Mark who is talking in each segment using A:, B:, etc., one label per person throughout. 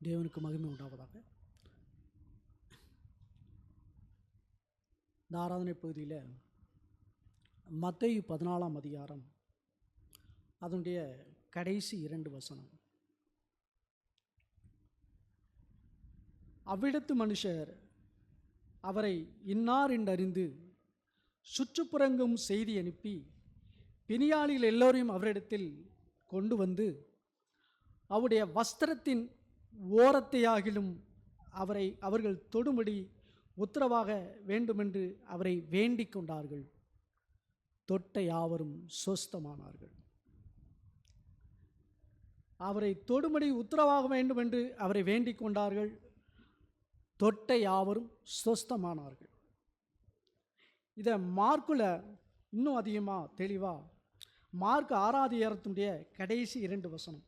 A: தேவனுக்கு மகிமை உண்டாவதாக. இந்த ஆராதனை பகுதியில் மத்தேயு 14ஆம் அதிகாரம் அதனுடைய கடைசி 2 வசனம். அவ்விடத்து மனுஷர் அவரை இன்னார் என்றறிந்து சுற்றுப்புறங்கும் செய்தி அனுப்பி பிணியாளிகள் எல்லோரையும் அவரிடத்தில் கொண்டு வந்து அவருடைய வஸ்திரத்தின் ஓரத்தையாகிலும் அவர்கள் தொடும்படி உத்தரவாக வேண்டுமென்று அவரை வேண்டிக் கொண்டார்கள். தொட்ட யாவரும் சொஸ்தமானார்கள். அவரை தொடும்படி உத்தரவாக வேண்டும் என்று அவரை வேண்டிக் கொண்டார்கள். தொட்ட யாவரும் சொஸ்தமானார்கள். இதை மார்க்குல இன்னும் அதிகமாக தெளிவாக மார்க் 6ஆம் அதிகாரத்தினுடைய கடைசி 2 வசனம்.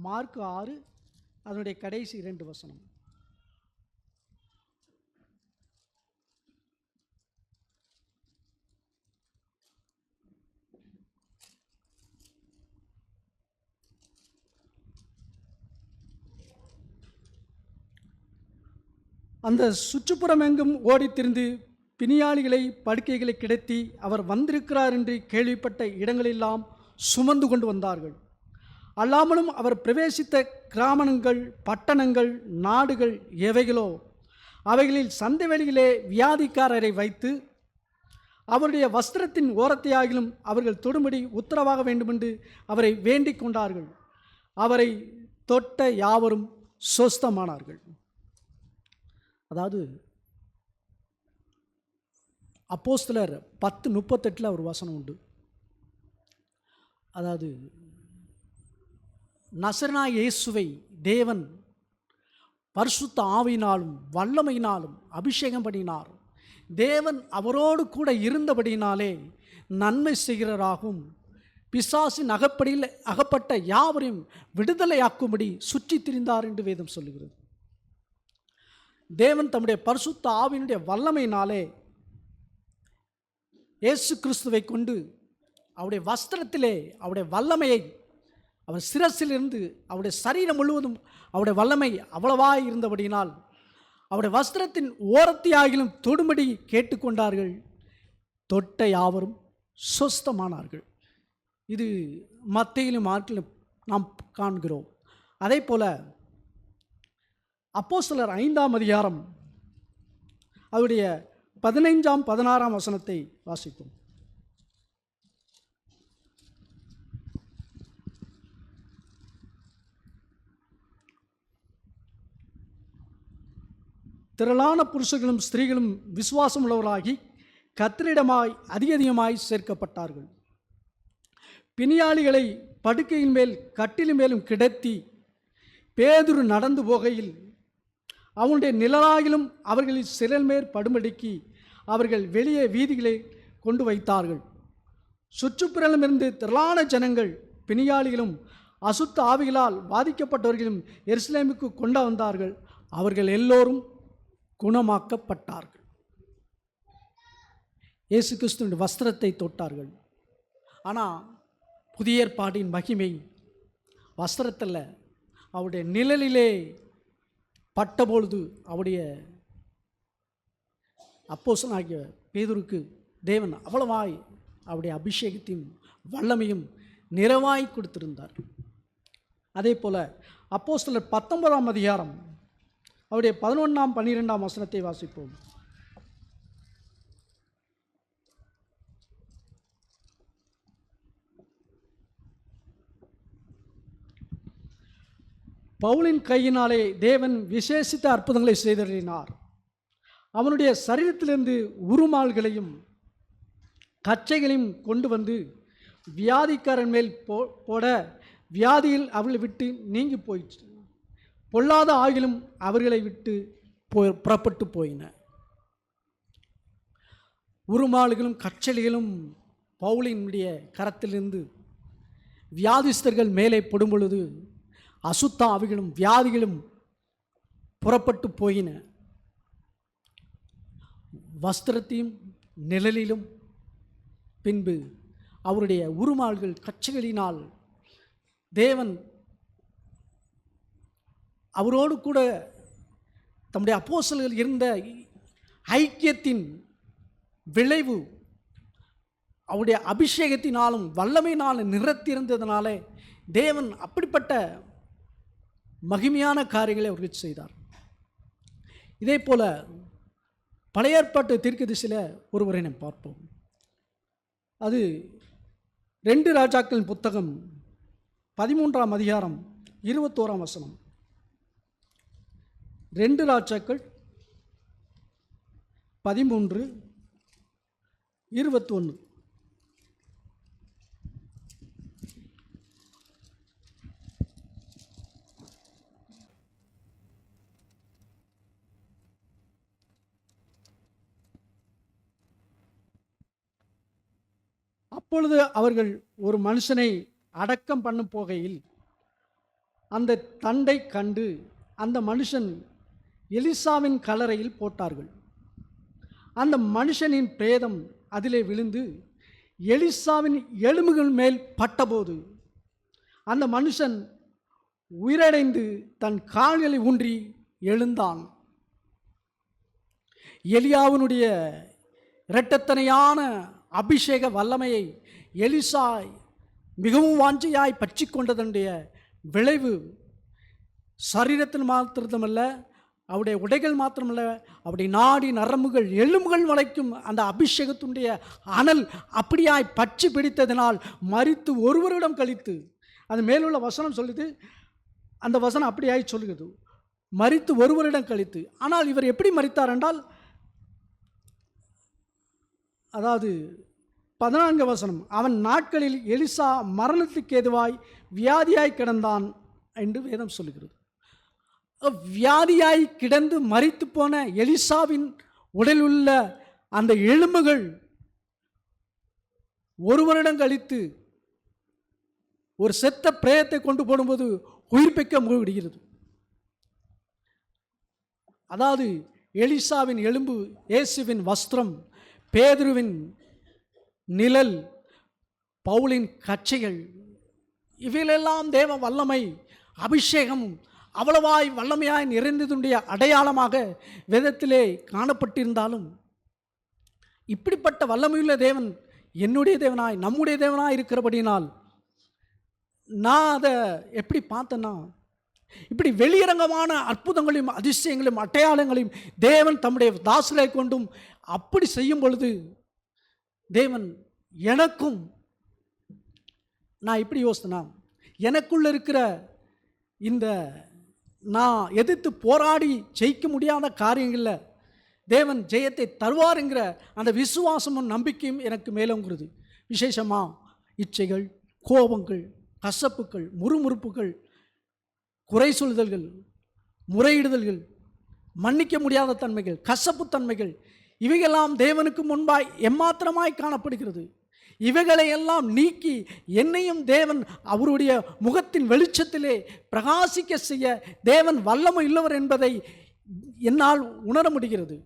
A: மார்க் 6 அதனுடைய கடைசி 2 வசனம். அந்த சுற்றுப்புறம் எங்கும் ஓடித்திருந்து பிணியாளிகளை படுக்கைகளை கிடத்தி அவர் வந்திருக்கிறார் என்று கேள்விப்பட்ட இடங்களெல்லாம் சுமந்து கொண்டு வந்தார்கள். அல்லாமலும் அவர் பிரவேசித்த கிராமங்கள், பட்டணங்கள், நாடுகள் எவைகளோ அவைகளில் சந்தை வெளியிலே வியாதிக்காரரை வைத்து அவருடைய வஸ்திரத்தின் ஓரத்தையாகிலும் அவர்கள் தொடும்படி உத்தரவாக வேண்டுமென்று அவரை வேண்டிக் கொண்டார்கள். அவரை தொட்ட யாவரும் சொஸ்தமானார்கள். அதாவது அப்போஸ்தலர் 10:38 ஒரு வசனம் உண்டு. அதாவது நசரேனாகிய இயேசுவை தேவன் பரிசுத்த ஆவியினாலும் வல்லமையினாலும் அபிஷேகம் பண்ணினார். தேவன் அவரோடு கூட இருந்தபடியினாலே நன்மை செய்கிறவராகவும் பிசாசின் அகப்பட்ட யாவரையும் விடுதலையாக்கும்படி சுற்றி திரிந்தார் என்று வேதம் சொல்லுகிறது. தேவன் தம்முடைய பரிசுத்த ஆவியினுடைய வல்லமையினாலே இயேசு கிறிஸ்துவை கொண்டு அவருடைய வஸ்திரத்திலே அவருடைய வல்லமையை அவர் சிரசிலிருந்து அவருடைய சரீரம் முழுவதும் அவருடைய வல்லமை அவ்வளவாய் இருந்தபடியினால் அவருடைய வஸ்திரத்தின் ஓரத்தையாகிலும் தொடும்படி கேட்டுக்கொண்டார்கள். தொட்ட யாவரும் சொஸ்தமானார்கள். இது மத்தேயிலும் மார்க்கிலும் நாம் காண்கிறோம். அதே போல அப்போஸ்தலர் 5ஆம் அதிகாரம் அவருடைய 15ஆம் 16ஆம் வசனத்தை வாசிப்போம். திரளான புருஷர்களும் ஸ்திரீகளும் விசுவாசம் உள்ளவர்களாகி கர்த்தரிடமாய் அதிகமாய் சேர்க்கப்பட்டார்கள். பிணியாளிகளை படுக்கையின் மேல் கட்டிலின் மேலும் கிடத்தி பேதுரு நடந்து போகையில் அவனுடைய நிழலாகிலும் அவர்களில் சிலர் மேல் படும்படிக்கு அவர்கள் வெளியே வீதிகளை கொண்டு வைத்தார்கள். சுற்றுப்புறமிருந்து திரளான ஜனங்கள் பிணியாளிகளும் அசுத்த ஆவிகளால் பாதிக்கப்பட்டவர்களும் எருசலேமுக்கு கொண்டு வந்தார்கள். அவர்கள் எல்லோரும் குணமாக்கப்பட்டார்கள். இயேசு கிறிஸ்துவின் வஸ்திரத்தை தொட்டார்கள். ஆனால் புதிய ஏற்பாட்டின் மகிமை வஸ்திரத்தில் அவருடைய நிழலிலே பட்டபொழுது அவருடைய அப்போஸ்தலனாகிய பேதுருக்கு தேவன் அவ்வளவாய் அவருடைய அபிஷேகத்தையும் வல்லமையும் நிறைவாய் கொடுத்திருந்தார். அதே போல அப்போஸ்தலர் 19ஆம் அதிகாரம் அவருடைய 11ஆம் 12ஆம் வசனத்தை வாசிப்போம். பவுலின் கையினாலே தேவன் விசேஷித்த அற்புதங்களை செய்தருளினார். அவனுடைய சரீரத்திலிருந்து உருமால்களையும் கச்சைகளையும் கொண்டு வந்து வியாதிக்காரன் மேல் போட வியாதியில் அவர்களை விட்டு நீங்கி போயிற்று. பொல்லாத ஆகிலும் அவர்களை விட்டு புறப்பட்டு போயின. உருமால்களும் கச்சைகளும் பவுலினுடைய கரத்திலிருந்து வியாதிஸ்தர்கள் மேலே படும் பொழுது அசுத்த ஆவிகளும் வியாதிகளும் புறப்பட்டு போயின. வஸ்திரத்தையும் நிழலிலும் பின்பு அவருடைய உருமால்கள் கச்சைகளினால் தேவன் அவரோடு கூட தம்முடைய அப்போஸ்தலர்கள் இருந்த ஐக்கியத்தின் விளைவு அவருடைய அபிஷேகத்தினாலும் வல்லமையினாலும் நிறத்திருந்ததினாலே தேவன் அப்படிப்பட்ட மகிமையான காரியங்களை அவருக்கு செய்தார். இதே போல பழைய ஏற்பாட்டு தீர்க்கதரிசியில் ஒருவரை நாம் பார்ப்போம். அது 2 ராஜாக்களின் புத்தகம் 13ஆம் அதிகாரம் 21ஆம் வசனம். 2 ராஜாக்கள் 13:21. அப்பொழுது அவர்கள் ஒரு மனுஷனை அடக்கம் பண்ணும் போகையில் அந்த தண்டை கண்டு அந்த மனுஷன் எலிசாவின் கல்லறையில் போட்டார்கள். அந்த மனுஷனின் பிரேதம் அதிலே விழுந்து எலிசாவின் எலும்புகள் மேல் பட்டபோது அந்த மனுஷன் உயிரடைந்து தன் கால்களை ஊன்றி எழுந்தான். எலியாவினுடைய இரட்டத்தனையான அபிஷேக வல்லமையை எலிசா மிகவும் வாஞ்சையாய் பற்றி கொண்டதனுடைய விளைவு சரீரத்தில் மாத்திரமல்ல, அவருடைய உடைகள் மாத்திரமல்ல, அவருடைய நாடி நரம்புகள் எலும்புகள் வளைக்கும் அந்த அபிஷேகத்தினுடைய அனல் அப்படியாய் பற்றி பிடித்ததினால் மரித்து 1 வருடம் கழித்து, அது மேலுள்ள வசனம் சொல்லுது, அந்த வசனம் அப்படியாய் சொல்லுகிறது, மரித்து 1 வருடம் கழித்து. ஆனால் இவர் எப்படி மரித்தார் என்றால், அதாவது 14 வசனம், அவன் நாட்களில் எலிசா மரணத்துக்கு ஏதுவாய் வியாதியாய் கிடந்தான் என்று வேதம் சொல்லுகிறது. வியாதியாய் கிடந்து மரித்து போன எலிசாவின் உடலுள்ள அந்த எலும்புகள் 1 வருடம் கழித்து ஒரு செத்த பிரேதத்தை கொண்டு போடும்போது உயிர்ப்பிக்க முடிகிறது. அதாவது எலிசாவின் எலும்பு, இயேசுவின் வஸ்திரம், பேதுருவின் நிழல், பவுலின் கச்சைகள், இவைகளெல்லாம் தேவ வல்லமை அபிஷேகம் அவ்வளவாய் வல்லமையாய் நிறைந்ததுடைய அடையாளமாக வேதத்திலே காணப்பட்டிருந்தாலும், இப்படிப்பட்ட வல்லமையுள்ள தேவன் என்னுடைய தேவனாய் நம்முடைய தேவனாய் இருக்கிறபடினால் நான் அதை எப்படி பார்த்தேன்னா, இப்படி வெளியரங்கமான அற்புதங்களையும் அதிசயங்களையும் அடையாளங்களையும் தேவன் தம்முடைய தாசரை கொண்டும் அப்படி செய்யும் பொழுது தேவன் எனக்கும், நான் இப்படி யோசித்தேனா, எனக்குள்ள இருக்கிற இந்த நான் எதிர்த்து போராடி ஜெயிக்க முடியாத காரியங்களில் தேவன் ஜெயத்தை தருவாருங்கிற அந்த விசுவாசமும் நம்பிக்கையும் எனக்கு மேலோங்கிறது. விசேஷமாக இச்சைகள், கோபங்கள், கசப்புகள், முறுமுறுப்புகள், குறை சொல்லுதல்கள், முறையிடுதல்கள், மன்னிக்க முடியாத தன்மைகள், கசப்பு தன்மைகள், இவைகளெல்லாம் தேவனுக்கு முன்பாய் எம்மாத்திரமாய் காணப்படுகிறது. இவைகளை எல்லாம் நீக்கி என்னையும் தேவன் அவருடைய முகத்தின் வெளிச்சத்திலே பிரகாசிக்க செய்ய தேவன் வல்லமை உள்ளவர் என்பதை என்னால் உணர முடிகிறது.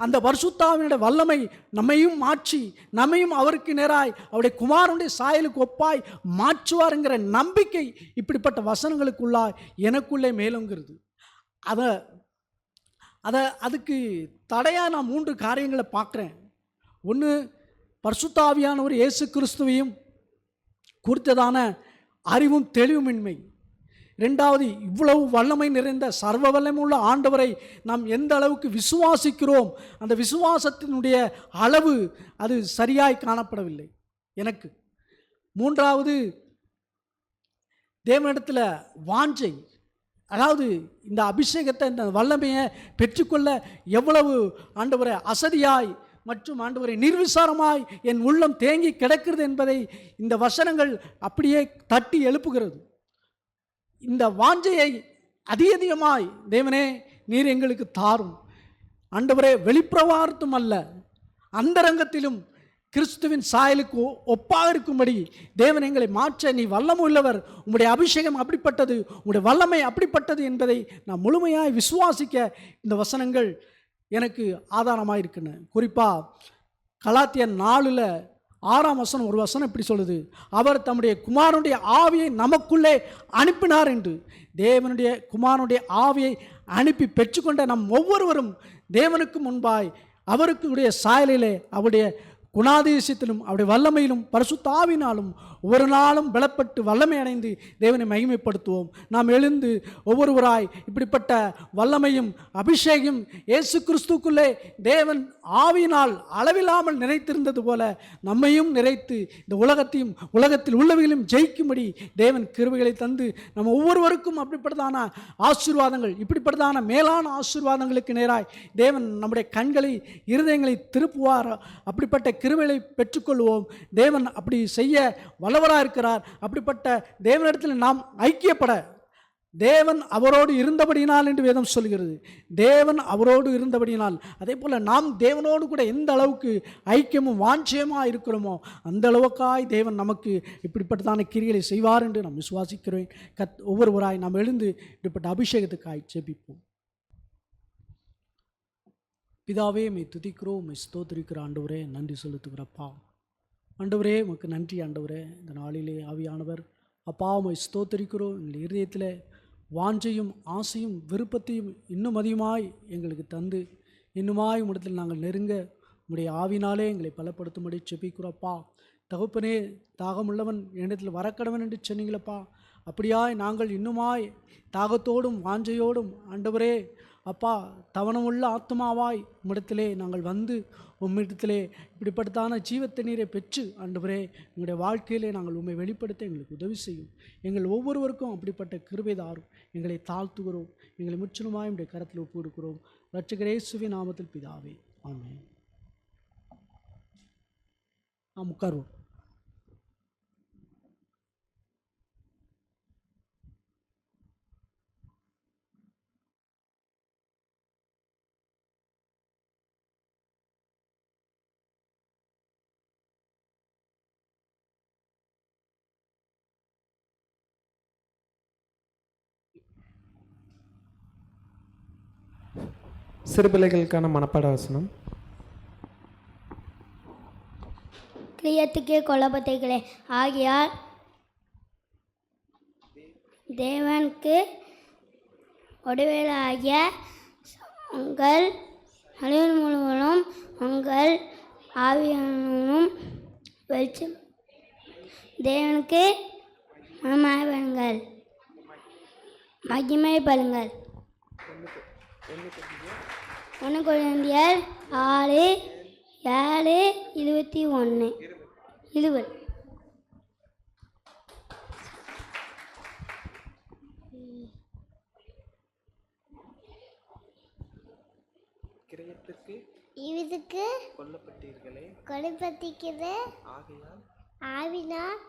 A: அந்த பரிசுத்தாவினுடைய வல்லமை நம்மையும் மாற்றி நம்மையும் அவருக்கு நேராய் அவருடைய குமாரனுடைய சாயலுக்கு ஒப்பாய் மாற்றுவாருங்கிற நம்பிக்கை இப்படிப்பட்ட வசனங்களுக்குள்ளாய் எனக்குள்ளே மேலோங்கிறது. அதுக்கு தடையாக நான் 3 காரியங்களை பார்க்குறேன். ஒன்று, பரிசுத்தாவியானவர் இயேசு கிறிஸ்துவையும் குறித்ததான அறிவும் தெளிவுமின்மை. 2வது, இவ்வளவு வல்லமை நிறைந்த சர்வ வல்லமையுள்ள ஆண்டவரை நாம் எந்த அளவுக்கு விசுவாசிக்கிறோம், அந்த விசுவாசத்தினுடைய அளவு அது சரியாய் காணப்படவில்லை எனக்கு. 3வது, தேவனிடத்தில் வாஞ்சை, அதாவது இந்த அபிஷேகத்தை, இந்த வல்லமையை பெற்றுக்கொள்ள எவ்வளவு ஆண்டவரை அசதியாய் மற்றும் ஆண்டவரை நிர்விசாரமாய் என் உள்ளம் தேங்கி கிடக்கிறது என்பதை இந்த வசனங்கள் அப்படியே தட்டி எழுப்புகிறது. இந்த வாஞ்சையை அதிகமாய் தேவனே நீர் எங்களுக்கு தாரும். ஆண்டவரே, வெளிப்பிரவாரத்தும் அல்ல, அந்தரங்கத்திலும் கிறிஸ்துவின் சாயலுக்கு ஒப்பாக இருக்கும்படி தேவன் எங்களை மாற்ற நீ வல்லமை உள்ளவர், உம்முடைய அபிஷேகம் அப்படிப்பட்டது, உம்முடைய வல்லமை அப்படிப்பட்டது என்பதை நான் முழுமையாய் விசுவாசிக்க இந்த வசனங்கள் எனக்கு ஆதாரமாக இருக்குன்னு. குறிப்பாக கலாத்தியர் 4 6ஆம் வசனம் ஒரு வசனம் இப்படி சொல்லுது, அவர் தம்முடைய குமாரனுடைய ஆவியை நமக்குள்ளே அனுப்பினார் என்று. தேவனுடைய குமாரனுடைய ஆவியை அனுப்பி பெற்றுக்கொண்ட நம் ஒவ்வொருவரும் தேவனுக்கு முன்பாய் அவருக்குடைய சாயலிலே அவருடைய குணாதிசயத்திலும் அவருடைய வல்லமையிலும் பரிசுத்த ஆவியினாலும் ஒவ்வொரு நாளும் பலப்பட்டு வல்லமை அடைந்து தேவனை மகிமைப்படுத்துவோம். நாம் எழுந்து ஒவ்வொருவராய் இப்படிப்பட்ட வல்லமையும் அபிஷேகம் இயேசு கிறிஸ்துக்குள்ளே தேவன் ஆவியினால் அளவில்லாமல் நிறைத்திருந்தது போல நம்மையும் நிறைத்து இந்த உலகத்தையும் உலகத்தில் உள்ளவைகளையும் ஜெயிக்கும்படி தேவன் கிருபைகளை தந்து நம்ம ஒவ்வொருவருக்கும் அப்படிப்பட்டதான ஆசீர்வாதங்கள், இப்படிப்பட்டதான மேலான ஆசீர்வாதங்களுக்கு நேராய் தேவன் நம்முடைய கண்களை இருதயங்களை திருப்புவார். அப்படிப்பட்ட கிருபைகளை பெற்றுக்கொள்வோம். தேவன் அப்படி செய்ய வல்லவராக இருக்கிறார். அப்படிப்பட்ட தேவனிடத்தில் நாம் ஐக்கியப்பட தேவன் அவரோடு இருந்தபடியினால் என்று வேதம் சொல்கிறது. தேவன் அவரோடு இருந்தபடியினால், அதே போல் நாம் தேவனோடு கூட எந்த அளவுக்கு ஐக்கியமும் வாஞ்சயமாக இருக்கிறோமோ அந்த அளவுக்காய் தேவன் நமக்கு இப்படிப்பட்டதான கிரிகளை செய்வார் என்று நாம் விசுவாசிக்கிறேன். ஒவ்வொருவராய் நாம் எழுந்து இப்படிப்பட்ட அபிஷேகத்துக்காய் ஜெபிப்போம். பிதாவே, மை துதிக்கிறோம், மை ஸ்தோத்திரிக்கிற ஆண்டவரே, நன்றி செலுத்துகிறப்பா. ஆண்டவரே, உமக்கு நன்றி ஆண்டவரே. இந்த நாளிலே ஆவியானவர் அப்பா மை ஸ்தோத்திரிக்கிறோம். எங்கள் இருதயத்தில் வாஞ்சையும் ஆசையும் விருப்பத்தையும் இன்னும் அதிகமாய் எங்களுக்கு தந்து இன்னுமாய் உம்மிடத்தில் நாங்கள் நெருங்க உம்முடைய ஆவினாலே எங்களை பலப்படுத்தும்படி செபிக்கிறோப்பா. தகப்பனே, தாகமுள்ளவன் என்னிடத்தில் வரக்கடவன் என்று சொன்னீங்களப்பா. அப்படியாய் நாங்கள் இன்னுமாய் தாகத்தோடும் வாஞ்சையோடும் ஆண்டவரே அப்பா தவணமுள்ள ஆத்மாவாய் உம்மிடத்திலே நாங்கள் வந்து உம்மிடத்திலே இப்படிப்பட்டதான ஜீவத்த நீரை பெற்று ஆண்டவரே எங்களுடைய வாழ்க்கையிலே நாங்கள் உம்மை வெளிப்படுத்த எங்களுக்கு உதவி செய்யும். எங்கள் ஒவ்வொருவருக்கும் அப்படிப்பட்ட கிருபை தாரும். எங்களை தாழ்த்துகிறோம். எங்களை முற்றிலுமாய் உம்முடைய கரத்தில் ஒப்பு கொடுக்கிறோம். இரட்சகர் இயேசுவின் நாமத்தில் பிதாவே, ஆமென். உட்காருவோம்.
B: சிறுபிள்ளைகளுக்கான மனப்பாட வசனம்.
C: கிரியத்துக்கே கொல்லப்பட்டீர்களே, ஆகையால் தேவனுக்கு ஒடுவேலாகிய உங்கள் அழிவு முழுவதும் உங்கள் ஆவியானும் வெளிச்சம் தேவனுக்கு மகிமைப்படுங்கள், மகிமைப்படுங்கள். 1 கொரிந்தியர் 6:7-21 20.
D: இதுக்கு கொல்லப்பட்டீர்களே, ஆவினால்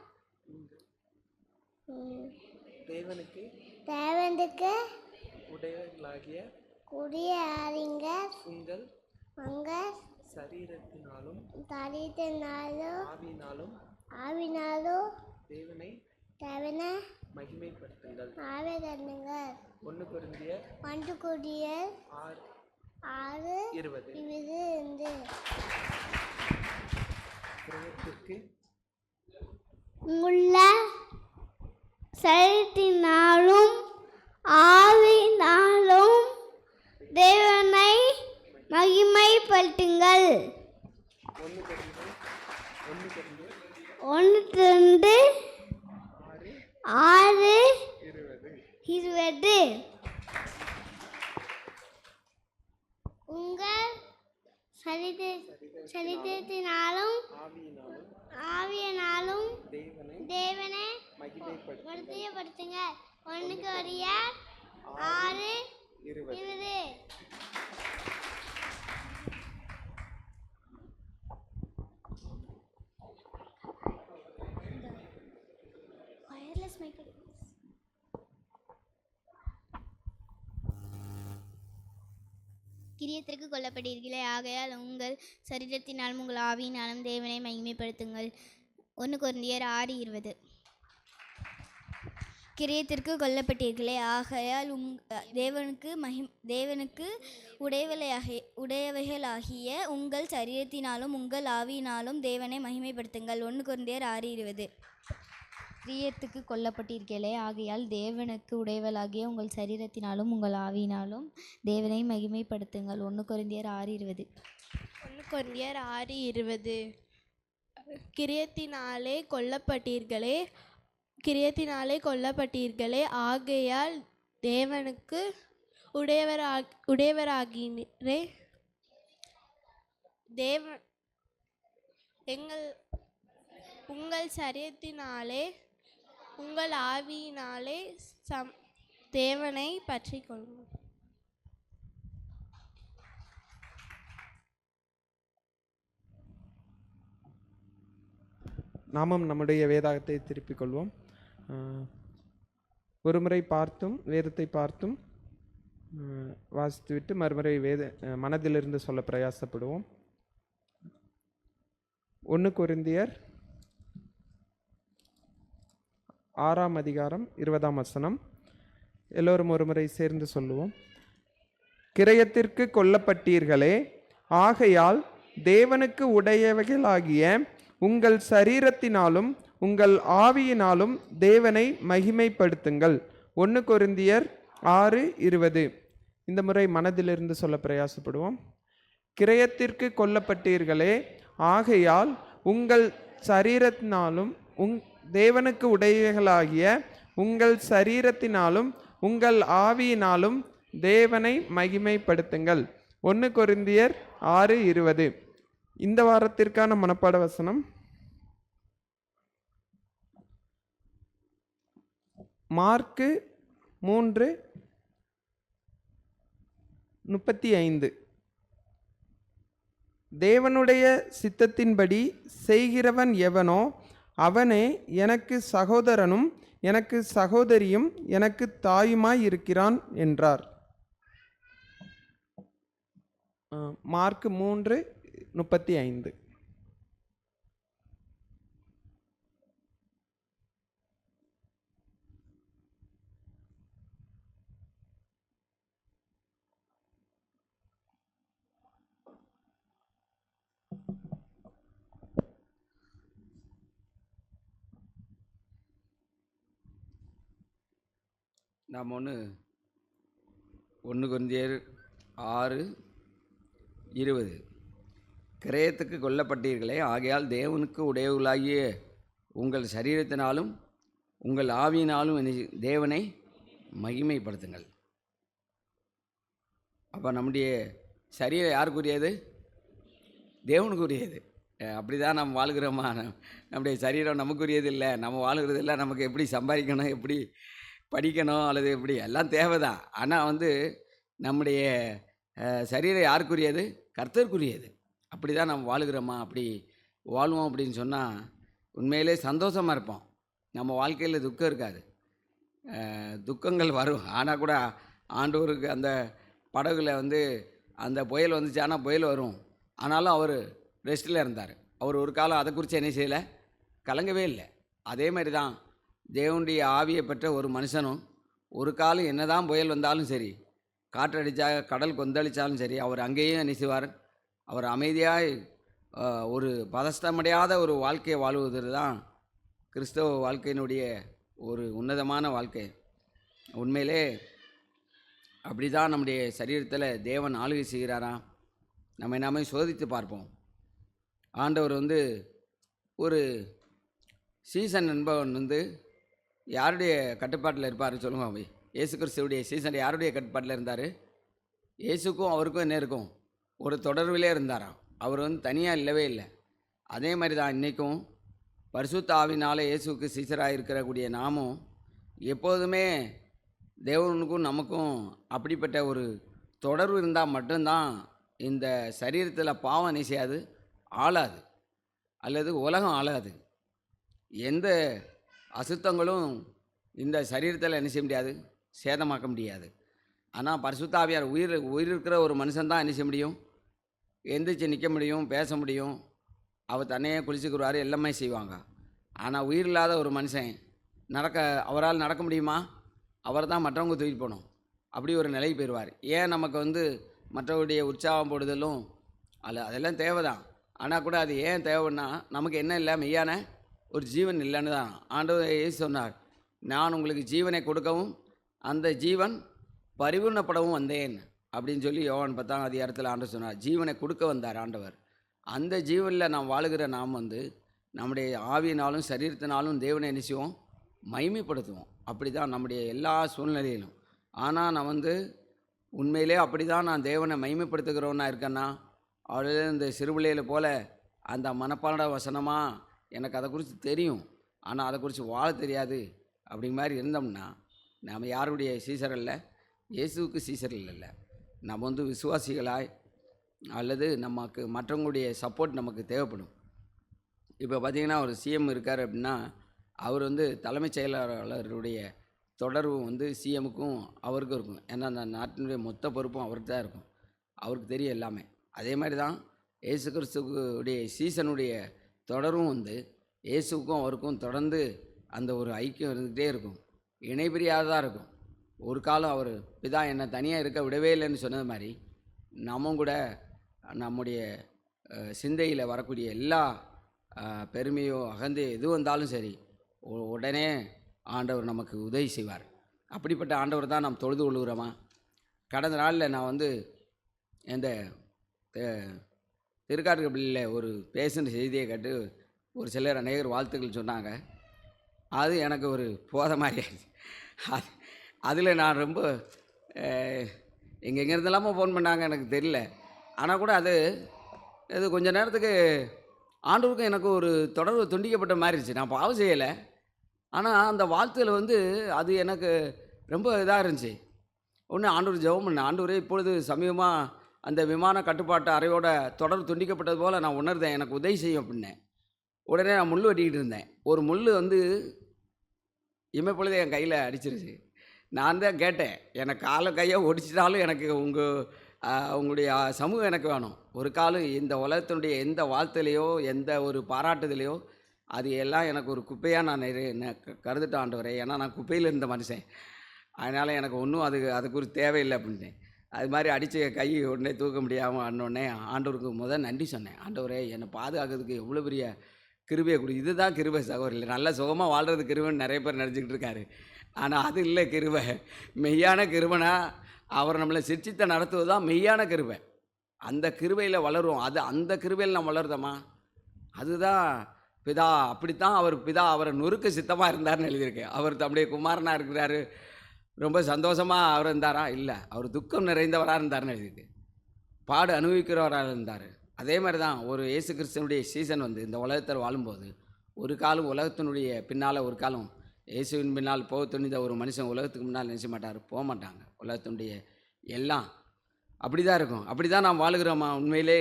D: தேவனுக்கு உடையவர்களாகிய உங்கள் சரீரத்தினாலும் ஆவினாலும் தேவனை மகிமைப்படுத்துங்கள். 1 கொரிந்தியர் 6:20.
C: உள்ள சரீரத்தினாலும் ஆவினாலும் தேவனை மகிமைப்படுத்துங்கள். 1 கொரிந்தியர் 6:20.
D: உங்கள் சரீரத்தினாலும் ஆவியினாலும் தேவனை மகிமைப்படுத்துங்க. 1 கொரிந்தியர் 6:20.
E: கிரியத்திற்கு கொல்லப்பட்டீர்களே, ஆகையால் உங்கள் சரீரத்தினாலும் உங்கள் ஆவியினாலும் தேவனை மகிமைப்படுத்துங்கள். 1 கொரிந்தியர் 6:20. கிரியத்திற்கு கொல்லப்பட்டீர்களே, ஆகையால் தேவனுக்கு உடையவைகளாகிய உங்கள் சரீரத்தினாலும் உங்கள் ஆவியினாலும் தேவனை மகிமைப்படுத்துங்கள். 1 கொரிந்தியர் 6:20.
F: கிரியத்துக்கு கொல்லப்பட்டீர்களே, ஆகையால் தேவனுக்கு உடையவளாகிய உங்கள் சரீரத்தினாலும் உங்கள் ஆவியினாலும் தேவனை மகிமைப்படுத்துங்கள். 1 கொரிந்தியர் 6:20.
G: 1 கொரிந்தியர் 6:20. கிரியத்தினாலே கொல்லப்பட்டீர்களே, ஆகையால் தேவனுக்கு உடையவராகிறே உங்கள் சரீரத்தினாலே உங்கள் ஆவியினாலே தேவனை பற்றி கொள்ளுங்கள்.
B: நாமும் நம்முடைய வேதாகத்தை திருப்பிக் கொள்வோம். ஒருமுறை பார்த்தும் வேதத்தை பார்த்தும் வாசித்துவிட்டு மறுமுறை மனதிலிருந்து சொல்ல பிரயாசப்படுவோம். 1 கொரிந்தியர் 6:20. எல்லோரும் ஒருமுறை சேர்ந்து சொல்லுவோம். கிரயத்திற்கு கொல்லப்பட்டீர்களே, ஆகையால் தேவனுக்கு உடையவைகளாகிய உங்கள் சரீரத்தினாலும் உங்கள் ஆவியினாலும் தேவனை மகிமைப்படுத்துங்கள். 1 கொரிந்தியர் 6:20. இந்த முறை மனதிலிருந்து சொல்ல பிரயாசப்படுவோம். கிரயத்திற்கு கொல்லப்பட்டீர்களே, ஆகையால் உங்கள் சரீரத்தினாலும் தேவனுக்கு உடையவைகளாகிய உங்கள் சரீரத்தினாலும் உங்கள் ஆவியினாலும் தேவனை மகிமைப்படுத்துங்கள். 1 கொரிந்தியர் 6:20. இந்த வாரத்திற்கான மனப்பாட வசனம் மார்க்கு 3:35. தேவனுடைய சித்தத்தின்படி செய்கிறவன் எவனோ அவனே எனக்கு சகோதரனும் எனக்கு சகோதரியும் எனக்கு தாயுமாய் இருக்கிறான் என்றார். மார்க் 3:35.
H: நாம் 1 கொரிந்தியர் 6:20. கிரயத்துக்கு கொல்லப்பட்டீர்களே, ஆகையால் தேவனுக்கு உடையவர்களாகிய உங்கள் சரீரத்தினாலும் உங்கள் ஆவியினாலும் தேவனை மகிமைப்படுத்துங்கள். அப்போ நம்முடைய சரீரம் யாருக்குரியது? தேவனுக்குரியது. அப்படி தான் நம்ம வாழ்கிறோமா? நம்முடைய சரீரம் நமக்குரியது இல்லை, நம்ம வாழ்கிறது இல்லை. நமக்கு எப்படி சம்பாதிக்கணும், எப்படி படிக்கணும், அல்லது எப்படி எல்லாம் தேவை தான். ஆனால் நம்முடைய சரீரம் யாருக்குரியது? கர்த்தருக்குரியது. அப்படி தான் நம்ம வாழுகிறோமா? அப்படி வாழ்வோம் அப்படின்னு சொன்னால் உண்மையிலே சந்தோஷமாக இருப்போம். நம்ம வாழ்க்கையில் துக்கம் இருக்காது. துக்கங்கள் வரும், ஆனால் கூட ஆண்டவருக்கு அந்த படகுல அந்த புயல் வந்துச்சானா புயல் வரும், ஆனாலும் அவர் ரெஸ்ட்டில் இருந்தார். அவர் ஒரு காலம் அதை குறித்து என்ன செய்யலை, கலங்கவே இல்லை. அதே மாதிரி தான் தேவனுடைய ஆவியை பெற்ற ஒரு மனுஷனும் ஒரு காலம் என்ன தான் புயல் வந்தாலும் சரி, காற்றடித்தா கடல் கொந்தளித்தாலும் சரி, அவர் அங்கேயும் என்ன செய்வார்? அவர் அமைதியாய் ஒரு பதஷ்டமடையாத ஒரு வாழ்க்கையை வாழ்வது தான் கிறிஸ்தவ வாழ்க்கையினுடைய ஒரு உன்னதமான வாழ்க்கை. உண்மையிலே அப்படி தான் நம்முடைய சரீரத்தில் தேவன் ஆளுகை செய்கிறாராம். நம்ம நாமே சோதித்து பார்ப்போம். ஆண்டவர் ஒரு சீசன் என்பவன் யாருடைய கட்டுப்பாட்டில் இருப்பார் சொல்லுங்க? அவை இயேசு கிறிஸ்துவுடைய சீசன் யாருடைய கட்டுப்பாட்டில் இருந்தார்? இயேசுக்கும் அவருக்கும் என்ன இருக்கும்? ஒரு தொடர்பிலே இருந்தாராம். அவர் தனியாக இல்லவே இல்லை. அதே மாதிரி தான் இன்றைக்கும் பரிசுத்த ஆவினால இயேசுக்கு சீசராக இருக்கக்கூடிய நாமும் எப்போதுமே தேவனுக்கும் நமக்கும் அப்படிப்பட்ட ஒரு தொடர்பு இருந்தால் மட்டும்தான் இந்த சரீரத்தில் பாவம் என்ன செய்யாது, ஆளாது, அல்லது உலகம் ஆளாது. எந்த அசுத்தங்களும் இந்த சரீரத்தில் என்ன செய்ய முடியாது, சேதமாக்க முடியாது. ஆனால் பரிசுத்த ஆவியார் உயிர் இருக்கிற ஒரு மனுஷன்தான் என்ன செய்ய முடியும், எந்திரிச்சு நிற்க முடியும், பேச முடியும், அவர் தன்னையே குளிச்சுக்குருவார், எல்லாமே செய்வாங்க. ஆனால் உயிர் இல்லாத ஒரு மனுஷன் அவரால் நடக்க முடியுமா? அவர் தான் மற்றவங்க தூக்கிட்டு போகணும். அப்படி ஒரு நிலைக்கு போயிடுவார். ஏன் நமக்கு வந்து மற்றவருடைய உற்சாகம் போடுதலும் அதெல்லாம் தேவை தான். ஆனால் கூட அது ஏன் தேவைன்னா நமக்கு என்ன இல்லை, மெய்யான ஒரு ஜீவன் இல்லைன்னு தான் ஆண்டவர் இயேசு சொன்னார். நான் உங்களுக்கு ஜீவனை கொடுக்கவும் அந்த ஜீவன் பரிபூர்ணப்படவும் வந்தேன் அப்படின்னு சொல்லி யோவான் 10ஆம் அதிகாரத்தில் ஆண்டவர் சொன்னார். ஜீவனை கொடுக்க வந்தார் ஆண்டவர். அந்த ஜீவனில் நாம் வாழுகிற நாம் வந்து நம்முடைய ஆவியினாலும் சரீரத்தினாலும் தேவனை நிச்சயம் மகிமைப்படுத்துவோம். அப்படி தான் நம்முடைய எல்லா சூழ்நிலையிலும். ஆனால் நான் வந்து உண்மையிலே அப்படி தான் நான் தேவனை மகிமைப்படுத்துகிறவனா இருக்கேன்னா, அவளே இந்த சிறுபிள்ளையில் போல் அந்த மனப்பாட வசனமாக எனக்கு அதை குறித்து தெரியும், ஆனால் அதை குறித்து வாழ தெரியாது அப்படிங்கிற மாதிரி இருந்தோம்னா நாம் யாருடைய சீசர் இல்லை, இயேசுவுக்கு சீசர் இல்லை. நம்ம வந்து விசுவாசிகளாய் அல்லது நமக்கு மற்றவங்களுடைய சப்போர்ட் நமக்கு தேவைப்படும். இப்போ பார்த்திங்கன்னா ஒரு சிஎம் இருக்கார் அப்படின்னா அவர் வந்து தலைமைச் செயலாளருடைய தொடர்பு வந்து சிஎம்முக்கும் அவருக்கும் இருக்கும். ஏன்னா அந்த நாட்டினுடைய மொத்த பொறுப்பும் அவருக்கு தான் இருக்கும். அவருக்கு தெரியும் எல்லாமே. அதே மாதிரி தான் இயேசு கிறிஸ்துவுடைய சீசனுடைய தொடரும் வந்து இயேசுக்கும் அவருக்கும் தொடர்ந்து அந்த ஒரு ஐக்கியம் இருந்துகிட்டே இருக்கும். இணைபிரியாததாக இருக்கும். ஒரு காலம் அவர் பிதா என்னை தனியாக இருக்க விடவே இல்லைன்னு சொன்னது மாதிரி நம்ம கூட நம்முடைய சிந்தையில் வரக்கூடிய எல்லா பெருமையோ அகந்தையோ எது வந்தாலும் சரி உடனே ஆண்டவர் நமக்கு உதவி செய்வார். அப்படிப்பட்ட ஆண்டவர் தான் நாம் தொழுது கொள்கிறோமா? கடந்த நாளில் நான் வந்து இந்த திருக்காட்டுப்பள்ளியில் ஒரு பேசுகிற செய்தியை கேட்டு ஒரு சிலர் அநேகர் வாழ்த்துக்கள் சொன்னாங்க. அது எனக்கு ஒரு போதை மாதிரி ஆயிடுச்சு. அதில் நான் ரொம்ப எங்கெங்கேருந்தெல்லாமோ ஃபோன் பண்ணாங்க, எனக்கு தெரியல. ஆனால் கூட அது கொஞ்ச நேரத்துக்கு ஆண்டவருக்கும் எனக்கு ஒரு தொடர்பு துண்டிக்கப்பட்ட மாதிரி இருந்துச்சு. நான் பாவம் செய்யலை, ஆனால் அந்த வாழ்த்துக்கள் வந்து அது எனக்கு ரொம்ப இதாக இருந்துச்சு. ஒன்று ஆண்டவர் ஜெபம் பண்ணேன். ஆண்டவரே, இப்பொழுது சமீபமாக அந்த விமான கட்டுப்பாட்டு அறையோட தொடர்பு துண்டிக்கப்பட்டது போல் நான் உணர்ந்தேன், எனக்கு உதவி செய்யும் அப்படின்னேன். உடனே நான் முள் வெட்டிக்கிட்டு இருந்தேன். ஒரு முள் வந்து இமைப்பொழுது என் கையில் அடிச்சிருச்சு. நான் தான் கேட்டேன், எனக்கு காலை கையை ஒடிச்சிட்டாலும் எனக்கு உங்களுடைய சமூகம் எனக்கு வேணும். ஒரு காலம் இந்த உலகத்தினுடைய எந்த வாழ்த்துலையோ எந்த ஒரு பாராட்டுதலையோ அது எல்லாம் எனக்கு ஒரு குப்பையாக நான் கருதுட்ட ஆண்டவரே. ஏன்னா நான் குப்பையில் இருந்த மனுஷன். அதனால் எனக்கு ஒன்றும் அது குறித்து தேவையில்லை அப்படின்ட்டேன். அது மாதிரி அடித்த கை உடனே தூக்க முடியாமல் ஆனோடனே ஆண்டவருக்கு நன்றி சொன்னேன். ஆண்டவரே, என்னை பாதுகாக்கிறதுக்கு எவ்வளோ பெரிய கிருபையை கொடு. இதுதான் கிருபை சகோதரில். நல்ல சுகமாக வாழ்கிறது கிருபைன்னு நிறைய பேர் நினச்சிக்கிட்டு இருக்காரு. ஆனால் அது இல்லை கிருபை. மெய்யான கிருபைனா அவர் நம்மளை சிரிச்சித்த நடத்துவது தான் மெய்யான கிருபை. அந்த கிருபையில் வளருவோம். அந்த கிருபையில் நம்ம வளருதோமா? அதுதான் பிதா. அப்படித்தான் அவர் பிதா அவரை நொறுக்க சித்தமாக இருந்தார்னு எழுதியிருக்கேன். அவர் தம்முடைய குமாரனாக இருக்கிறாரு, ரொம்ப சந்தோஷமாக அவர் இருந்தாரா? இல்லை, அவர் துக்கம் நிறைந்தவராக இருந்தார்னு எழுதியிருக்கு. பாடு அனுபவிக்கிறவராக இருந்தார். அதே மாதிரி தான் ஒரு இயேசு கிறிஸ்தனுடைய சீசன் வந்து இந்த உலகத்தில் வாழும்போது ஒரு காலம் உலகத்தினுடைய பின்னால், ஒரு காலம் இயேசுவின் பின்னால் போக துணிந்த ஒரு மனுஷன் உலகத்துக்கு முன்னால் நினைச்ச மாட்டார், போக மாட்டாங்க. உலகத்தினுடைய எல்லாம் அப்படி தான் இருக்கும். அப்படி தான் நாம் வாழுகிறோமா? உண்மையிலே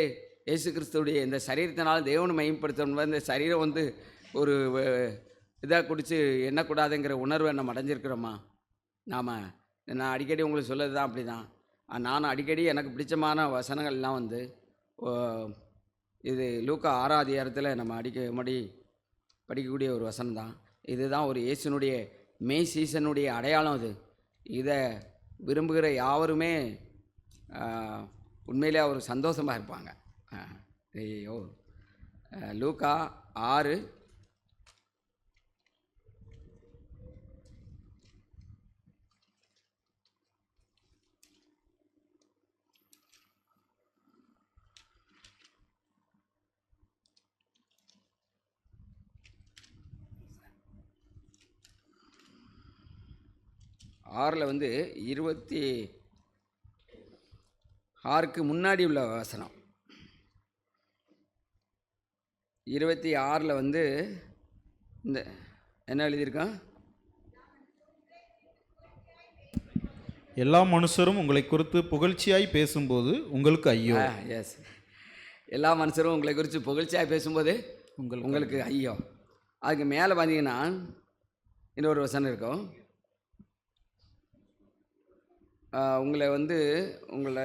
H: இயேசு கிறிஸ்துவுடைய இந்த சரீரத்தினால் தேவனை மகிமைப்படுத்தணும். இந்த சரீரம் வந்து ஒரு இதாக குடித்து எண்ணக்கூடாதுங்கிற உணர்வை நம்ம அடைஞ்சிருக்கிறோமா? நான் அடிக்கடி உங்களுக்கு சொல்லது தான் அப்படி தான். நானும் அடிக்கடி எனக்கு பிடிச்சமான வசனங்கள்லாம் வந்து இது லூக்கா 6ஆம் அதிகாரத்தில் நம்ம முன்னாடி படிக்கக்கூடிய ஒரு வசனம் தான். இதுதான் ஒரு இயேசுனுடைய மெய் சீசனுடைய அடையாளம். இதை விரும்புகிற யாவருமே உண்மையிலே அவர் சந்தோஷமாக இருப்பாங்க. ஐயோ, லூக்கா 6 வந்து 26க்கு முன்னாடி உள்ள வசனம். 26 வந்து இந்த என்ன எழுதியிருக்கான்?
I: எல்லா மனுஷரும் உங்களை குறித்து புகழ்ச்சியாய் பேசும்போது உங்களுக்கு ஐயோ.
H: எஸ், எல்லா மனுஷரும் உங்களை குறித்து புகழ்ச்சியாய் பேசும்போது உங்களுக்கு ஐயோ. அதுக்கு மேலே பார்த்தீங்கன்னா இன்னொரு வசனம் இருக்கும். உங்களை வந்து உங்களை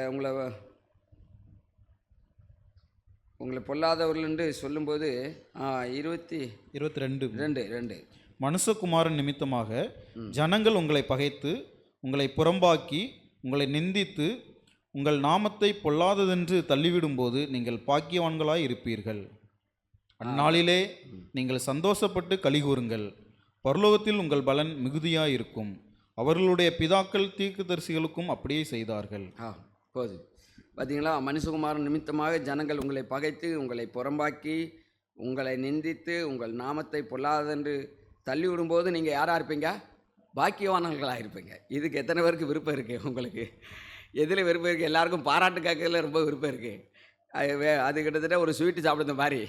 H: பொல்லாதவர்கள் என்று சொல்லும்போது 22
I: மனுஷகுமாரன் நிமித்தமாக ஜனங்கள் உங்களை பகைத்து உங்களை புறம்பாக்கி உங்களை நிந்தித்து உங்கள் நாமத்தை பொல்லாததென்று தள்ளிவிடும்போது நீங்கள் பாக்கியவான்களாய் இருப்பீர்கள். அந்நாளிலே நீங்கள் சந்தோஷப்பட்டு கலிகூறுங்கள், பரலோகத்தில் உங்கள் பலன் மிகுதியாயிருக்கும். அவர்களுடைய பிதாக்கள் தீர்க்கதரிசிகளுக்கும் அப்படியே செய்தார்கள்.
H: போதும். பார்த்தீங்களா, மனுஷகுமாரன் நிமித்தமாக ஜனங்கள் உங்களை பகைத்து உங்களை புறம்பாக்கி உங்களை நிந்தித்து உங்கள் நாமத்தை பொல்லாதென்று தள்ளி விடும்போது நீங்கள் யாராக இருப்பீங்க? பாக்கியவான்களாக இருப்பீங்க. இதுக்கு எத்தனை பேருக்கு விருப்பம் இருக்குது? உங்களுக்கு எதில் விருப்பம் இருக்குது? எல்லாருக்கும் பாராட்டு கேட்கறதுல ரொம்ப விருப்பம் இருக்குது. அது கிட்டத்தட்ட ஒரு ஸ்வீட்டு சாப்பிடுற மாதிரி.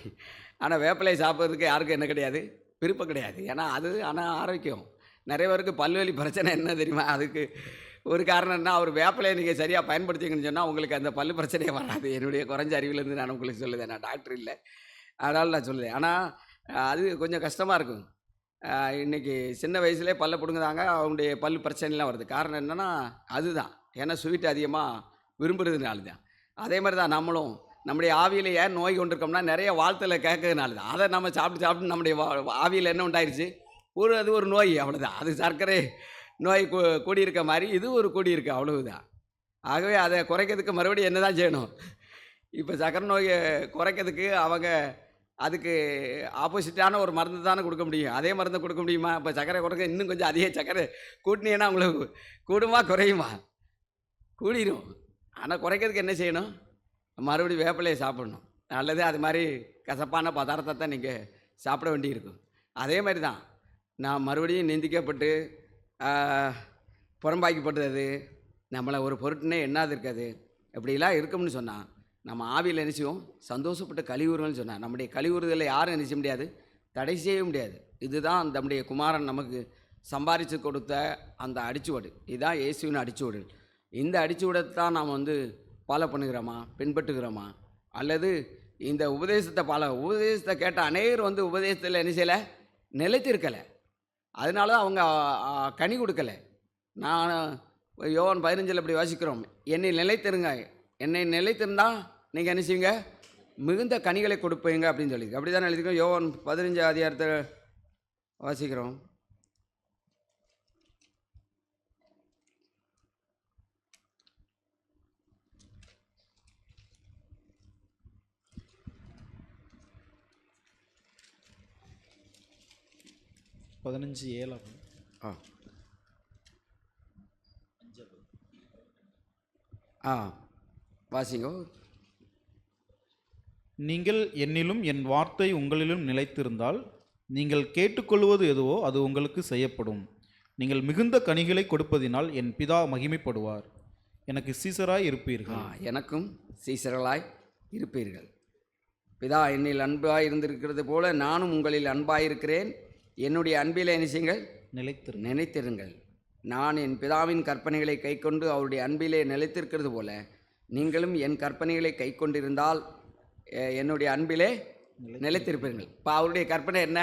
H: ஆனால் வேப்பிலை சாப்பிட்றதுக்கு யாருக்கும் என்ன கிடையாது? விருப்பம் கிடையாது. ஏன்னா அது ஆனால் ஆரோக்கியம். நிறைய பேருக்கு பல்வலி பிரச்சனை என்ன தெரியுமா? அதுக்கு ஒரு காரணம் என்ன, அவர் வேப்பிலையை நீங்கள் சரியாக பயன்படுத்திங்கன்னு சொன்னால் உங்களுக்கு அந்த பல்லு பிரச்சனையே வராது. என்னுடைய குறைஞ்ச அறிவிலேருந்து நான் உங்களுக்கு சொல்லுதேன். நான் டாக்டர் இல்லை, அதனால் நான் சொல்லுதேன். ஆனால் அது கொஞ்சம் கஷ்டமாக இருக்கும். இன்றைக்கி சின்ன வயசுலேயே பல்லை பிடுங்குதாங்க, அவங்களுடைய பல்லு பிரச்சனைலாம் வருது. காரணம் என்னென்னா அதுதான், ஏன்னா ஸ்வீட் அதிகமாக விரும்புறதுனால தான். அதே மாதிரி தான் நம்மளும் நம்முடைய ஆவியில் ஏன் நோய் கொண்டிருக்கோம்னா நிறைய வாழ்த்துல கேட்கறதுனால தான். அதை நம்ம சாப்பிட்டு நம்முடைய ஆவியில் என்ன உண்டாயிருச்சு? அது ஒரு நோய், அவ்வளோதான். அது சர்க்கரை நோய் கூடியிருக்க மாதிரி இது ஒரு கூடியிருக்கு, அவ்வளவுதான். ஆகவே அதை குறைக்கிறதுக்கு மறுபடியும் என்ன தான் செய்யணும்? இப்போ சர்க்கரை நோயை குறைக்கிறதுக்கு அவங்க அதுக்கு ஆப்போசிட்டான ஒரு மருந்து தானே கொடுக்க முடியும். அதே மருந்து கொடுக்க முடியுமா? இப்போ சர்க்கரை குறைக்க இன்னும் கொஞ்சம் அதிக சர்க்கரை கூட்டினீங்கன்னா உங்களுக்கு கூடுமா குறையுமா? கூடிரும். ஆனால் குறைக்கிறதுக்கு என்ன செய்யணும்? மறுபடியும் வேப்பிலையை சாப்பிடணும். அல்லது அது மாதிரி கசப்பான பதார்த்தத்தை நீங்கள் சாப்பிட வேண்டியிருக்கும். அதே மாதிரி தான் நான் மறுபடியும் நிந்திக்கப்பட்டு புறம்பாக்கிப்பட்டது, நம்மளை ஒரு பொருட்டுனே என்னாது இருக்காது, இப்படிலாம் இருக்கும்னு சொன்னால் நம்ம ஆவியில் என்ன செய்வோம்? சந்தோஷப்பட்டு கழிவுறுன்னு சொன்னால் நம்முடைய கழிவுறுதலை யாரும் என்ன செய்ய முடியாது? தடை செய்ய முடியாது. இதுதான் நம்முடைய குமாரன் நமக்கு சம்பாதிச்சு கொடுத்த அந்த அடிச்சுவடு. இதுதான் இயேசுவின் அடிச்சுவடு. இந்த அடிச்சுவடத்தான் நாம் வந்து ஃபாலோ பண்ணுகிறோமா, பின்பற்றுகிறோமா? அல்லது இந்த உபதேசத்தை கேட்ட அநேகர் வந்து உபதேசத்தில் என்ன செய்யலை? நிலைத்திருக்கலை. அதனால தான் அவங்க கனி கொடுக்கலை. நான் யோவான் 15 அப்படி வாசிக்கிறோம், என்னை நிலைத்திருங்க, என்னை நிலைத்திருந்தால் நீங்கள் என்ன செய்வீங்க? மிகுந்த கனிகளை கொடுப்பீங்க அப்படின்னு சொல்லி அப்படி தான் எழுதிக்கிறோம். யோவான் 15 அதிகாரத்தை வாசிக்கிறோம். வாசிங்கோ.
I: நீங்கள் என்னிலும் என் வார்த்தை உங்களிலும் நிலைத்திருந்தால் நீங்கள் கேட்டுக்கொள்வது எதுவோ அது உங்களுக்கு செய்யப்படும். நீங்கள் மிகுந்த கனிகளை கொடுப்பதினால் என் பிதா மகிமைப்படுவார். எனக்கு சீசராய் இருப்பீர்கள்.
H: எனக்கும் சீசர்களாய் இருப்பீர்கள். பிதா என்னில் அன்பாய் இருந்திருக்கிறது போல நானும் உங்களில் அன்பாயிருக்கிறேன். என்னுடைய அன்பில் என்ன செய்யுங்கள்? நிலைத்திருங்கள். நான் என் பிதாவின் கற்பனைகளை கைக்கொண்டு அவருடைய அன்பிலே நிலைத்திருக்கிறது போல நீங்களும் என் கற்பனைகளை கை கொண்டிருந்தால் என்னுடைய அன்பிலே நிலைத்திருப்பீர்கள். இப்போ அவருடைய கற்பனை என்ன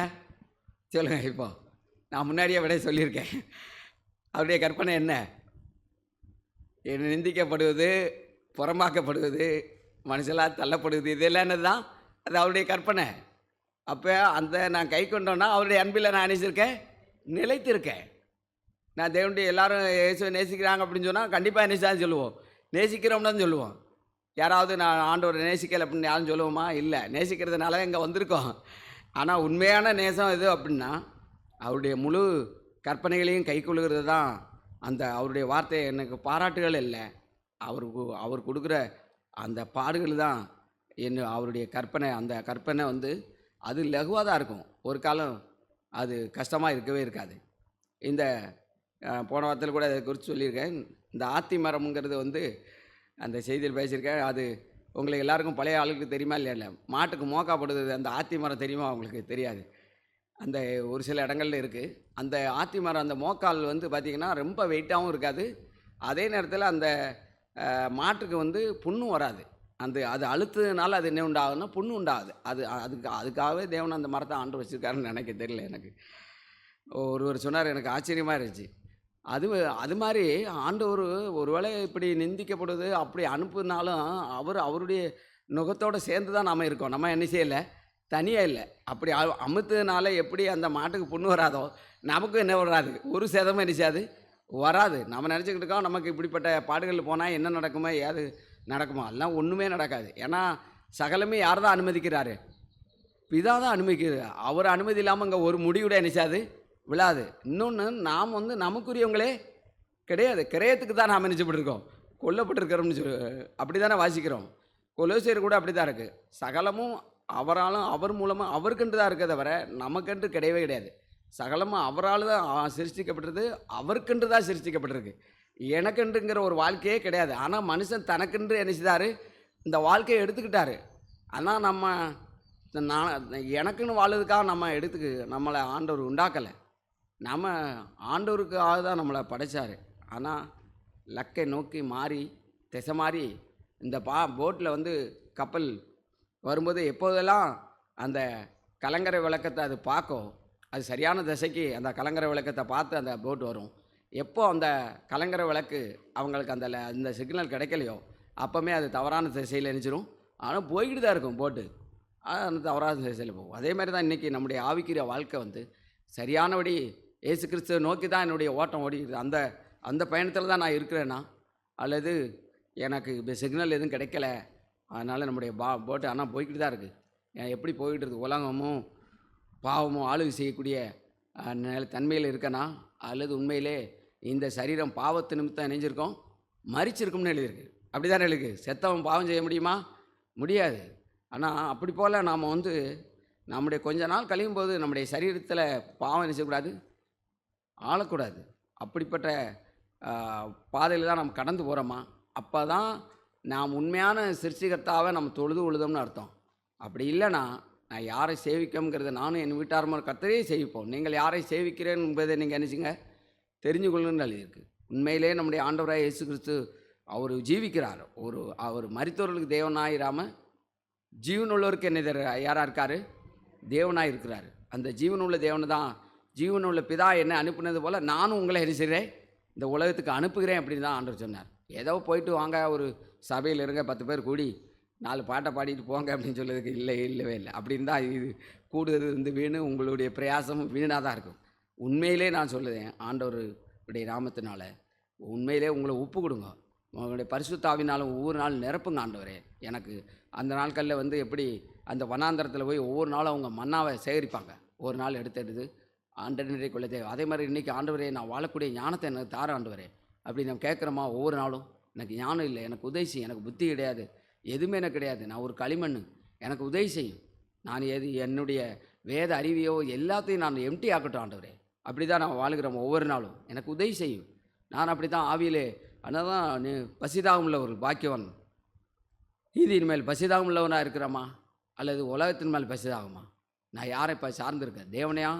H: சொல்லுங்கள்? இப்போ நான் முன்னாடியே விட சொல்லியிருக்கேன். அவருடைய கற்பனை என்ன? நிந்திக்கப்படுவது, புறமாக்கப்படுவது, மனுஷலாக தள்ளப்படுவது, இதெல்லாம் என்ன தான்? அது அவருடைய கற்பனை. அப்போ அந்த நான் கை கொண்டோன்னா அவருடைய அன்பில் நான் நினைச்சிருக்கேன், நிலைத்திருக்கேன். நான் தேவனுடைய எல்லாரும் இயேசுவை நேசிக்கிறாங்க அப்படின்னு சொன்னால் கண்டிப்பாக நேசிச்சான்னு சொல்லுவோம், நேசிக்கிறோம்னு தான் சொல்லுவோம். யாராவது நான் ஆண்டவரை நேசிக்கலை அப்படின்னு யாரும் சொல்லுவோமா? இல்லை. நேசிக்கிறதுனால இங்கே வந்திருக்கோம். ஆனால் உண்மையான நேசம் எது அப்படின்னா அவருடைய முழு கற்பனைகளையும் கை கொள்ளுகிறது தான். அந்த அவருடைய வார்த்தை எனக்கு பாராட்டுகள் இல்லை, அவர் கொடுக்குற அந்த பாடுகள் தான் அவருடைய கற்பனை. அந்த கற்பனை வந்து அது லகுவாக தான் இருக்கும். ஒரு காலம் அது கஷ்டமாக இருக்கவே இருக்காது. இந்த போன வாரத்தில் கூட அதை குறித்து சொல்லியிருக்கேன். இந்த ஆத்தி மரம்ங்கிறது வந்து அந்த செய்தியில் பேசியிருக்கேன். அது உங்களுக்கு எல்லாருக்கும் பழைய ஆளுக்கு தெரியுமா இல்லை? மாட்டுக்கு மோக்காப்படுது அந்த ஆத்தி மரம் தெரியுமா? அவங்களுக்கு தெரியாது. அந்த ஒரு சில இடங்கள்ல இருக்குது. அந்த ஆத்தி மரம் அந்த மோக்கால் வந்து பார்த்திங்கன்னா ரொம்ப வெயிட்டாகவும் இருக்காது. அதே நேரத்தில் அந்த மாட்டுக்கு வந்து புண்ணும் வராது. அது அழுத்ததுனால அது என்ன உண்டாகுதுன்னா புண்ணு உண்டாகுது. அதுக்காகவே தேவன் அந்த மரத்தை ஆண்டு வச்சுருக்காருன்னு நினைக்க தெரியல எனக்கு. ஒருவர் சொன்னார், எனக்கு ஆச்சரியமாக இருந்துச்சு. அது மாதிரி ஆண்டவர் ஒருவேளை இப்படி நிந்திக்கப்படுது அப்படி அனுப்புனாலும் அவருடைய நுகத்தோடு சேர்ந்து தான் நாம் இருக்கோம். நம்ம என்ன செய்யலை? தனியாக இல்லை. அப்படி அமுத்ததுனால எப்படி அந்த மாட்டுக்கு புண்ணு வராதோ நமக்கும் என்ன வராது, ஒரு சேதமும் நினைச்சாது வராது. நம்ம நினச்சிக்கிட்டு இருக்கோம் நமக்கு இப்படிப்பட்ட பாடுகள் போனால் என்ன நடக்குமோ ஏது நடக்குமோ, அதெல்லாம் ஒன்றுமே நடக்காது. ஏன்னா சகலமே யார் தான் அனுமதிக்கிறாரு? பிதா தான் அனுமதிக்கிறார். அவர் அனுமதி இல்லாமல் இங்கே ஒரு முடிவுட நினைச்சாது விழாது. இன்னொன்று, நாம் வந்து நமக்குரியவங்களே கிடையாது, கிரயத்துக்கு தான் நாம் நினச்சப்பட்டிருக்கோம், கொல்லப்பட்டிருக்கிறோம்னு அப்படி தானே வாசிக்கிறோம். கொலோசியர் கூட அப்படி தான் இருக்குது. சகலமும் அவராலும் அவர் மூலமாக அவருக்கென்று தான் இருக்கிறத தவிர நமக்கென்று கிடையவே கிடையாது. சகலமும் அவரால் தான் சிருஷ்டிக்கப்பட்டது, அவருக்கென்று தான் சிருஷ்டிக்கப்பட்டிருக்கு. எனக்கென்றுங்கிற ஒரு வாழ்க்கையே கிடையாது. ஆனால் மனுஷன் தனக்கென்று என்ன செய்தார், இந்த வாழ்க்கையை எடுத்துக்கிட்டாரு. ஆனால் நம்ம எனக்குன்னு வாழ்றதுக்காக நம்மளை ஆண்டவர் உண்டாக்கலை. நம்ம ஆண்டவருக்காக தான் நம்மளை படைச்சார். ஆனால் லக்கை நோக்கி மாறி திசை மாறி இந்த போட்டில் வந்து கப்பல் வரும்போது எப்போதெல்லாம் அந்த கலங்கரை விளக்கத்தை அது பார்க்கும், அது சரியான திசைக்கு அந்த கலங்கரை விளக்கத்தை பார்த்து அந்த போட் வரும். எப்போ அந்த கலங்கரை விளக்கு அவங்களுக்கு அந்த சிக்னல் கிடைக்கலையோ அப்போவுமே அது தவறான திசையில் நினைச்சிரும். ஆனால் போய்கிட்டு தான் இருக்கும் போட்டு, அந்த தவறான திசையில் போகும். அதே மாதிரி தான் இன்றைக்கி நம்முடைய ஆவிக்குரிய வாழ்க்கை வந்து சரியானபடி இயேசு கிறிஸ்துவை நோக்கி தான் என்னுடைய ஓட்டம் ஓடிக்கிறது. அந்த பயணத்தில் தான் நான் இருக்கிறேன்னா, அல்லது எனக்கு சிக்னல் எதுவும் கிடைக்கல, அதனால் நம்முடைய போட்டு ஆனால் போய்கிட்டு தான் இருக்குது. எப்படி போய்கிட்டு இருக்குது? உலகமும் பாவமும் ஆளுகை செய்யக்கூடிய தன்மையில் இருக்கனா, அல்லது உண்மையிலே இந்த சரீரம் பாவத்து நிமித்தம் இணைஞ்சிருக்கோம், மரிச்சிருக்கும்னு எழுதியிருக்கு. அப்படி தானே எழுதிருக்கு. செத்தவன் பாவம் செய்ய முடியுமா? முடியாது. ஆனால் அப்படி போல் நாம் வந்து நம்முடைய கொஞ்ச நாள் கழியும் போது நம்முடைய சரீரத்தில் பாவம் என்ன செய்யக்கூடாது, ஆளக்கூடாது. அப்படிப்பட்ட பாதையில் தான் நம்ம கடந்து போகிறோமா? அப்போ தான் நாம் உண்மையான சிருஷ்டிகர்த்தாவை நம்ம தொழுது உழுதோம்னு அர்த்தம். அப்படி இல்லைன்னா நான் யாரை சேவிக்கோங்கிறத நானும் என் வீட்டாரமாக கர்த்தரையே சேவிப்போம். நீங்கள் யாரை சேவிக்கிறேன் என்பதை நீங்கள் நினச்சிங்க தெரிஞ்சு கொள்ளுன்னு எழுதியிருக்கு. உண்மையிலே நம்முடைய ஆண்டவராக இயேசு கிறிஸ்து அவர் ஜீவிக்கிறார். அவர் மரித்தவர்களுக்கு தேவனாயிராமல் ஜீவனுள்ளவருக்கு என்ன யாராக இருக்கார்? தேவனாக இருக்கிறார். அந்த ஜீவனுள்ள தேவனை தான், ஜீவனுள்ள பிதா என்ன அனுப்புனது போல் நானும் உங்களை என்ன செய்கிறேன், இந்த உலகத்துக்கு அனுப்புகிறேன் அப்படின்னு தான் ஆண்டவர் சொன்னார். ஏதோ போயிட்டு வாங்க, ஒரு சபையில் இருங்க, 10 பேர் கூடி 4 பாட்டை பாடிட்டு போங்க அப்படின்னு சொல்லுறதுக்கு இல்லவே இல்லை. அப்படின்னு தான் இது கூடுதல் வந்து வீணு, உங்களுடைய பிரயாசமும் வீணாக தான் இருக்கும். உண்மையிலே நான் சொல்லுதேன், ஆண்டவருடைய நாமத்தினால உண்மையிலே உங்களை ஒப்பு கொடுங்க, உங்களுடைய பரிசுத்தாவினாலும் ஒவ்வொரு நாள் நிரப்புங்க ஆண்டவரே. எனக்கு அந்த நாட்களில் வந்து எப்படி அந்த வனாந்தரத்தில் போய் ஒவ்வொரு நாளும் அவங்க மன்னாவை சேகரிப்பாங்க, ஒரு நாள் எடுத்து ஆண்டவரை கொள்ள தேவை. அதே மாதிரி இன்றைக்கி ஆண்டவரே நான் வாழக்கூடிய ஞானத்தை எனக்கு தார ஆண்டவரே அப்படி நம்ம கேட்குறோமா? ஒவ்வொரு நாளும் எனக்கு ஞானம் இல்லை, எனக்கு உதவி செய்யும், எனக்கு புத்தி கிடையாது, எதுவுமே எனக்கு கிடையாது, நான் ஒரு களிமண், எனக்கு உதவி செய்யும், நான் என்னுடைய வேத அறிவியோ எல்லாத்தையும் நான் எம்டி ஆக்கட்டும் ஆண்டவரே. அப்படி தான் நான் வாழ்கிறோம் ஒவ்வொரு நாளும், எனக்கு உதவி செய்யும். நான் அப்படி தான் ஆவியிலே. அதனால் தான் நீ பசிதாகம் உள்ளவர்கள் பாக்கியவன். நீதியின் மேல் பசிதாகம் உள்ளவனாக இருக்கிறோமா, அல்லது உலகத்தின் மேல் பசிதாகமா? நான் யாரை இப்போ சார்ந்திருக்கேன், தேவனையா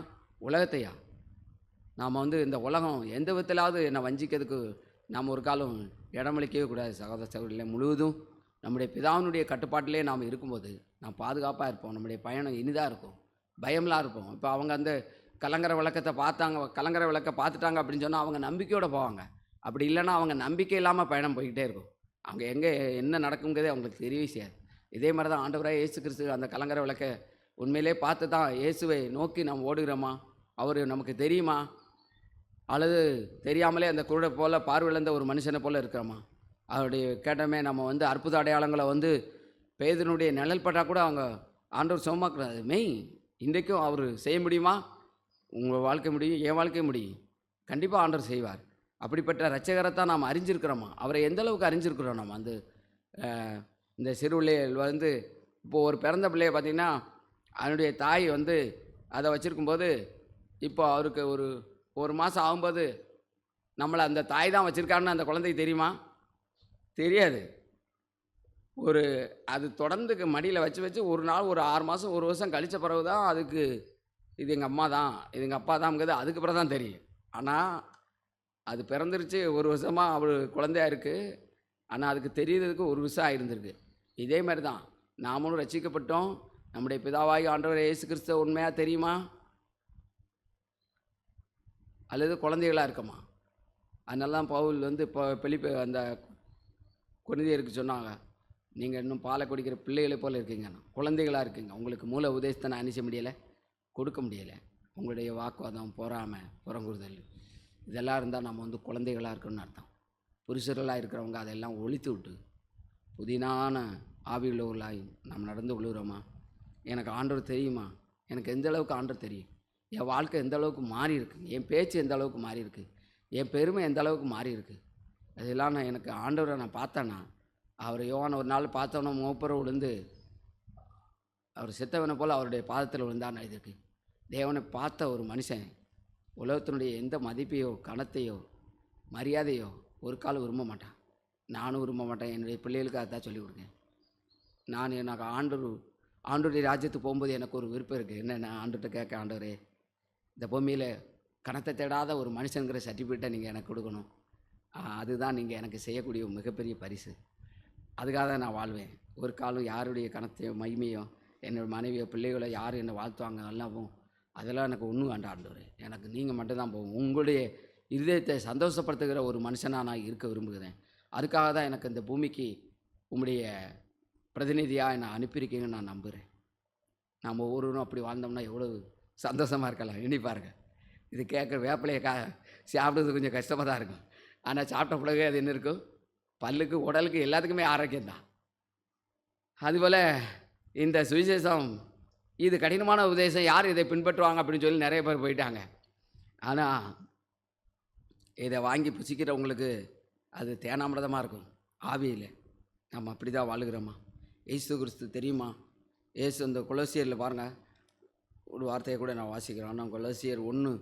H: உலகத்தையா? நாம் வந்து இந்த உலகம் எந்த விதத்திலாவது என்னை வஞ்சிக்கிறதுக்கு நாம் ஒரு காலம் இடமளிக்கவே கூடாது. சகோதர சகோதரிகளே, முழுவதும் நம்முடைய பிதாவினுடைய கட்டுப்பாட்டிலே நாம் இருக்கும்போது நாம் பாதுகாப்பாக இருப்போம். நம்முடைய பயணம் இனிதாக இருக்கும், பயம்லாம் இருப்போம். இப்போ அவங்க அந்த கலங்கரை விளக்கத்தை கலங்கரை விளக்கை பார்த்துட்டாங்க அப்படின்னு சொன்னால் அவங்க நம்பிக்கையோடு போவாங்க. அப்படி இல்லைன்னா அவங்க நம்பிக்கை இல்லாமல் பயணம் போய்கிட்டே இருக்கும். அவங்க எங்கே என்ன நடக்குங்கிறதே அவங்களுக்கு தெரியவே செய்யாது. இதே மாதிரி தான் ஆண்டவராக இயேசு கிறிஸ்து அந்த கலங்கரை விளக்கை உண்மையிலே பார்த்து தான் இயேசுவை நோக்கி நாம் ஓடுகிறோமா, அவர் நமக்கு தெரியுமா, அல்லது தெரியாமலே அந்த குருடை போல் பார்வையிழந்த ஒரு மனுஷனை போல் இருக்கிறோமா? அவருடைய கேட்டமே நம்ம வந்து அற்புத அடையாளங்களை வந்து பேதனுடைய நிழல் பட்டால் கூட அவங்க ஆண்டவர் சுகமாக்குறாரு. மெய் இன்றைக்கும் அவர் செய்ய முடியுமா? உங்கள் வாழ்க்கை முடியும், என் வாழ்க்கை முடியும், கண்டிப்பாக ஆண்டவர் செய்வார். அப்படிப்பட்ட இரட்சகரைத்தான் நாம் அறிஞ்சிருக்கிறோமா? அவரை எந்த அளவுக்கு அறிஞ்சிருக்கிறோம் நம்ம? வந்து இந்த சிறுபிள்ளைகள் வந்து இப்போது ஒரு பிறந்த பிள்ளையை பார்த்திங்கன்னா அதனுடைய தாய் வந்து அதை வச்சுருக்கும்போது, இப்போ அவருக்கு ஒரு மாதம் ஆகும்போது நம்மளை அந்த தாய் தான் வச்சுருக்காருன்னு அந்த குழந்தைக்கு தெரியுமா? தெரியாது. அது தொடர்ந்து மடியில் வச்சு ஒரு நாள் ஒரு 6 மாதம் 1 வருஷம் கழித்த பிறகு தான் அதுக்கு இது எங்கள் அம்மா தான், இது எங்கள் அப்பா தான்ங்கிறது அதுக்கு பிறகு தான் தெரியும். ஆனால் அது பிறந்துருச்சு, 1 வருஷமாக அவள் குழந்தையா இருக்குது, ஆனால் அதுக்கு தெரியுறதுக்கு 1 வருஷம் ஆகிருந்திருக்கு. இதே மாதிரி தான் நாமளும் ரட்சிக்கப்பட்டோம். நம்முடைய பிதாவாகி ஆண்டவர் இயேசு கிறிஸ்துவ உண்மையாக தெரியுமா, அல்லது குழந்தைகளாக இருக்கமா? அதனால தான் பவுல் வந்து இப்போ அந்த கொரிந்தியருக்கு சொன்னாங்க, நீங்கள் இன்னும் பாலை குடிக்கிற பிள்ளைகளை போல் இருக்கீங்க, குழந்தைகளாக இருக்கீங்க. உங்களுக்கு மூல உபதேசத்தை நான் அனுச முடியலை, கொடுக்க முடியலை. உங்களுடைய வாக்குவாதம், பொறாமை, புறங்குறுதல் இதெல்லாம் இருந்தால் நம்ம வந்து குழந்தைகளாக இருக்கணும்னு அர்த்தம். புருஷர்களாக இருக்கிறவங்க அதெல்லாம் ஒழித்து விட்டு புதினான ஆவியுள்ளவர்களாய் நாம் நடந்து கொள்கிறோமா? எனக்கு ஆண்டவர் தெரியுமா? எனக்கு எந்த அளவுக்கு ஆண்டவர் தெரியும்? என் வாழ்க்கை எந்த அளவுக்கு மாறி இருக்குது, என் பேச்சு எந்த அளவுக்கு மாறி இருக்குது, என் பெருமை எந்த அளவுக்கு மாறி இருக்குது, அதெல்லாம் நான் எனக்கு ஆண்டவரை நான் பார்த்தேன்னா, அவர் யோவான் ஒரு நாள் பார்த்தோன்னா மூப்பரை விழுந்து அவர் செத்தவனை போல் அவருடைய பாதத்தில் விழுந்தான்னு எழுதிருக்கு. தேவனை பார்த்த ஒரு மனுஷன் உலகத்தினுடைய எந்த மதிப்பையோ கணத்தையோ மரியாதையோ ஒரு காலம் விரும்ப மாட்டான். நானும் விரும்ப மாட்டேன். என்னுடைய பிள்ளைகளுக்கு அதான் சொல்லிக் கொடுக்கேன். எனக்கு ஆண்டவருடைய ராஜ்யத்துக்கு போகும்போது எனக்கு ஒரு விருப்பம் இருக்குது. என்னென்ன ஆண்டவர்கிட்ட கேட்க, ஆண்டவரே இந்த பூமியில் கணத்தை தேடாத ஒரு மனுஷங்கிற சர்டிஃபிகேட்டை நீங்கள் எனக்கு கொடுக்கணும். அதுதான் நீங்கள் எனக்கு செய்யக்கூடிய ஒரு மிகப்பெரிய பரிசு. அதுக்காக தான் நான் வாழ்வேன். ஒரு காலம் யாருடைய கணத்தையோ மகிமையோ என்னோடய மனைவியோ பிள்ளைகளோ யார் என்னை வாழ்த்துவாங்க நல்லாவும் அதெல்லாம் எனக்கு ஒன்றும் வேண்டாம் ஆண்டவரே. எனக்கு நீங்கள் மட்டும்தான் போகும். உங்களுடைய இருதயத்தை சந்தோஷப்படுத்துகிற ஒரு மனுஷனாக நான் இருக்க விரும்புகிறேன். அதுக்காக தான் எனக்கு இந்த பூமிக்கு உங்களுடைய பிரதிநிதியாக என்னை அனுப்பியிருக்கீங்கன்னு நான் நம்புகிறேன். நம்ம ஒவ்வொருவரும் அப்படி வாழ்ந்தோம்னா எவ்வளோ சந்தோஷமாக இருக்கலாம். எண்ணி பாருங்கள். இது கேட்குற வேப்பிலையை சாப்பிட்றது கொஞ்சம் கஷ்டமாக தான் இருக்கும். ஆனால் சாப்பிட்ட பிறகு அது என்ன இருக்கும், பல்லுக்கு உடலுக்கு எல்லாத்துக்குமே ஆரோக்கியம்தான். அதுபோல் இந்த சுவிசேஷம் இது கடினமான உபதேசம், யார் இதை பின்பற்றுவாங்க அப்படின்னு சொல்லி நிறைய பேர் போயிட்டாங்க. ஆனால் இதை வாங்கி புசிக்கிறவங்களுக்கு அது தேனாமிரதமாக இருக்கும். ஆவியில் நம்ம அப்படி தான் வாழுகிறோமா? இயேசு கிறிஸ்து தெரியுமா? இயேசு இந்த கொலோசியரில் பாருங்கள், ஒரு வார்த்தையை கூட நான் வாசிக்கிறேன். ஆனால் கொலோசியர் 1:1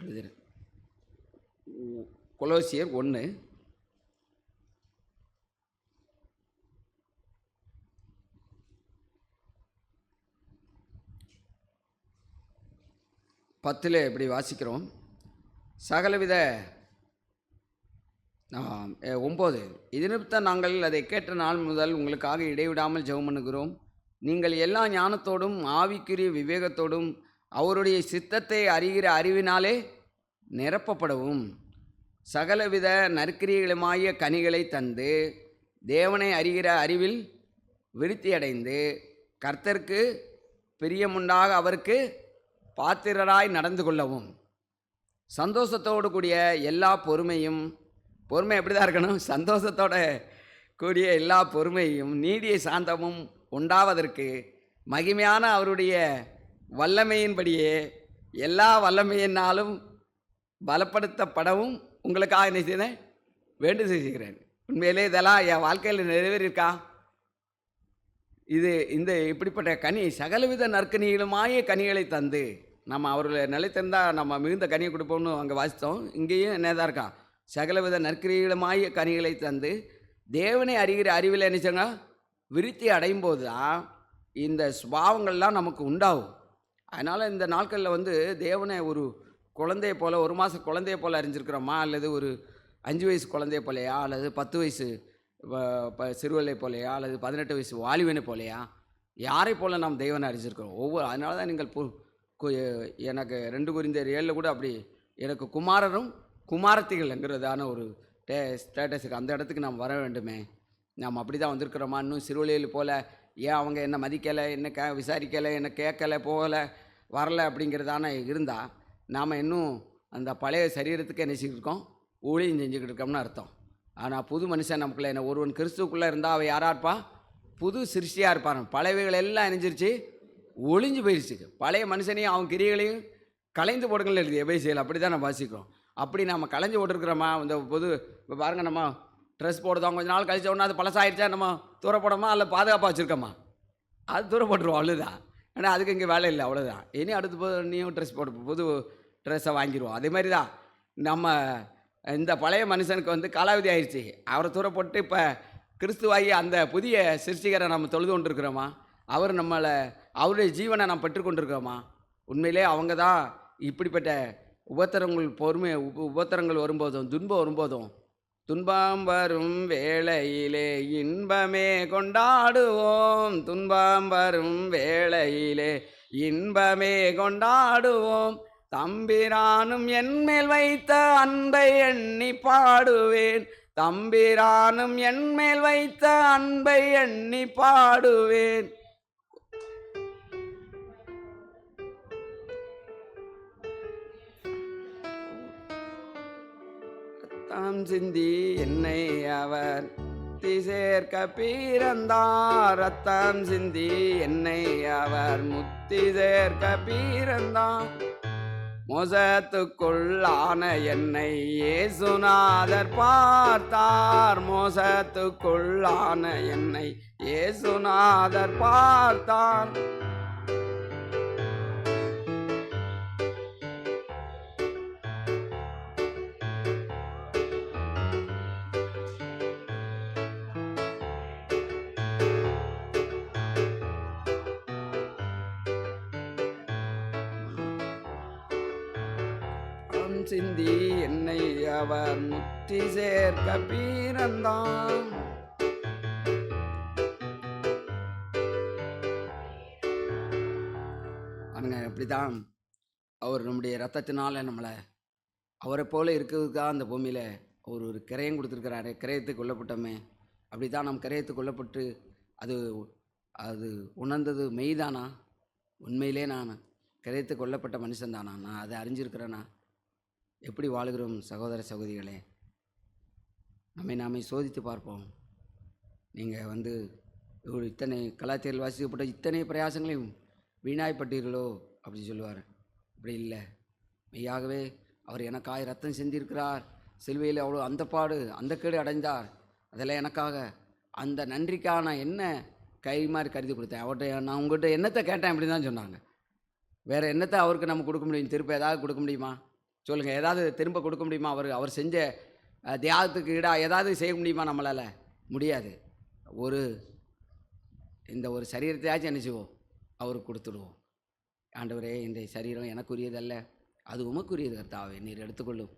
H: எழுதுகிறேன். கொலோசியர் 1 10 இப்படி வாசிக்கிறோம். சகலவித 9 இது நிமித்தம் நாங்கள் அதை கேட்ட நாள் முதல் உங்களுக்காக இடைவிடாமல் ஜெபம் பண்ணுகிறோம். நீங்கள் எல்லா ஞானத்தோடும் ஆவிக்குரிய விவேகத்தோடும் அவருடைய சித்தத்தை அறிகிற அறிவினாலே நிரப்பப்படவும் சகலவித நற்கிரியைகளுமாகிய கனிகளை தந்து தேவனை அறிகிற அறிவில் விருத்தியடைந்து கர்த்தருக்கு பிரியமுண்டாக அவருக்கு பாத்திரராய் நடந்து கொள்ளவும் சந்தோஷத்தோடு கூடிய எல்லா பொறுமையும், பொறுமை எப்படி தான் இருக்கணும், சந்தோஷத்தோட கூடிய எல்லா பொறுமையும் நீடிய சாந்தமும் உண்டாவதற்கு மகிமையான அவருடைய வல்லமையின்படியே எல்லா வல்லமையினாலும் பலப்படுத்தப்படவும் உங்களுக்காக என்ன செய்தேன், வேண்டு செய்கிறேன். உண்மையிலே இதெல்லாம் என் வாழ்க்கையில் நிறைவேறியிருக்கா? இந்த இப்படிப்பட்ட கனி சகலவித நற்கனிகளுமாய கனிகளை தந்து நம்ம அவர்களை நிலைத்திருந்தால் நம்ம மிகுந்த கனியை கொடுப்போம்னு அங்கே வாசித்தோம். இங்கேயும் என்னதான் இருக்கா, சகலவித நற்கிரியலுமாய கனிகளை தந்து தேவனை அறிகிற அறிவில் நினைச்சங்க விருத்தி அடையும் போது தான் இந்த சுபாவங்கள்லாம் நமக்கு உண்டாகும். அதனால் இந்த நாட்களில் தேவனை ஒரு குழந்தைய போல், 1 மாதம் குழந்தைய போல் அறிஞ்சிருக்கிறோமா, அல்லது ஒரு 5 வயசு குழந்தைய போலையா, அல்லது 10 வயசு சிறுவலை போலையா, அல்லது 18 வயசு வாலிபனை போலையா, யாரை போல் நாம் தெய்வனை அறிஞ்சிருக்கிறோம். அதனால தான் நீங்கள் எனக்கு 2 கொரிந்தியர் 7 கூட அப்படி எனக்கு குமாரரும் குமாரத்திகள்ங்கிறதான ஒரு ஸ்டேட்டஸுக்கு அந்த இடத்துக்கு நாம் வர வேண்டுமே. நாம் அப்படி தான் வந்திருக்கிறோமா? இன்னும் சிறுவலையில் போல் ஏன் அவங்க என்ன மதிக்கலை, என்ன விசாரிக்கலை, என்ன கேட்கலை, போகலை, வரலை அப்படிங்கிறதான இருந்தால் நாம் இன்னும் அந்த பழைய சரீரத்துக்கு என்ன செஞ்சுருக்கோம், ஊழியம் செஞ்சுக்கிட்டு இருக்கோம்னு அர்த்தம். ஆனால் புது மனுஷன் நமக்குள்ளே என்ன ஒருவன் கிறிஸ்துக்குள்ளே இருந்தால் அவன் யாராக இருப்பா, புது சிருஷ்டியாக இருப்பான். பழையவைகள் எல்லாம் இணைஞ்சிருச்சு, ஒளிஞ்சு போயிடுச்சு. பழைய மனுஷனையும் அவன் கிரியைகளையும் கலைந்து போடுங்கள் எழுதி எபேசியர். அப்படி தான் நம்ம வாசிக்கிறோம். அப்படி நம்ம கலைஞ்சு போட்டுருக்குறோமா? இந்த இப்போ பாருங்கள், நம்ம ட்ரெஸ் போடுறோம், கொஞ்சம் நாள் கழிச்ச உடனே அது பழசாயிடுச்சா நம்ம தூர போடோமா, இல்லை பாதுகாப்பாக வச்சுருக்கோமா? அது தூர போட்டுருவோம், அவ்வளோதான். ஆனால் அதுக்கு இங்கே வேலை இல்லை, அவ்வளோதான். இனி அடுத்து நீயும் ட்ரெஸ் போட்டு புது ட்ரெஸ்ஸை வாங்கிடுவோம். அதே மாதிரி தான் நம்ம இந்த பழைய மனுஷனுக்கு காலாவதி ஆயிடுச்சு, அவரை தூர போட்டு இப்போ கிறிஸ்துவாகி அந்த புதிய சிருஷ்டிகரை நம்ம தொழுது கொண்டிருக்கிறோமா? அவர் நம்மளை அவருடைய ஜீவனை நாம் பெற்றுக்கொண்டிருக்கிறோமா? உண்மையிலே அவங்க தான் இப்படிப்பட்ட உபத்திரங்கள் வரும்போதும் துன்பம் வரும்போதும் துன்பம் வரும் வேளையிலே இன்பமே கொண்டாடுவோம். துன்பம் வரும் வேளையிலே இன்பமே கொண்டாடுவோம். தம்பிரானும் என்மேல் வைத்த அன்பை எண்ணி பாடுவேன். தம்பிரானும் என்மேல் வைத்த அன்பை எண்ணி பாடுவேன். ரத்தம் சிந்தி என்னை அவர் முத்தி சேர்க்க பிறந்தார். ரத்தம் சிந்தி என்னை அவர் முத்தி சேர்க்க பிறந்தார். மோசத்துக்குள்ளான என்னை இயேசுநாதர் பார்த்தார். மோசத்துக்குள்ளான என்னை இயேசுநாதர் பார்த்தார். சிந்தி என்னை அவர் முத்தி சேர்க்க பிறந்தான். அப்படிதான் அவர் நம்முடைய ரத்தத்தினால நம்மளை அவரை போல இருக்கிறதுக்காக அந்த பூமியில் அவர் ஒரு கிரயம் கொடுத்துருக்கிறாரு. கிரயத்துக்கு கொல்லப்பட்டோமே, அப்படி தான் நாம் கிரயத்துக்கு கொல்லப்பட்டு அது அது உணர்ந்தது மெய்தானா? உண்மையிலே நான் கிரயத்துக்கு கொல்லப்பட்ட மனுஷன் தானா? நான் அதை அறிஞ்சிருக்கிறேனா? எப்படி வாழுகிறோம் சகோதர சகோதரிகளே? நாமே சோதித்து பார்ப்போம். நீங்கள் இத்தனை கலாச்சாரத்தில் வாசிக்கப்பட்ட இத்தனை பிரயாசங்களையும் வீணாய்ப்பட்டீர்களோ அப்படி சொல்லுவார். அப்படி இல்லை. மெய்யாகவே அவர் எனக்காக ரத்தம் செஞ்சிருக்கிறார். சிலுவையில் அவ்வளோ அந்த பாடு அந்த கேடு அடைந்தார். அதெல்லாம் எனக்காக. அந்த நன்றிக்காக நான் என்ன கை மாதிரி கருதி கொடுத்தேன். அவர்கிட்ட நான் உங்கள்கிட்ட என்னத்தை கேட்டேன் அப்படி தான் சொன்னாங்க. வேறு என்னத்தை அவருக்கு நம்ம கொடுக்க முடியும்? திருப்ப ஏதாவது கொடுக்க முடியுமா? சொல்லுங்கள். ஏதாவது திரும்ப கொடுக்க முடியுமா? அவர் செஞ்ச தியாகத்துக்கு ஈடாக ஏதாவது செய்ய முடியுமா? நம்மளால் முடியாது. இந்த ஒரு சரீரத்தையாச்சும் என்ன செய்வோம்? அவருக்கு கொடுத்துடுவோம். ஆண்டவரே, இந்த சரீரம் எனக்குரியதல்ல, அது உமக்குரியது கர்த்தாவே, நீர் எடுத்துக்கொள்ளும்.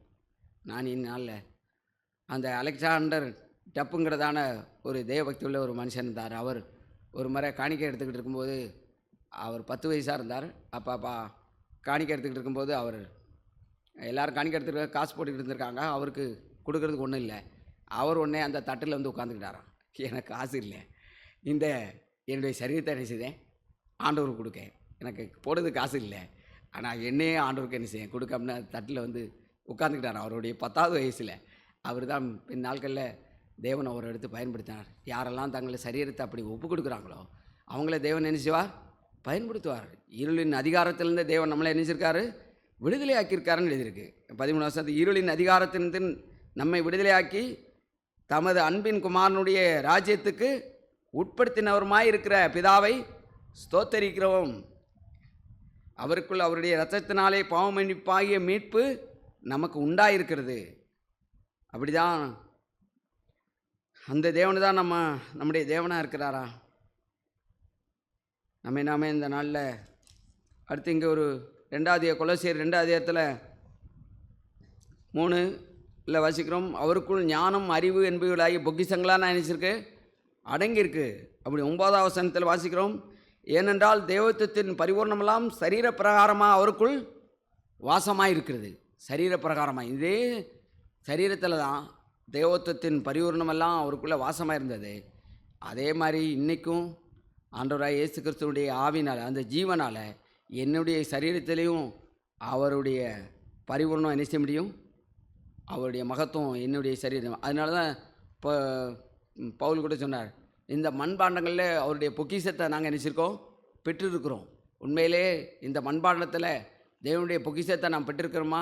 H: நான் இந்நாளில் அந்த அலெக்சாண்டர் டப்புங்கிறதான ஒரு தேவபக்தி உள்ள ஒரு மனுஷன் இருந்தார். அவர் ஒரு முறை காணிக்கை எடுத்துக்கிட்டு இருக்கும்போது, அவர் 10 வயசாக இருந்தார். அப்பா காணிக்கை எடுத்துக்கிட்டு இருக்கும்போது அவர் எல்லோரும் காணிக்கை எடுத்துக்கிட்டு காசு போட்டுக்கிட்டு இருந்திருக்காங்க. அவருக்கு கொடுக்கறதுக்கு ஒன்றும் இல்லை. அவர் உடனே அந்த தட்டில் உட்காந்துக்கிட்டாராம். எனக்கு காசு இல்லை, என்னுடைய சரீரத்தை என்ன செய்தேன்? ஆண்டவருக்கு கொடுக்கேன். எனக்கு போடுறதுக்கு காசு இல்லை, ஆனால் என்னையே ஆண்டவருக்கு என்ன செய்ய கொடுக்காமனா தட்டில் உட்காந்துக்கிட்டார். அவருடைய 10வது வயசில். அவர் தான் பின் நாட்களில் தேவன் அவரை எடுத்து பயன்படுத்தினார். யாரெல்லாம் தங்களை சரீரத்தை அப்படி ஒப்பு கொடுக்குறாங்களோ அவங்கள தேவன் என்ன செய்வார்? பயன்படுத்துவார். இருளின் அதிகாரத்திலேருந்து தேவன் நம்மளை நினைச்சிருக்காரு, விடுதலை ஆக்கியிருக்காருன்னு எழுதியிருக்கு. 13 வருஷத்து இருளின் அதிகாரத்திலிருந்து நம்மை விடுதலையாக்கி தமது அன்பின் குமாரனுடைய ராஜ்யத்துக்கு உட்படுத்தினவருமாய் இருக்கிற பிதாவை ஸ்தோத்தரிக்கிறோம். அவருக்குள் அவருடைய இரத்தத்தினாலே பாவமன்னிப்பாகிய மீட்பு நமக்கு உண்டாயிருக்கிறது. அப்படிதான் அந்த தேவனு தான் நம்முடைய தேவனாக இருக்கிறாரா? நாமே இந்த நாளில் அடுத்து இங்கே ஒரு 2 கொலோசியர் 2 அதிகாரத்தில் 3 வாசிக்கிறோம். அவருக்குள் ஞானம் அறிவு என்பவைகளாகிய பொக்கிஷங்களாக நான் நினைச்சிருக்கு அடங்கியிருக்கு. அப்படி 9வது வசனத்தில் வாசிக்கிறோம். ஏனென்றால் தேவத்துவத்தின் பரிபூர்ணமெல்லாம் சரீர பிரகாரமாக அவருக்குள் வாசமாக இருக்கிறது. சரீர பிரகாரமாக இதே சரீரத்தில் தான் தேவத்துவத்தின் பரிபூர்ணமெல்லாம் அவருக்குள்ளே வாசமாக இருந்தது. அதே மாதிரி இன்றைக்கும் ஆண்டவராக இயேசு கிறிஸ்துவனுடைய ஆவினால், அந்த ஜீவனால் என்னுடைய சரீரத்திலையும் அவருடைய பரிபூர்ணம் என்ன செய்ய முடியும்? அவருடைய மகத்துவம் என்னுடைய சரீரம். அதனால தான் இப்போ பவுல் கூட சொன்னார், இந்த மண்பாண்டங்களில் அவருடைய பொக்கிஷத்தை நாங்கள் நினைச்சிருக்கோம், பெற்றிருக்கிறோம். உண்மையிலே இந்த மண்பாண்டத்தில் தேவனுடைய பொக்கிஷத்தை நாம் பெற்றிருக்கிறோமா?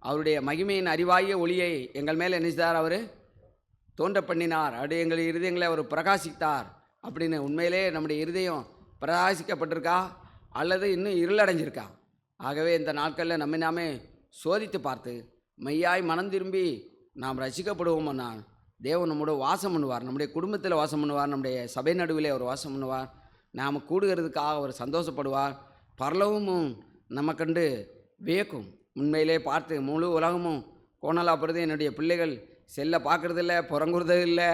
H: அவருடைய மகிமையின் அறிவாகிய ஒளியை எங்கள் மேலே நினைச்சார், அவர் தோன்ற பண்ணினார். அப்படி எங்கள் இருதயங்களை அவர் பிரகாசித்தார். அப்படின்னு உண்மையிலே நம்முடைய இருதயம் பிரகாசிக்கப்பட்டிருக்கா அல்லது இன்னும் இருளடைஞ்சிருக்கா? ஆகவே இந்த நாட்களில் நாமே சோதித்து பார்த்து மெய்யாய் மனம் திரும்பி நாம் ரசிக்கப்படுவோம்னா தேவன் நம்மோட வாசம் பண்ணுவார். நம்முடைய குடும்பத்தில் வாசம் பண்ணுவார். நம்முடைய சபை நடுவில் அவர் வாசம் பண்ணுவார். நாம் கூடுகிறதுக்காக அவர் சந்தோஷப்படுவார். பரலோகமும் நம்ம கண்டு வியக்கும். உண்மையிலே பார்த்து முழு உலகமும் கோணலாப்படுறது என்னுடைய பிள்ளைகள் செல்லை பார்க்குறது இல்லை, புறங்குறது இல்லை.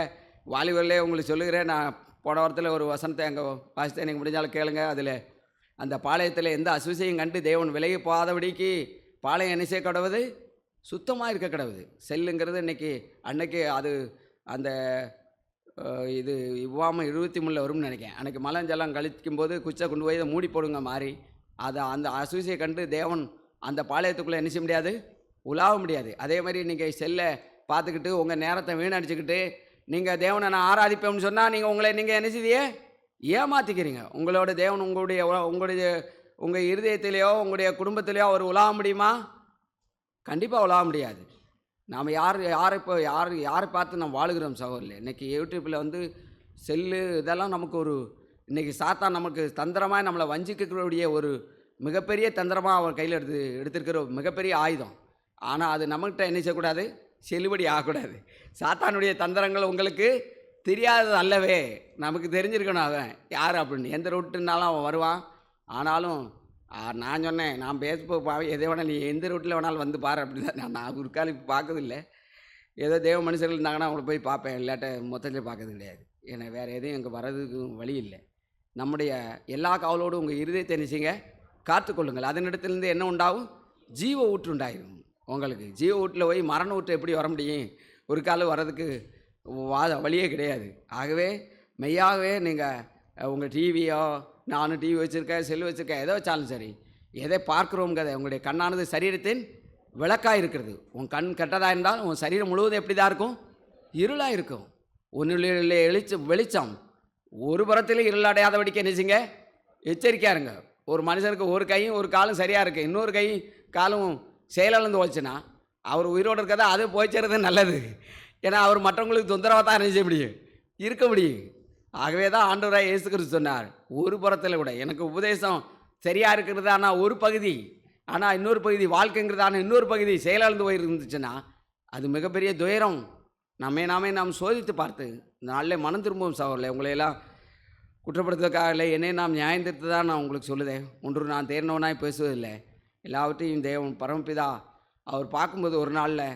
H: வாலிபர்லே உங்களுக்கு சொல்லுகிறேன், நான் போன வாரத்தில் ஒரு வசனத்தை அங்கே வாசித்தேன், நீங்கள் முடிஞ்சாலும் கேளுங்க. அதில் அந்த பாளையத்தில் எந்த அசுசியும் கண்டு தேவன் விலகி போகாதபடிக்கு பாளையம் என்ன செய்ய கடவுது? சுத்தமாக இருக்க கடவுது. செல்லுங்கிறது அன்னைக்கு அது அந்த இது இவ்வாமல் 23 வரும்னு நினைக்கிறேன். அன்றைக்கி மலஞ்செல்லாம் கழிக்கும்போது குச்சை கொண்டு போய் இதை மூடி போடுங்க மாதிரி அதை அந்த அசூசியை கண்டு தேவன் அந்த பாளையத்துக்குள்ளே என்ன செய்ய முடியாது? உலாவ முடியாது. அதே மாதிரி நீங்கள் செல்லை பார்த்துக்கிட்டு உங்கள் நேரத்தை வீணடிச்சுக்கிட்டு நீங்கள் தேவனை நான் ஆராதிப்பேன்னு சொன்னால் நீங்கள் என்ன செய்தியே ஏமாற்றிக்கிறீங்க. உங்களோட தேவன் உங்கள் இருதயத்திலேயோ உங்களுடைய குடும்பத்திலேயோ அவர் உலாவ முடியுமா? கண்டிப்பாக உலாவ முடியாது. நாம் யாரை பார்த்து நம்ம வாழுகிறோம் சகோதரில். இன்றைக்கி யூடியூப்பில் வந்து செல்லு இதெல்லாம் நமக்கு ஒரு இன்றைக்கி சாத்தான் நமக்கு தந்திரமாக நம்மளை வஞ்சிக்கக்கூடிய ஒரு மிகப்பெரிய தந்திரமாக அவர் கையில் எடுத்திருக்கிற ஒரு மிகப்பெரிய ஆயுதம். ஆனால் அது நம்மகிட்ட என்ன செய்யக்கூடாது? செல்லுபடி ஆகக்கூடாது. சாத்தானுடைய தந்திரங்கள் உங்களுக்கு தெரியாதது அல்லவே. நமக்கு தெரிஞ்சிருக்கணும் அவன் யார் அப்படின்னு. எந்த ரூட்டுனாலும் அவன் வருவான். ஆனாலும் நான் சொன்னேன், நான் பேஸ்புக் எதை வேணால் நீ எந்த ரூட்டில் வேணாலும் வந்து பாரு அப்படின்னு தான். நான் ஒரு காலம் இப்போ பார்க்கறதில்லை. ஏதோ தேவ மனுஷர்கள் இருந்தாங்கன்னா அவங்கள போய் பார்ப்பேன், இல்லாட்ட மொத்தத்தில் பார்க்கறது கிடையாது. ஏன்னா வேறு எதையும் அங்கே வர்றதுக்கு வழி இல்லை. நம்முடைய எல்லா காவலோடும் உங்கள் இருதயத்தை நினைச்சிங்க காத்துக்கொள்ளுங்கள். அதனிடத்துலேருந்து என்ன உண்டாகும்? ஜீவ ஊற்று உண்டாயிரும். உங்களுக்கு ஜீவ ஊற்றில் போய் மரண ஊற்று எப்படி வர முடியும்? ஒரு காலம் வர்றதுக்கு வழியே கிடையாது. ஆகவே மெய்யாகவே நீங்கள் உங்கள் டிவியோ, நானும் டிவி வச்சுருக்கேன், செல் வச்சுருக்கேன், எதை வச்சாலும் சரி, எதை பார்க்குறோங்கிறத உங்களுடைய கண்ணானது சரீரத்தின் விளக்காக இருக்கிறது. உன் கண் கெட்டதாக இருந்தால் உன் சரீரம் முழுவதும் எப்படி தான் இருக்கும்? இருளாக இருக்கும். ஒன்றில் வெளிச்சம் ஒரு புறத்தில் இருளடையாதபடிக்கு நினைச்சிங்க எச்சரிக்கையாக இருங்க. ஒரு மனுஷனுக்கு ஒரு கையும் ஒரு காலும் சரியாக இருக்குது, இன்னொரு கையும் காலும் செயலிழந்து போச்சுன்னா அவர் உயிரோடு இருக்கிறதா அது போய்ச்சறது நல்லது. ஏன்னா அவர் மற்றவங்களுக்கு தொந்தரவாக தான் நினைச்ச முடியும், இருக்க முடியும். ஆகவே தான் ஆண்டவராக இயேசு கிறிஸ்து சொன்னார், ஒரு புறத்தில் கூட எனக்கு உபதேசம் சரியாக இருக்கிறது ஆனால் ஒரு பகுதி, ஆனால் இன்னொரு பகுதி வாழ்க்கைங்கிறதான இன்னொரு பகுதி செயலிழந்து போயிருந்துச்சுன்னா அது மிகப்பெரிய துயரம். நாம் சோதித்து பார்த்து இந்த நாளில் மனம் திரும்பவும் சகோதரர்களே. உங்களையெல்லாம் குற்றப்படுத்துவதற்காக இல்லை, என்னை நாம் நியாயந்திருத்து தான் நான் உங்களுக்கு சொல்லுதேன். ஒன்று நான் தேர்ந்தவனாய் பேசுவதில்லை. எல்லாவற்றையும் தேவன் பரமபிதா அவர் பார்க்கும்போது ஒரு நாளில்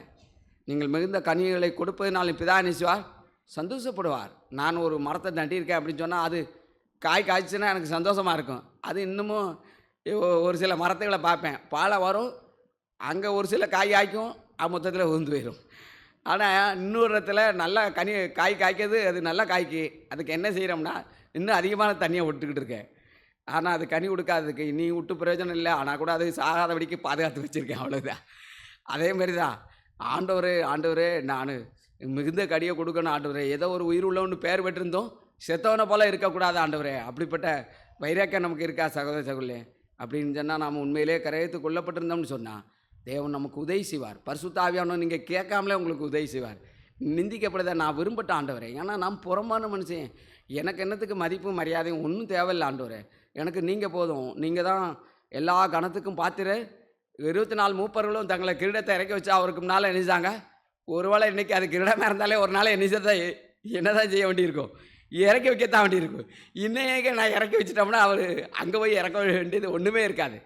H: நீங்கள் மிகுந்த கனிகளை கொடுப்பதனால பிதா நினைச்சுவார், சந்தோஷப்படுவார். நான் ஒரு மரத்தை நட்டியிருக்கேன் அப்படின்னு சொன்னால் அது காய்ச்சுன்னா எனக்கு சந்தோஷமாக இருக்கும். அது இன்னமும் ஒரு சில மரத்துகளை பார்ப்பேன், பாலை வரும், அங்கே ஒரு சில காய் காய்க்கும், மொத்தத்தில் உந்து போயிடும். ஆனால் இன்னொரு இடத்துல நல்லா காய் காய்க்கிறது, அது நல்லா காய்க்கு. அதுக்கு என்ன செய்கிறோம்னா இன்னும் அதிகமான தண்ணியை விட்டுக்கிட்டு இருக்கேன். ஆனால் அது கனி கொடுக்காததுக்கு நீ விட்டு பிரயோஜனம் இல்லை. ஆனால் கூட அது சாகாதபடிக்கு பாதுகாத்து வச்சுருக்கேன், அவ்வளோதான். அதே மாதிரி தான் ஆண்டவரே நான் மிகுந்த கடியை கொடுக்கணும் ஆண்டவரே. ஏதோ ஒரு உயிர் உள்ளவனு பேர் பெற்றிருந்தோம், செத்தவனை போல் இருக்கக்கூடாது ஆண்டவரே. அப்படிப்பட்ட வைராக்கியம் நமக்கு இருக்கா சகோதரர்களே? அப்படின்னு சொன்னால் நாம் உண்மையிலே கரையத்து கொல்லப்பட்டிருந்தோம்னு சொன்னால் தேவன் நமக்கு உதவி செய்வார். பரிசுத்த ஆவியானவர் நீங்கள் கேட்காமலே உங்களுக்கு உதவி செய்வார். நிந்திக்கப்படுறத நான் விரும்பட்ட ஆண்டவரே. ஏன்னா நான் புறம்பான மனுஷன், எனக்கு என்னத்துக்கு மதிப்பும் மரியாதையும் ஒன்றும் தேவையில்லை ஆண்டவரே. எனக்கு நீங்கள் போதும். நீங்கள் தான் எல்லா கணத்துக்கும் பார்த்துரு. 24 மூப்பர்களும் தங்களை கிரீடத்தை இறக்கி வச்சு அவருக்கு முன்னால் நினைச்சாங்க. ஒருவேளை இன்றைக்கி அது கிரீடமாக இருந்தாலே ஒரு நாள் என்ன தான் செய்ய வேண்டியிருக்கும்? இறக்கி வைக்கத்தான் வேண்டியிருக்கும். இன்னைக்கு நான் இறக்கி வச்சிட்டோம்னா அவர் அங்கே போய் இறக்க வேண்டியது ஒன்றுமே இருக்காது.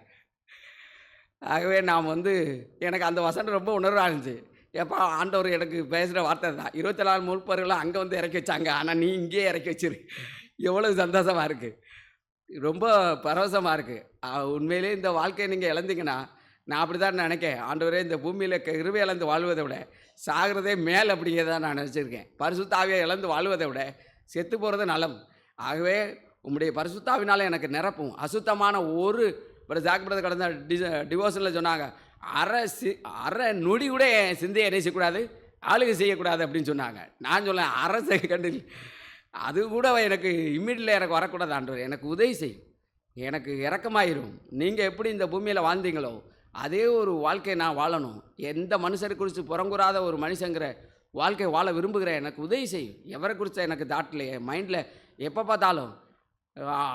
H: ஆகவே நாம் எனக்கு அந்த வசனம் ரொம்ப உணர்வாக இருந்துச்சு. எப்போ ஆண்டவர் எனக்கு பேசுகிற வார்த்தை தான், 24 மூப்பர்களும் அங்கே இறக்கி வச்சாங்க, ஆனால் நீ இங்கேயே இறக்கி வச்சிரு. எவ்வளோ சந்தோஷமாக இருக்குது, ரொம்ப பரவசமாக இருக்குது. உண்மையிலே இந்த வாழ்க்கையை நீங்கள் இழந்தீங்கன்னா நான் அப்படி தான் நினைக்கேன். ஆண்டவரே இந்த பூமியில் கிருபை இழந்து வாழ்வதை விட சாகிறதே மேல் அப்படிங்கிறத நான் நினச்சிருக்கேன். பரிசுத்தாவியை இழந்து வாழ்வதை விட செத்து போகிறது நலம். ஆகவே உங்களுடைய பரிசுத்தாவினால் எனக்கு நிரப்பும். அசுத்தமான ஒரு ஜாக்கிரதை கடந்த டிவோர்ஸில் சொன்னாங்க, அரை நொடி கூட என் சிந்தையை என்ன செய்யக்கூடாது, ஆளுகை செய்யக்கூடாது அப்படின்னு சொன்னாங்க. நான் சொல்லேன், அரை செகண்டு அது கூட எனக்கு இம்மீடியட்டில் எனக்கு வரக்கூடாது ஆண்டவர். எனக்கு உதவி செய்யும், எனக்கு இறக்கமாயிரும். நீங்கள் எப்படி இந்த பூமியில் வாழ்ந்தீங்களோ அதே ஒரு வாழ்க்கையை நான் வாழணும். எந்த மனுஷரை குறித்து புறங்குறாத ஒரு மனுஷங்கிற வாழ்க்கை வாழ விரும்புகிறேன். எனக்கு உதவி செய்யும். எவரை குறித்த எனக்கு தாட்டில் என் மைண்டில் எப்போ பார்த்தாலும்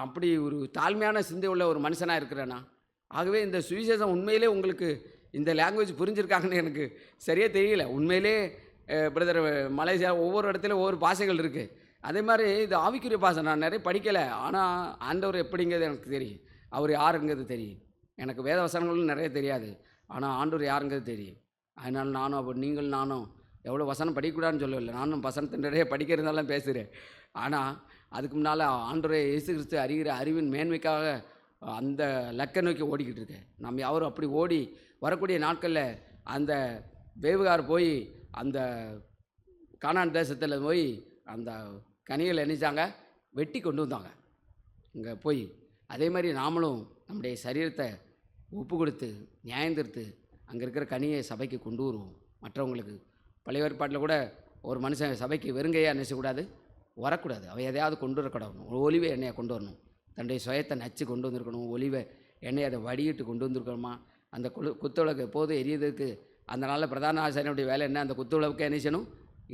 H: அப்படி ஒரு தாழ்மையான சிந்தை உள்ள ஒரு மனுஷனாக இருக்கிறேன்னா. ஆகவே இந்த சுவிசேஷம் உண்மையிலே உங்களுக்கு இந்த லாங்குவேஜ் புரிஞ்சிருக்காங்கன்னு எனக்கு சரியாக தெரியல. உண்மையிலே பிரதர் மலேசியா ஒவ்வொரு இடத்துலையும் ஒவ்வொரு பாஷைகள் இருக்குது. அதே மாதிரி இது ஆவிக்குரிய பாஷை. நான் நிறைய படிக்கலை, ஆனால் ஆண்டவர் எப்படிங்கிறது எனக்கு தெரியும். அவர் யாருங்கிறது தெரியும். எனக்கு வேத வசனங்களும் நிறைய தெரியாது, ஆனால் ஆண்டவர் யாருங்கிறது தெரியும். அதனால் நானும் நீங்கள் நானும் எவ்வளோ வசனம் படிக்கக்கூடாதுன்னு சொல்லவில்லை, நானும் வசனத்தினரே படிக்கிறதாலாம் பேசுகிறேன். ஆனால் அதுக்கு முன்னால் ஆண்டவரை இயேசு கிறிஸ்து அறிகிற அறிவின் மேன்மைக்காக அந்த லக்கை நோக்கி ஓடிக்கிட்டு இருக்கேன். நம்ம யாரும் அப்படி ஓடி வரக்கூடிய நாட்களில் அந்த வேவுகார் போய் அந்த கானான் தேசத்தில் போய் அந்த கனிகளை நினைச்சாங்க, வெட்டி கொண்டு வந்தாங்க இங்கே போய். அதே மாதிரி நாமளும் நம்முடைய சரீரத்தை ஒப்பு கொடுத்து நியாயந்திருத்து அங்கே இருக்கிற கனியை சபைக்கு கொண்டு வருவோம் மற்றவங்களுக்கு. பழைய ஏற்பாட்டில் கூட ஒரு மனுஷன் சபைக்கு வெறுங்கையாக நினைச்சக்கூடாது, வரக்கூடாது. அவன் எதையாவது கொண்டு வரக்கூடாது. ஒலிவை எண்ணெயை கொண்டு வரணும், தன்னுடைய சுயத்தை நச்சு கொண்டு வந்திருக்கணும், ஒலிவை எண்ணெயை அதை வடிகிட்டு கொண்டு வந்திருக்கணுமா. அந்த குத்துவிளக்கு எப்போதும் எரியதுக்கு அந்த நாளில் பிரதான ஆசாரியனுடைய வேலை என்ன? அந்த குத்துவிளக்கை என்ன செய்யணும்?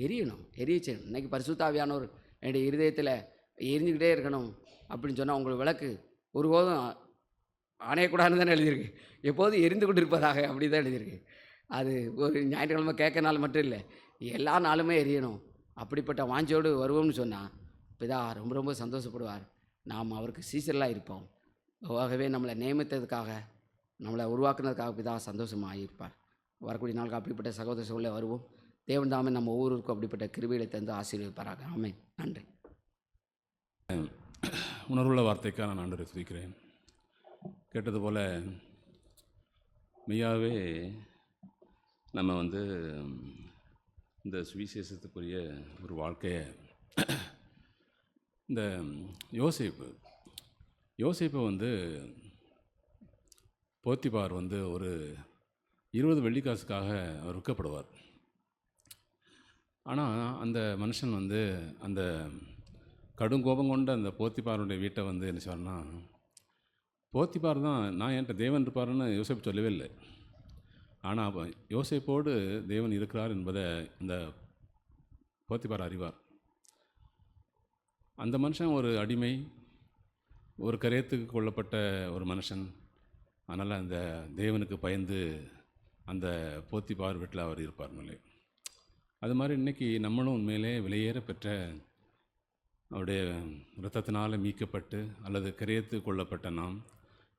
H: எரியணும், எரியச்சணும். இன்றைக்கி பரிசுத்தாவியானவர் என்னுடைய இருதயத்தில் எரிஞ்சுக்கிட்டே இருக்கணும் அப்படின்னு சொன்னால் உங்களுக்கு விளக்கு ஒருபோதும் அணையக்கூடாதுன்னு தானே எழுதியிருக்கு, எப்போதும் எரிந்து கொண்டு இருப்பதாக அப்படி தான் எழுதியிருக்கு. அது ஒரு ஞாயிற்றுக்கிழமை கேட்க நாள் மட்டும் இல்லை, எல்லா நாளுமே எரியணும். அப்படிப்பட்ட வாஞ்சோடு வருவோம்னு சொன்னால் பிதா ரொம்ப ரொம்ப சந்தோஷப்படுவார். நாம் அவருக்கு சீசரெலாம் இருப்போம். ஆகவே நம்மளை நியமித்ததுக்காக, நம்மளை உருவாக்குனதுக்காக பிதா சந்தோஷமாக இருப்பார். வரக்கூடிய நாளுக்கு அப்படிப்பட்ட சகோதர சகோதரிகளே வருவோம். தேவன் தாமே நம்ம ஒவ்வொருவருக்கும் அப்படிப்பட்ட கிருபைகளை தந்து ஆசீர்வதிப்பாராக. ஆமென். நன்றி.
J: உணர்வுள்ள வார்த்தைக்காக நான் ஆண்டவரை துதிக்கிறேன். கேட்டது போல் மெய்யாவே நம்ம இந்த சுவிசேஷத்துக்குரிய ஒரு வாழ்க்கையை இந்த யோசேப்பு போத்திபார் ஒரு 20 வெள்ளிக்காசுக்காக அவர் விற்கப்படுவார். ஆனால் அந்த மனுஷன் அந்த கடுங்கோபம் கொண்ட அந்த போத்திபாருடைய வீட்டை என்ன செய்வார்னா, போத்திபார் தான் நான் என்கிட்ட தேவன் இருப்பாருன்னு யோசேப்பு சொல்லவே இல்லை. ஆனால் யோசேப்போடு தேவன் இருக்கிறார் என்பதை அந்த போத்திபார் அறிவார். அந்த மனுஷன் ஒரு அடிமை, ஒரு கரையத்துக்கு கொல்லப்பட்ட ஒரு மனுஷன். அதனால் அந்த தேவனுக்கு பயந்து அந்த போத்திபார் வீட்டில் அவர் இருப்பார் மேலே. அது மாதிரி இன்றைக்கி நம்மளும் உண்மையிலே விலையேற பெற்ற அவருடைய இரத்தத்தினால் மீட்கப்பட்டு அல்லது கரையத்து கொள்ளப்பட்ட நாம்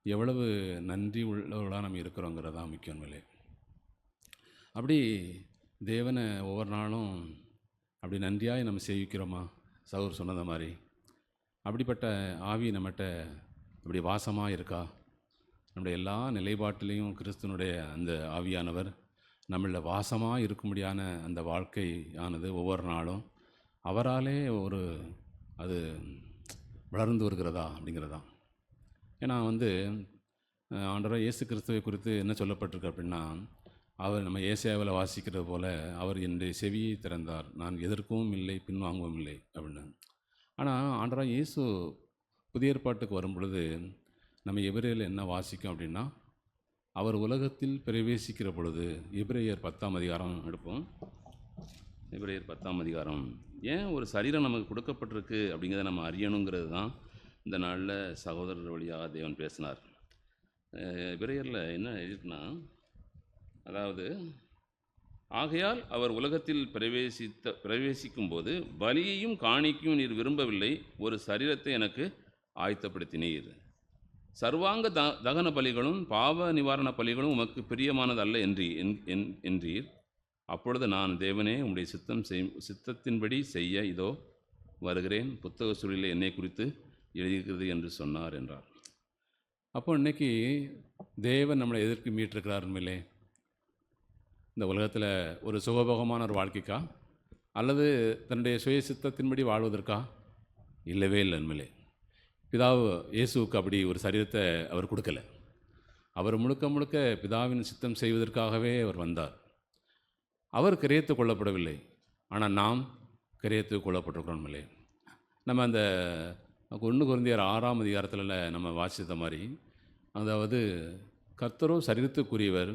J: எவ்வளவு நன்றி உள்ளவர்களாக நம்ம இருக்கிறோங்கிறதான் முக்கியம் மேலே. அப்படி தேவனை ஒவ்வொரு நாளும் அப்படி நன்றியாக நம்ம சேவிக்கிறோமா? சகோதரர் சொன்னது மாதிரி அப்படிப்பட்ட ஆவி நம்மகிட்ட அப்படி வாசமாக இருக்கா? நம்முடைய எல்லா நிலைப்பாட்டிலையும் கிறிஸ்துவனுடைய அந்த ஆவியானவர் நம்மள வாசமாக இருக்கும்படியான அந்த வாழ்க்கையானது ஒவ்வொரு நாளும் அவராலே அது வளர்ந்து வருகிறதா அப்படிங்கிறதா. ஏன்னா ஆண்டவராக இயேசு கிறிஸ்துவை குறித்து என்ன சொல்லப்பட்டிருக்கு அப்படின்னா, அவர் நம்ம ஏசாயாவில் வாசிக்கிறது போல் அவர் என்னுடைய செவியை திறந்தார், நான் எதற்கவும் இல்லை பின்வாங்கவும் இல்லை அப்படின்னு. ஆனால் ஆண்டவராக இயேசு புதிய ஏற்பாட்டுக்கு வரும் பொழுது நம்ம எபிரேயரில் என்ன வாசிக்கும் அப்படின்னா, அவர் உலகத்தில் பிரவேசிக்கிற பொழுது, எபிரேயர் 10ஆம் அதிகாரம் எடுப்போம். எபிரேயர் 10ஆம் அதிகாரம். ஏன் ஒரு சரீரம் நமக்கு கொடுக்கப்பட்டிருக்கு அப்படிங்கிறத நம்ம அறியணுங்கிறது தான் இந்த நாளில் சகோதரர் வழியாக தேவன் பேசினார். எபிரேயரில் என்ன எழுதினா, அதாவது ஆகையால் அவர் உலகத்தில் பிரவேசிக்கும்போது பலியையும் காணிக்கையும் நீர் விரும்பவில்லை, ஒரு சரீரத்தை எனக்கு ஆயத்தப்படுத்தினீர். சர்வாங்க தகன பலிகளும் பாவ நிவாரண பலிகளும் உமக்கு பிரியமானது அல்ல என்றீர். அப்பொழுது நான், தேவனே உம்முடைய சித்தத்தின்படி செய்ய இதோ வருகிறேன், புத்தக சூழலில் என்னை குறித்து எழுதியிருக்கிறது என்று சொன்னார் என்றார். அப்போ இன்றைக்கி தேவன் நம்மளை எதற்கு மீட்டிருக்கிறார் மேலே? இந்த உலகத்தில் ஒரு சுகபோகமான ஒரு வாழ்க்கைக்கா அல்லது தன்னுடைய சுய சித்தத்தின்படி வாழ்வதற்கா? இல்லவே இல்லை. உண்மையிலே பிதாவு இயேசுவுக்கு அப்படி ஒரு சரீரத்தை அவர் கொடுக்கல. அவர் முழுக்க முழுக்க பிதாவின் சித்தம் செய்வதற்காகவே அவர் வந்தார். அவர் கிரயத்து கொள்ளப்படவில்லை, ஆனால் நாம் கிரயத்து கொள்ளப்பட்டிருக்கிறோம். உண்மையிலே நம்ம அந்த 1 கொரிந்தியர் 6ஆம் அதிகாரத்தில் நம்ம வாசித்த மாதிரி, அதாவது கர்த்தரோ சரீரத்துக்குரியவர்,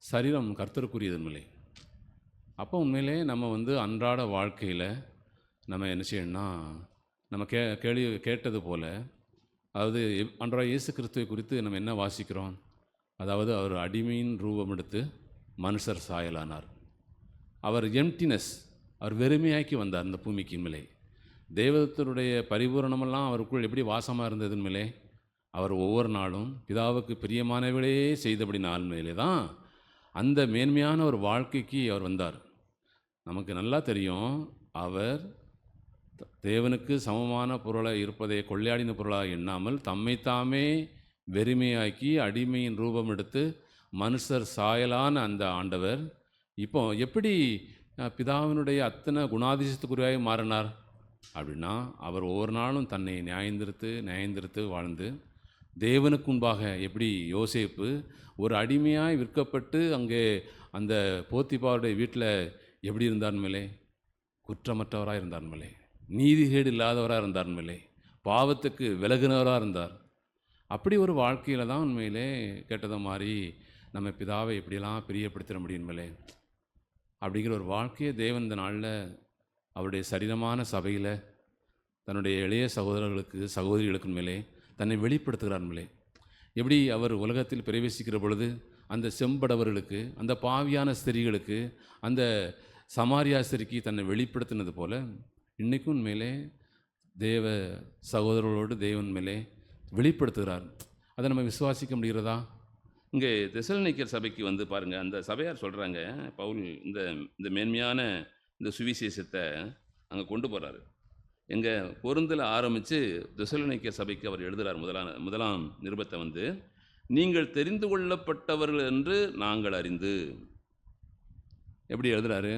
J: சரீரம் கர்த்தருக்குரியது. உண்மையிலே அப்போ உண்மையிலே நம்ம அன்றாட வாழ்க்கையில் நம்ம என்ன செய்யணும்னா, நம்ம கேட்டது போல், அதாவது அன்றாட இயேசு கிறிஸ்துவை குறித்து நம்ம என்ன வாசிக்கிறோம்? அதாவது அவர் அடிமையின் ரூபம் எடுத்து மனுஷர் சாயலானார். அவர் எம்டினஸ், அவர் வெறுமையாக்கி வந்தார் இந்த பூமிக்கு. மேலே தேவதத்தருடைய பரிபூரணமெல்லாம் அவருக்குள் எப்படி வாசமாக இருந்தது. மேலே அவர் ஒவ்வொரு நாளும் பிதாவுக்கு பிரியமானவர்களே செய்தபடி நாள் மேலே தான் அந்த மேன்மையான ஒரு வாழ்க்கைக்கு அவர் வந்தார். நமக்கு நல்லா தெரியும், அவர் தேவனுக்கு சமமான பொருளாக இருப்பதை கொள்ளையாடின பொருளாக எண்ணாமல் தம்மைத்தாமே வெறுமையாக்கி அடிமையின் ரூபம் எடுத்து மனுஷர் சாயலான அந்த ஆண்டவர் இப்போ எப்படி பிதாவினுடைய அத்தனை குணாதிசயத்துக்குரியாய் மாறினார் அப்படின்னா, அவர் ஒவ்வொரு நாளும் தன்னை நியாயந்திருத்து வாழ்ந்து தேவனுக்கு முன்பாக எப்படி யோசேப்பு ஒரு அடிமையாய் விற்கப்பட்டு அங்கே அந்த போத்திபாருடைய வீட்டில் எப்படி இருந்தார் மேலே, குற்றமற்றவராக இருந்தார் மேலே, நீதிகேடு இல்லாதவராக இருந்தார் மேலே, பாவத்துக்கு விலகுனவராக இருந்தார். அப்படி ஒரு வாழ்க்கையில் தான் உண்மையிலே கேட்டதை மாதிரி நம்ம பிதாவை எப்படியெல்லாம் பிரியப்படுத்திட முடியும் மேலே அப்படிங்கிற ஒரு வாழ்க்கையை தேவன் இந்த நாளில் அவருடைய சரீரமான சபையில் தன்னுடைய இளைய சகோதரர்களுக்கு சகோதரிகளுக்கு மேலே தன்னை வெளிப்படுத்துகிறார் மேலே. எப்படி அவர் உலகத்தில் பிரவேசிக்கிற பொழுது அந்த செம்படவர்களுக்கு, அந்த பாவியான ஸ்திரீகளுக்கு, அந்த சமாரியா ஸ்திரிக்கு தன்னை வெளிப்படுத்தினது போல இன்றைக்கும் மேலே தேவ சகோதரர்களோடு தேவன் மேலே வெளிப்படுத்துகிறார். அதை நம்ம விசுவாசிக்க முடிகிறதா?
K: இங்கே தெசலோனிக்கர் சபைக்கு வந்து பாருங்கள், அந்த சபையார் சொல்கிறாங்க, பவுல் இந்த மேன்மையான இந்த சுவிசேஷத்தை அங்கே கொண்டு போகிறாரு. எங்கள் பொருந்தில் ஆரம்பித்து தெசலோனிக்கர் சபைக்கு அவர் எழுதுகிறார். முதலாம் நிருபத்தை வந்து, நீங்கள் தெரிந்து கொள்ளப்பட்டவர்கள் என்று நாங்கள் அறிந்து. எப்படி எழுதுகிறாரு?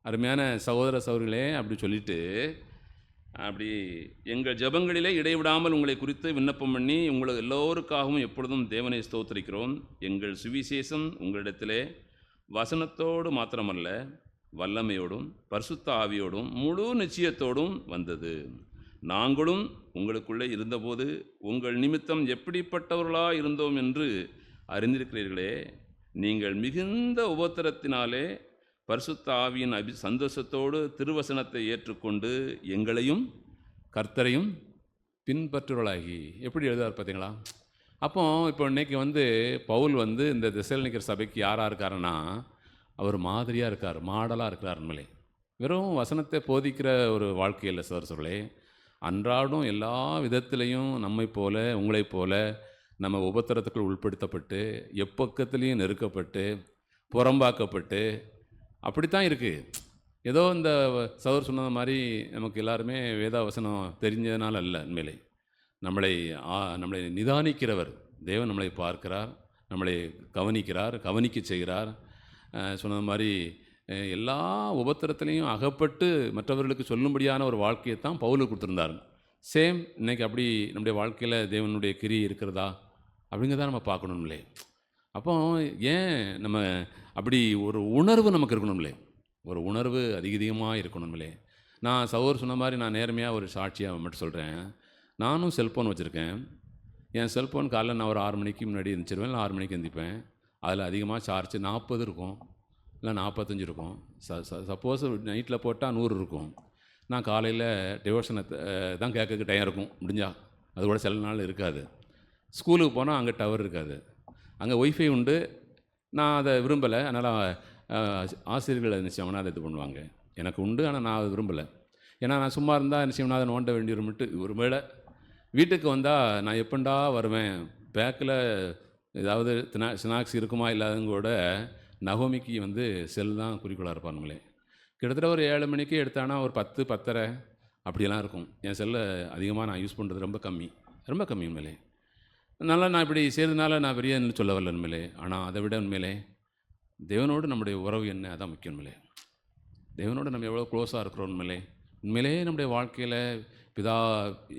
K: அருமையான சகோதர சகோதரிகளே அப்படி சொல்லிட்டு, அப்படி எங்கள் ஜெபங்களிலே இடைவிடாமல் உங்களை குறித்து விண்ணப்பம் பண்ணி உங்களுக்கு எல்லோருக்காகவும் எப்பொழுதும் தேவனை ஸ்தோத்திரிக்கிறோம். எங்கள் சுவிசேஷம் உங்களிடத்திலே வசனத்தோடு மாத்திரமல்ல, வல்லமையோடும் பரிசுத்த ஆவியோடும் முழு நிச்சயத்தோடும் வந்தது. நாங்களும் உங்களுக்குள்ளே இருந்தபோது உங்கள் நிமித்தம் எப்படிப்பட்டவர்களாக இருந்தோம் என்று அறிந்திருக்கிறீர்களே. நீங்கள் மிகுந்த உபத்திரத்தினாலே பரிசுத்த ஆவியின் சந்தோஷத்தோடு திருவசனத்தை ஏற்றுக்கொண்டு எங்களையும்
J: கர்த்தரையும் பின்பற்றுவர்களாகி. எப்படி எழுதார் பார்த்தீங்களா? இப்போ இன்னைக்கு வந்து பவுல் வந்து இந்த தெசலோனிக்கர் சபைக்கு யாராக இருக்காருன்னா, அவர் மாதிரியாக இருக்கார், மாடலாக இருக்கிறார். உண்மையிலே வெறும் வசனத்தை போதிக்கிற ஒரு வாழ்க்கையில் சோர்சர்களே, அன்றாடம் எல்லா விதத்திலையும் நம்மை போல உங்களைப் போல நம்ம உபத்திரத்துக்குள் உட்படுத்தப்பட்டு எப்பக்கத்துலேயும் நெருக்கப்பட்டு புறம்பாக்கப்பட்டு அப்படித்தான் இருக்குது. ஏதோ இந்த சகோதரர் சொன்னது மாதிரி நமக்கு எல்லாருமே வேதாவசனம் தெரிஞ்சதுனால அல்ல. உண்மையிலே நம்மளை நிதானிக்கிறவர் தேவன், நம்மளை பார்க்கிறார், நம்மளை கவனிக்க செய்கிறார். சொன்னது மாதிரி எல்லா உபத்திரத்திலையும் அகப்பட்டு மற்றவர்களுக்கு சொல்லும்படியான ஒரு வாழ்க்கையை தான் பவுலுக்கு கொடுத்துருந்தார். சேம் இன்றைக்கி அப்படி நம்முடைய வாழ்க்கையில் தேவனுடைய கிரி இருக்கிறதா அப்படிங்கிறத நம்ம பார்க்கணும்லே. அப்போ ஏன் நம்ம அப்படி ஒரு உணர்வு நமக்கு இருக்கணும்லே, ஒரு உணர்வு அதிகமாக இருக்கணும்லே. நான் சகோதரர் சொன்ன மாதிரி நான் நேர்மையாக ஒரு சாட்சியாக மட்டும் சொல்கிறேன். நானும் செல்ஃபோன் வச்சுருக்கேன். என் செல்ஃபோன் காலைல நான் ஒரு 6 மணிக்கு முன்னாடி எழுந்திரிச்சிருவேன், இல்லை 6 மணிக்கு எழுந்திப்பேன். அதில் அதிகமாக சார்ஜ் 40 இருக்கும், இல்லை 45 இருக்கும். சப்போஸ் நைட்டில் போட்டால் 100 இருக்கும். நான் காலையில் டிவோஷனை தான் கேட்க டைம் இருக்கும் முடிஞ்சால், அது கூட சில நாள் இருக்காது. ஸ்கூலுக்கு போனால் அங்கே டவர் இருக்காது, அங்கே ஒய்ஃபை உண்டு. நான் அதை விரும்பலை, அதனால் ஆசிரியர்கள் என்ன செய்வாங்கன்னா அதை இது பண்ணுவாங்க. எனக்கு உண்டு, ஆனால் நான் அதை விரும்பலை. ஏன்னா நான் சும்மா இருந்தால் என்ன செய்வேன்னா அதை நோண்ட வேண்டியிருமிட்டு ஒரு வேளை வீட்டுக்கு வந்தால் நான் எப்பண்டா வருவேன், பேக்கில் ஏதாவது ஸ்நாக்ஸ் இருக்குமா இல்லாதவங்க நகோமிக்கு வந்து செல் தான் குறிக்கோளாக இருப்பானுங்களே. கிட்டத்தட்ட ஒரு 7 மணிக்கு எடுத்தானா ஒரு 10, 10:30 அப்படியெல்லாம் இருக்கும். என் செல்லை அதிகமாக நான் யூஸ் பண்ணுறது ரொம்ப கம்மி உண்மையிலே. அதனால் நான் இப்படி செய்கிறதுனால நான் பெரிய சொல்ல வரல உண்மையிலே. ஆனால் அதை விட உண்மையிலே தேவனோடு நம்முடைய உறவு என்ன, அதான் முக்கியம் உண்மையிலே. தேவனோடு நம்ம எவ்வளோ க்ளோஸாக இருக்கிறோம் உண்மையிலே நம்முடைய வாழ்க்கையில் பிதா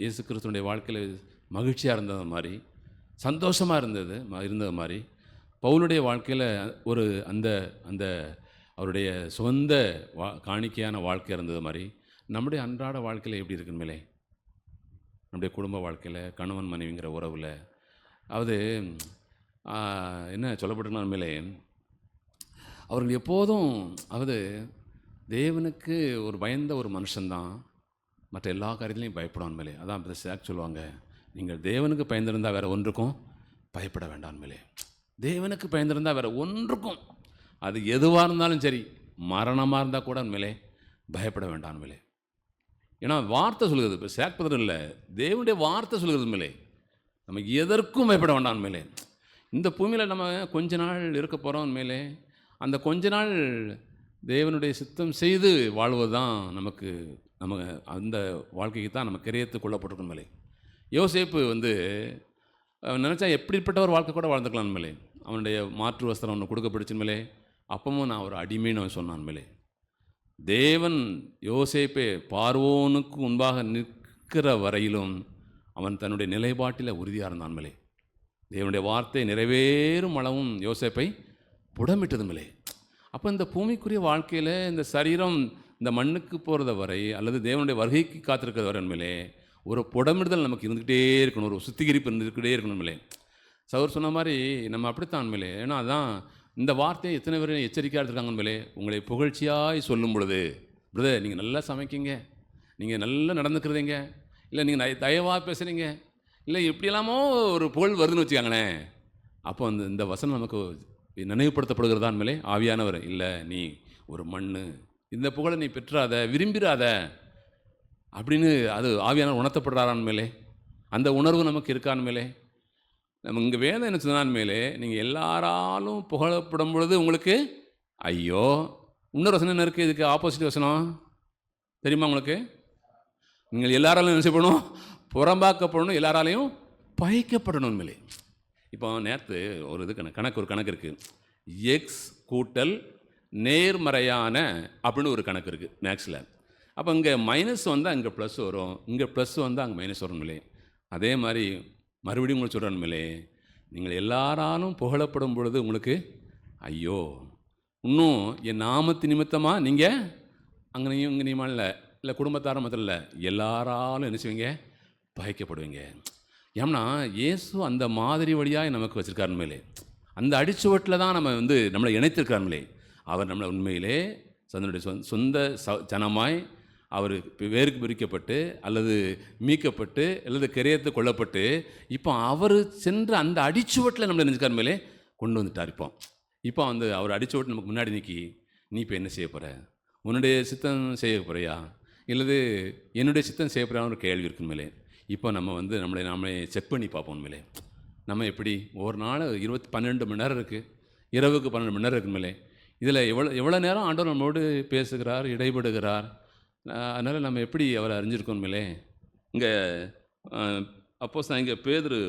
J: இயேசு கிறிஸ்துவனுடைய வாழ்க்கையில் மகிழ்ச்சியாக இருந்தது மாதிரி, சந்தோஷமாக இருந்தது மாதிரி, பவுலுடைய வாழ்க்கையில் ஒரு அந்த அவருடைய சொந்த காணிக்கையான வாழ்க்கை இருந்தது மாதிரி நம்முடைய அன்றாட வாழ்க்கையில் எப்படி இருக்குன்னு மேலே, நம்முடைய குடும்ப வாழ்க்கையில் கணவன் மனைவிங்கிற உறவில், அதாவது என்ன சொல்லப்பட்டுனா மேலே அவர்கள் எப்போதும் தேவனுக்கு ஒரு பயந்த ஒரு மனுஷன்தான் மற்ற எல்லா காரியத்திலையும் பயப்படான் மேலே. அதான் சேக் சொல்லுவாங்க, நீங்கள் தேவனுக்கு பயந்திருந்தால் வேறு ஒன்றுக்கும் பயப்பட வேண்டாம் மேலே. தேவனுக்கு பயந்திருந்தால் வேறு ஒன்றுக்கும், அது எதுவாக இருந்தாலும் சரி, மரணமாக இருந்தால் கூட மேலே பயப்பட வேண்டாம் மேலே. ஏன்னா வார்த்தை சொல்கிறது, இப்போ சேக்பதர் இல்லை, தேவனுடைய வார்த்தை சொல்கிறது மேலே நம்ம எதற்கும் பயப்பட வேண்டாம் மேலே. இந்த பூமியில் நம்ம கொஞ்ச நாள் இருக்க போகிறோம் மேலே. அந்த கொஞ்ச நாள் தேவனுடைய சித்தம் செய்து வாழ்வது தான் நம்ம அந்த வாழ்க்கைக்கு தான் நம்ம கிரயத்து கொள்ளப்பட்டிருக்கோம் மேலே. யோசேப்பு வந்து அவன் நினச்சா எப்படிப்பட்ட ஒரு வாழ்க்கை கூட வாழ்ந்துக்கலாம் மேலே. அவனுடைய மாற்று வஸ்திரம் ஒன்று கொடுக்கப்பட்டுச்சு மேலே. அப்பவும் நான் ஒரு அடிமைன்னு அவன் சொன்னான் மேலே. தேவன் யோசேப்பே பார்வோனுக்கு முன்பாக நிற்கிற வரையிலும் அவன் தன்னுடைய நிலைப்பாட்டில் உறுதியாக இருந்தான் மேலே. தேவனுடைய வார்த்தை நிறைவேறும் அளவும் யோசேப்பை புடமிட்டது மேலே. அப்போ இந்த பூமிக்குரிய வாழ்க்கையில் இந்த சரீரம் இந்த மண்ணுக்கு போகிறத வரை அல்லது தேவனுடைய வருகைக்கு காத்திருக்கிற வரை மேலே ஒரு புடமிடுதல் நமக்கு இருந்துக்கிட்டே இருக்கணும், ஒரு சுத்திகரிப்பு இருந்துக்கிட்டே இருக்கணும் மேலே. சகோதரர் சொன்ன மாதிரி நம்ம அப்படித்தான் மேலே. ஏன்னா அதான் இந்த வார்த்தையை எத்தனை பேர் எச்சரிக்கையாக எடுத்துருக்காங்க மேலே. உங்களை புகழ்ச்சியாய் சொல்லும் பொழுது, பிரதர் நீங்கள் நல்லா சமைக்கிங்க, நீங்கள் நல்லா நடந்துக்கிறீங்க, இல்லை நீங்கள் தயவாக பேசுகிறீங்க, இல்லை எப்படியெல்லாமோ ஒரு புகழ் வருதுன்னு வச்சுக்காங்களேன். அப்போ இந்த வசனம் நமக்கு நினைவுபடுத்தப்படுகிறதான் மேலே. ஆவியானவர் இல்லை, நீ ஒரு மண், இந்த புகழை நீ பெற்றாத, விரும்பிடாத அப்படின்னு அது ஆவியானவர் உணர்த்தப்படுறாரான் மேலே. அந்த உணர்வு நமக்கு இருக்கான் மேலே. நம்ம இங்கே வேதம் என்ன சொன்னான் மேலே, நீங்கள் எல்லாராலும் புகழப்படும் பொழுது உங்களுக்கு ஐயோ. இன்னொரு வசனம் என்ன இருக்குது இதுக்கு ஆப்போசிட் வசனம் தெரியுமா உங்களுக்கு? நீங்கள் எல்லாராலும் என்ன செய்யப்படணும்? புறம்பாக்கப்படணும், எல்லாராலையும் பகைக்கப்படணும் மேலே. இப்போ நேற்று ஒரு கணக்கு இருக்குது. எக்ஸ் கூட்டல் நேர்மறையான அப்படின்னு ஒரு கணக்கு இருக்குது மேக்ஸில். அப்போ இங்கே மைனஸ் வந்தால் இங்கே ப்ளஸ் வரும், இங்கே ப்ளஸ் வந்தால் அங்கே மைனஸ் வரும் மேலே. அதே மாதிரி மறுபடியும் உங்களுக்கு சொல்கிறேன் மேலே, நீங்கள் எல்லாராலும் புகழப்படும் பொழுது உங்களுக்கு ஐயோ. இன்னும் என் நாமத்து நிமித்தமாக நீங்கள் அங்கேயும் இங்கேயுமா இல்லை குடும்பத்தார மாத்திரம் இல்லை, எல்லாராலும் என்ன செய்வீங்க? பகைக்கப்படுவீங்க. ஏன்னா இயேசு அந்த மாதிரி வழியாக நமக்கு வச்சுருக்காரு மேலே. அந்த அடிச்சுவட்டில் தான் நம்மளை இணைத்திருக்கார் மேலே. அவர் நம்மளை உண்மையிலே தன்னுடைய சொந்த ஜனமாய் அவர் வேருக்கு பிரிக்கப்பட்டு அல்லது மீட்கப்பட்டு அல்லது கிரயத்து கொள்ளப்பட்டு இப்போ அவர் சென்ற அந்த அடிச்சுவட்டில் நம்மளை நினைச்சுக்கார் மேலே கொண்டு வந்துட்டார். இப்போ அவர் அடிச்சுவட்டு நமக்கு முன்னாடி நிற்கி, நீ இப்போ என்ன செய்ய போகிற? உன்னுடைய சித்தம் செய்ய போகிறியா இல்லது என்னுடைய சித்தம் செய்ய போகிறான்னு ஒரு கேள்வி இருக்கு மேலே. இப்போ நம்ம நம்மளை செக் பண்ணி பார்ப்போம் மேலே. நம்ம எப்படி ஒரு நாள் 12 மணி நேரம் இருக்குது, இரவுக்கு 12 மணி நேரம் இருக்கு மேலே. இதில் எவ்வளோ நேரம் ஆண்டவர் நம்மளோடு பேசுகிறார், இடைபடுகிறார். அதனால் நம்ம எப்படி அவரை அறிஞ்சிருக்கோம் மேலே.
K: இங்கே அப்போஸ்தலன் இங்கே பேதுரு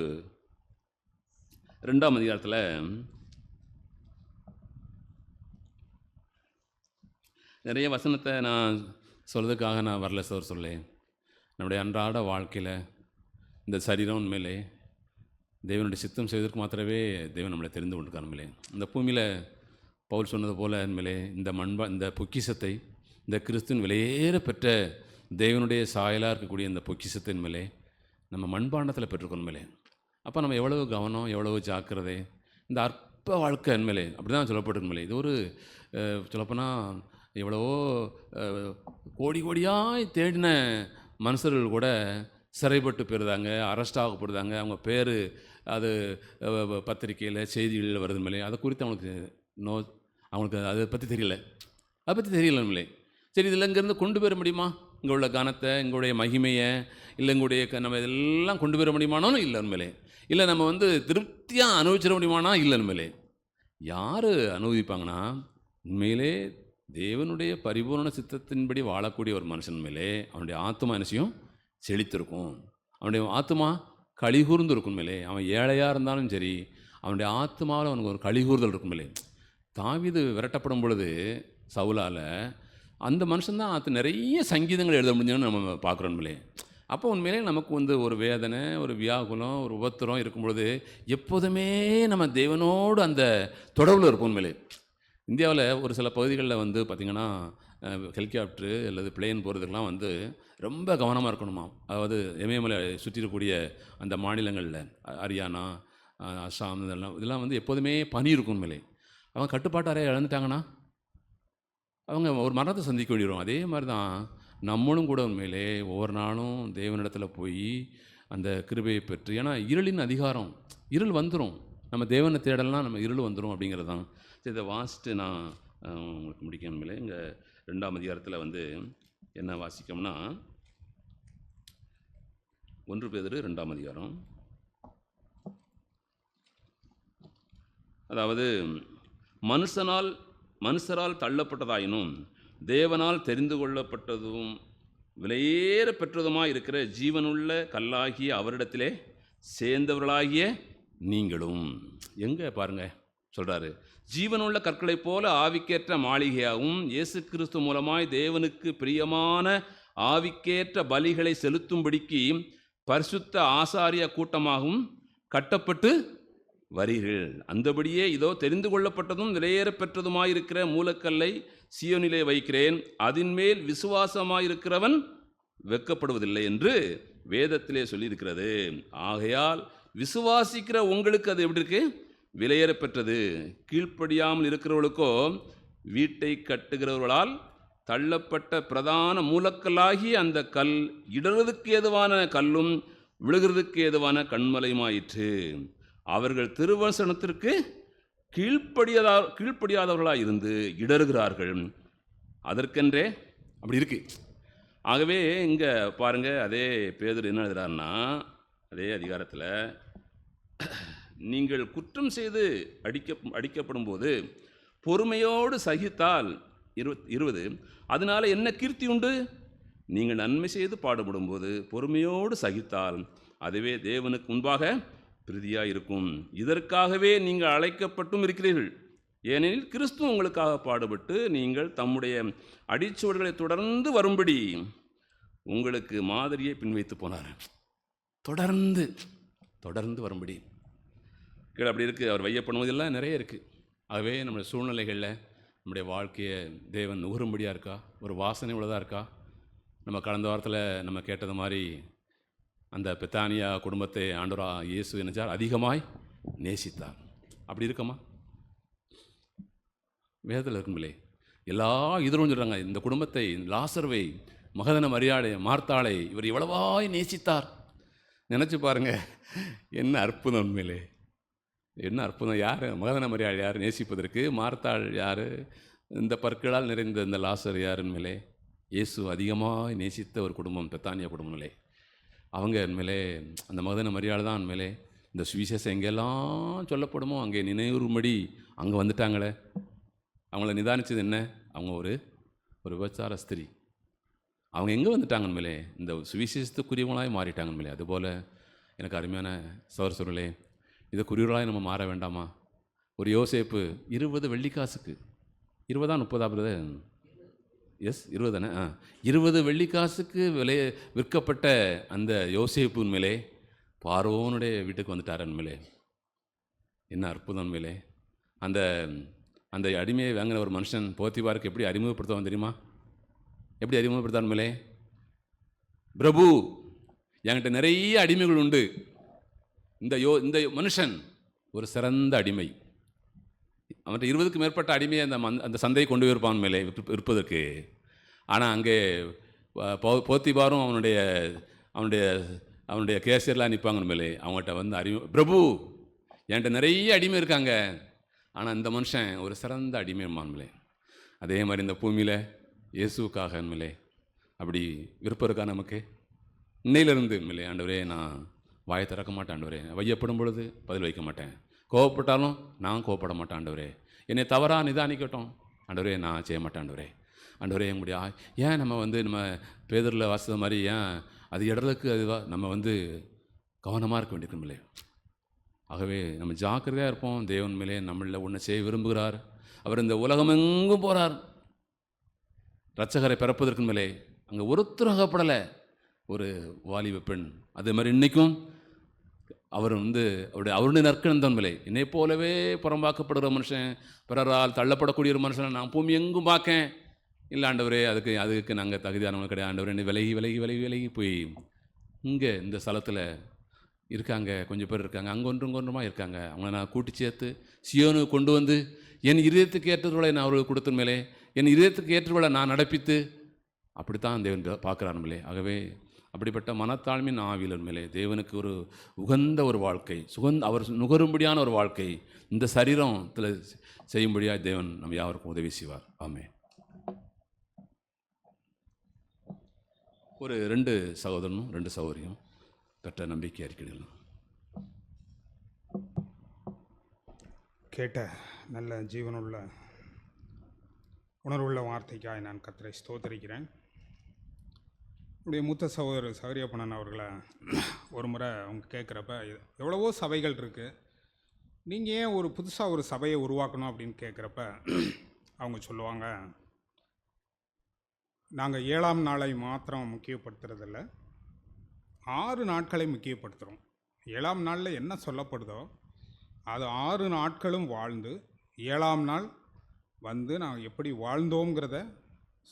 K: 2ஆம் அதிகாரத்தில் நிறைய வசனத்தை நான் சொல்கிறதுக்காக நான் வரல சார் சொல்லேன். நம்முடைய அன்றாட வாழ்க்கையில் இந்த சரீரம் உண்மையிலே தேவனுடைய சித்தம் செய்வதற்கு மாத்திரமே தேவன் நம்மளை தெரிந்து கொண்டிருக்கார் மேலே. இந்த பூமியில் பவுல் சொன்னது போல் மேலே இந்த பொக்கிஷத்தை, இந்த கிறிஸ்துவின் விலையேற பெற்ற தேவனுடைய சாயலாக இருக்கக்கூடிய இந்த பொக்கிஷத்தின் மேலே நம்ம மண்பாண்டத்தில் பெற்றுக்கணும் மேலே. அப்போ நம்ம எவ்வளவு கவனம், எவ்வளவு ஜாக்கிரதை, இந்த அற்ப வாழ்க்கை மேலே அப்படி தான் சொல்லப்பட்டிருக்கு மேலே. இது ஒரு சொல்லப்போனால் எவ்வளவோ கோடி கோடியாய் தேடின மனுஷர்கள் கூட சிறைப்பட்டு போயிருந்தாங்க, அரெஸ்ட் ஆகப்படுதாங்க. அவங்க பேர் அது பத்திரிக்கையில் செய்திகளில் வருது மேலே. அதை குறித்து அவங்களுக்கு அதை பற்றி தெரியல, அதை பற்றி தெரியலங்களே. சரி, இதில் இங்கேருந்து கொண்டு போயிட முடியுமா? இங்கே உள்ள கனத்தை, இங்களுடைய மகிமையை, இல்லை இங்களுடைய நம்ம இதெல்லாம் கொண்டு போயிட முடியுமானாலும் இல்லை உண்மையிலே. இல்லை நம்ம திருப்தியாக அனுபவிச்சிட முடியுமானா இல்லை உண்மையிலே. யார் அனுபவிப்பாங்கன்னா உண்மையிலே தேவனுடைய பரிபூர்ண சித்தத்தின்படி வாழக்கூடிய ஒரு மனுஷன் மேலே அவனுடைய ஆத்மா என்ன செய்யும்? செழித்திருக்கும். அவனுடைய ஆத்மா கழிகூர்ந்து இருக்கும் மேலே. அவன் ஏழையாக இருந்தாலும் சரி, அவனுடைய ஆத்மாவில் அவனுக்கு ஒரு கழிகூர்தல் இருக்கும் மேலே. தாவீது விரட்டப்படும் பொழுது சவுலால் அந்த மனுஷன்தான் அது நிறைய சங்கீதங்கள் எழுத முடிஞ்சுன்னு நம்ம பார்க்குறோம் மேலே. அப்போ உண்மையிலே நமக்கு ஒரு வேதனை, ஒரு வியாகுலம், ஒரு உபத்திரம் இருக்கும் பொழுது எப்போதுமே நம்ம தேவனோடு அந்த தொடர்பில் இருப்போம் மேலே. இந்தியாவில் ஒரு சில பகுதிகளில் பார்த்திங்கன்னா ஹெலிகாப்டரு அல்லது பிளேன் போகிறதுக்கெலாம் ரொம்ப கவனமாக இருக்கணுமா. அதாவது இமயமலை சுற்றி இருக்கக்கூடிய அந்த மாநிலங்களில் ஹரியானா, அஸ்ஸாம் இதெல்லாம் எப்போதுமே பனி இருக்கும் மேலே. அவங்க கட்டுப்பாட்டு அறையை இழந்துட்டாங்கன்னா அவங்க ஒரு மரணத்தை சந்திக்க வேண்டிடும். அதே மாதிரி தான் நம்மளும் கூட உண்மையிலே ஒவ்வொரு நாளும் தேவனிடத்தில் போய் அந்த கிருபையை பெற்று, ஏன்னா இருளின் அதிகாரம், இருள் வந்துடும். நம்ம தேவனை தேடலாம், நம்ம இருள் வந்துடும் அப்படிங்கிறது தான். சரி, இதை வாசிட்டு நான் உங்களுக்கு முடிக்கணும் மேலே. இங்கே 2ஆம் அதிகாரத்தில் என்ன வாசிக்கோம்னா 1 பேதுரு 2ஆம் அதிகாரம். அதாவது மனுஷரால் தள்ளப்பட்டதாயினும் தேவனால் தெரிந்து கொள்ளப்பட்டதும் விலையேற பெற்றதுமாய் இருக்கிற ஜீவனுள்ள கல்லாகிய அவரிடத்திலே சேர்ந்தவர்களாகிய நீங்களும். எங்கே பாருங்க சொல்கிறாரு, ஜீவனுள்ள கற்களைப் போல ஆவிக்கேற்ற மாளிகையாகவும் இயேசு கிறிஸ்து மூலமாய் தேவனுக்கு பிரியமான ஆவிக்கேற்ற பலிகளை செலுத்தும்படிக்கு பரிசுத்த ஆசாரிய கூட்டமாகவும் கட்டப்பட்டு வரீர்கள். அந்தபடியே இதோ தெரிந்து கொள்ளப்பட்டதும் விலையேற பெற்றதுமாயிருக்கிற மூலக்கல்லை சீயோனிலே வைக்கிறேன், அதின்மேல் விசுவாசமாயிருக்கிறவன் வெட்கப்படுவதில்லை என்று வேதத்திலே சொல்லியிருக்கிறது. ஆகையால் விசுவாசிக்கிற உங்களுக்கு அது எப்படி இருக்கு? விலையேற பெற்றது. கீழ்ப்படியாமல் இருக்கிறவர்களுக்கோ வீட்டை கட்டுகிறவர்களால் தள்ளப்பட்ட பிரதான மூலக்கல்லாகி அந்த கல் இடறதுக்கு ஏதுவான கல்லும் விழுகிறதுக்கு ஏதுவான கண்மலையுமாயிற்று. அவர்கள் திருவசனத்திற்கு கீழ்ப்படியாதவர்களாக இருந்து இடறுகிறார்கள். அதற்கென்றே அப்படி இருக்கு. ஆகவே இங்கே பாருங்கள், அதே பேதுரு என்ன எழுதுகிறாருன்னா, அதே அதிகாரத்தில் நீங்கள் குற்றம் செய்து அடிக்கப்படும் போது பொறுமையோடு சகித்தால் 20 அதனால என்ன கீர்த்தி உண்டு? நீங்கள் நன்மை செய்து பாடுபடும் போது பொறுமையோடு சகித்தால் அதுவே தேவனுக்கு முன்பாக பிரீதியாக இருக்கும். இதற்காகவே நீங்கள் அழைக்கப்பட்டும் இருக்கிறீர்கள். ஏனெனில் கிறிஸ்து உங்களுக்காக பாடுபட்டு நீங்கள் தம்முடைய அடிச்சுவடுகளை தொடர்ந்து வரும்படி உங்களுக்கு மாதிரியை பின்வைத்து போனார். தொடர்ந்து வரும்படி கீழே அப்படி இருக்குது. அவர் வையப்படுவதெல்லாம் நிறைய இருக்குது. ஆகவே நம்முடைய சூழ்நிலைகளில் நம்முடைய வாழ்க்கையை தேவன் நுகரும்படியாக இருக்கா? ஒரு வாசனை உள்ளதாக இருக்கா? நம்ம கடந்த வாரத்தில் நம்ம கேட்டது மாதிரி அந்த பெத்தானியா குடும்பத்தை ஆண்டவராக இயேசு நினைச்சார், அதிகமாய் நேசித்தார். அப்படி இருக்கமா? வேதத்தில் இருக்குங்களே, எல்லா இதரும் சொல்கிறாங்க, இந்த குடும்பத்தை, லாசர்வை, மகதன மரியாதை, மார்த்தாளை இவர் எவ்வளவாய் நேசித்தார். நினச்சி பாருங்கள், என்ன அற்புதம்! உண்மையிலே என்ன அற்புதம்! யார் மகதன மரியாதை யார் நேசிப்பதற்கு? மார்த்தாள் யார்? இந்த பற்களால் நிறைந்த இந்த லாசர் யார்? உண்மையிலே இயேசு அதிகமாக நேசித்த ஒரு குடும்பம் பெத்தானியா குடும்பங்களே. அவங்க உண்மையிலே அந்த மகதன மரியாதை தான் உண்மையிலே இந்த சுவிசேஷம் எங்கெல்லாம் சொல்லப்படுமோ அங்கே நினைவுறும்படி அங்கே வந்துட்டாங்களே. அவங்கள நிதானித்தது என்ன? அவங்க ஒரு விபச்சார ஸ்திரீ. அவங்க எங்கே வந்துட்டாங்க? உண்மையிலே இந்த சுவிசேஷத்துக்குரியவங்களாக மாறிட்டாங்க. உண்மையிலே அதுபோல் எனக்கு அருமையான சோர்களே, இதை குறியவர்களாக நம்ம மாற வேண்டாமா? ஒரு யோசேப்பு 20 வெள்ளிக்காசுக்கு 20 30 எஸ் 20 தானே? 20 வெள்ளிக்காசுக்கு விற்கப்பட்ட அந்த யோசேப்பு உண்மையிலே பார்வோனுடைய வீட்டுக்கு வந்துட்டார். உண்மையிலே என்ன அற்புதம்! உண்மையிலே அந்த அந்த அடிமையை வாங்கின ஒரு மனுஷன் போத்திபாருக்கு எப்படி அறிமுகப்படுத்துவான் தெரியுமா? எப்படி அறிமுகப்படுத்தான்? உண்மையிலே, பிரபு என்கிட்ட நிறைய அடிமைகள் உண்டு, இந்த மனுஷன் ஒரு சிறந்த அடிமை, அவன்கிட்ட 20க்கு மேற்பட்ட அடிமையை அந்த சந்தையை கொண்டு போயிருப்பான் மேலே இருப்பதற்கு. ஆனால் அங்கே போத்திபாரும் அவனுடைய கேசியர்லாம் நிற்பாங்க மேலே. அவங்ககிட்ட வந்து பிரபு என்கிட்ட நிறைய அடிமை இருக்காங்க, ஆனால் இந்த மனுஷன் ஒரு சிறந்த அடிமைமான்களே. அதே மாதிரி இந்த பூமியில் இயேசுக்காக மேலே அப்படி விருப்பம் இருக்கா நமக்கு? இன்னையிலிருந்து மேலே, ஆண்டவரே நான் வாயை திறக்க மாட்டேன் ஆண்டவரே, வையப்படும் பொழுது பதில் வைக்க மாட்டேன், கோவப்பட்டாலும் நான் கோவப்பட மாட்டேன் ஆண்டவரே, என்னை தவறாக நிதானிக்கட்டும் ஆண்டவரே, நான் செய்ய மாட்டேன் ஆண்டவரே. ஆண்டவரே முடியா ஏன் நம்ம பேதரில் வாசித்த மாதிரி ஏன் அது இடலுக்கு அதுவாக நம்ம கவனமாக இருக்க வேண்டியிருக்கோம் இல்லையே. ஆகவே நம்ம ஜாக்கிரதையாக இருப்போம். தேவன் மேலே நம்மளில் ஒன்று செய்ய விரும்புகிறார். அவர் இந்த உலகமெங்கும் போகிறார் இரட்சகரை பிறப்பதற்கு மேலே. அங்கே ஒருத்தரும் அகப்படலை, ஒரு வாலிப பெண். அதே மாதிரி இன்றைக்கும் அவர் அவருடைய நற்கணந்தன் மேலே என்னை போலவே புறம்பாக்கப்படுகிற மனுஷன், பிறரால் தள்ளப்படக்கூடிய ஒரு மனுஷனை நான் பூமி எங்கும் பார்க்கேன். இல்லை ஆண்டவரே, அதுக்கு நாங்கள் தகுதியானவங்க கிடையாது ஆண்டவரே. என்னை விலகி போய் இங்கே இந்த ஸ்தலத்தில் இருக்காங்க, கொஞ்சம் பேர் இருக்காங்க, அங்கே ஒன்றுமா இருக்காங்க. அவங்கள நான் கூட்டி சேர்த்து சியோனு கொண்டு வந்து என் இதயத்துக்கு ஏற்றவர்களை நான் அவர்களுக்கு கொடுத்த மேலே, என் இதயத்துக்கு ஏற்றவர்களை நான் நடப்பித்து அப்படித்தான் தேவன் பார்க்குறார் மேலே. ஆகவே அப்படிப்பட்ட மனத்தாழ்மையின் ஆவியலன் மேலே தேவனுக்கு ஒரு உகந்த ஒரு வாழ்க்கை, அவர் நுகரும்படியான ஒரு வாழ்க்கை இந்த சரீரத்தில் செய்யும்படியாக தேவன் நம்ம யாருக்கும் உதவி செய்வார். ஆமே. ஒரு 2 சகோதரனும் 2 சகோதரியும் பெற்ற நம்பிக்கை அறிக்கைகள்.
L: கேட்ட நல்ல ஜீவனுள்ள உணர்வுள்ள வார்த்தைக்காக நான் கர்த்தரை ஸ்தோத்திரிக்கிறேன். என்னுடைய மூத்த சகோதரர் சௌரியப்பணன் அவர்களை ஒரு முறை அவங்க கேட்குறப்ப, எவ்வளவோ சபைகள் இருக்குது, நீங்கள் ஏன் ஒரு புதுசாக ஒரு சபையை உருவாக்கணும் அப்படின்னு கேட்குறப்ப அவங்க சொல்லுவாங்க, நாங்கள் 7ஆம் நாளை மாத்திரம் முக்கியப்படுத்துறதில்ல, 6 நாட்களை முக்கியப்படுத்துகிறோம். 7ஆம் நாளில் என்ன சொல்லப்படுதோ அது 6 நாட்களும் வாழ்ந்து 7ஆம் நாள் வந்து நாங்கள் எப்படி வாழ்ந்தோங்கிறத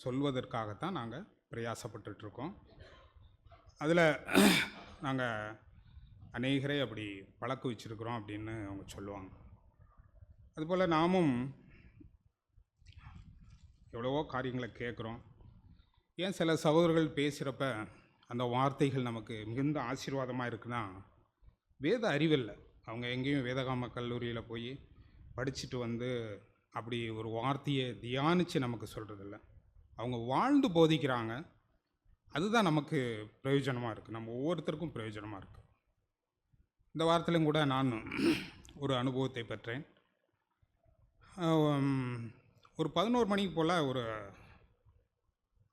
L: சொல்வதற்காகத்தான் நாங்கள் பிரயாசப்பட்டுருக்கோம். அதில் நாங்கள் அநேகரை அப்படி பழக்க வச்சுருக்குறோம் அப்படின்னு அவங்க சொல்லுவாங்க. அதுபோல் நாமும் எவ்வளவோ காரியங்களை கேட்குறோம். ஏன் சில சகோதரர்கள் பேசுகிறப்ப அந்த வார்த்தைகள் நமக்கு மிகுந்த ஆசீர்வாதமாக இருக்குன்னா, வேத அறிவில்லை. அவங்க எங்கேயும் வேதகாம கல்லூரியில் போய் படிச்சுட்டு வந்து அப்படி ஒரு வார்த்தையை தியானித்து நமக்கு சொல்கிறதில்ல. அவங்க வாழ்ந்து போதிக்கிறாங்க. அதுதான் நமக்கு பிரயோஜனமாக இருக்குது, நம்ம ஒவ்வொருத்தருக்கும் பிரயோஜனமாக இருக்குது. இந்த வாரத்திலும் கூட நான் ஒரு அனுபவத்தை பெற்றேன். ஒரு 11 மணிக்கு போல் ஒரு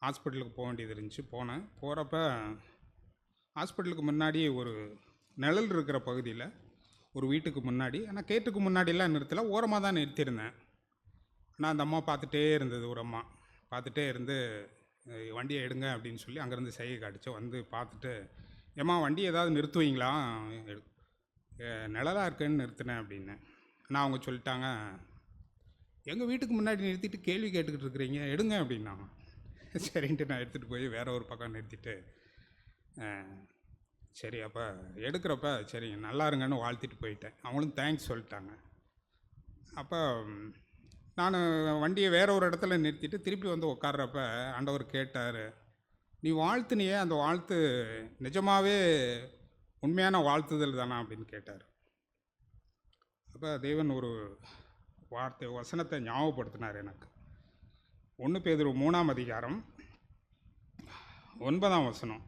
L: ஹாஸ்பிட்டலுக்கு போக வேண்டியது இருந்துச்சு. போகிறப்ப ஹாஸ்பிட்டலுக்கு முன்னாடி ஒரு நிழல் இருக்கிற பகுதியில் ஒரு வீட்டுக்கு முன்னாடி, ஆனால் கேட்டுக்கு முன்னாடிலாம் நிறுத்தலை, ஓரமாக தான் நிறுத்தியிருந்தேன். ஆனால் அந்த அம்மா பார்த்துட்டே இருந்தது. ஒரு அம்மா பார்த்துட்டே இருந்து வண்டியை எடுங்க அப்படின்னு சொல்லி அங்கேருந்து சைகை காட்டிச்சு. வந்து பார்த்துட்டு, ஏம்மா வண்டி ஏதாவது நிறுத்துவீங்களா, நிழலாக இருக்குன்னு நிறுத்தினேன் அப்படின்னு. ஆனால் அவங்க சொல்லிட்டாங்க, எங்கள் வீட்டுக்கு முன்னாடி நிறுத்திட்டு கேள்வி கேட்டுக்கிட்டு இருக்கிறீங்க, எடுங்க அப்படின்னா. சரின்ட்டு நான் எடுத்துகிட்டு போய் வேற ஒரு பக்கம் நிறுத்திட்டு, சரி அப்போ எடுக்கிறப்ப சரிங்க நல்லா இருங்கன்னு வாழ்த்திட்டு போயிட்டேன். அவங்களும் தேங்க்ஸ் சொல்லிட்டாங்க. அப்போ நான் வண்டியை வேற ஒரு இடத்துல நிறுத்திட்டு திருப்பி வந்து உட்கார்றப்ப ஆண்டவர் கேட்டார், நீ வாழ்த்துனியே அந்த வாழ்த்து நிஜமாகவே உண்மையான வாழ்த்துதல் தானா அப்படின்னு கேட்டார். அப்போ தேவன் ஒரு வார்த்தை வசனத்தை ஞாபகப்படுத்தினார் எனக்கு. 1 பேதுரு 3ஆம் அதிகாரம் 9ஆம் வசனம்,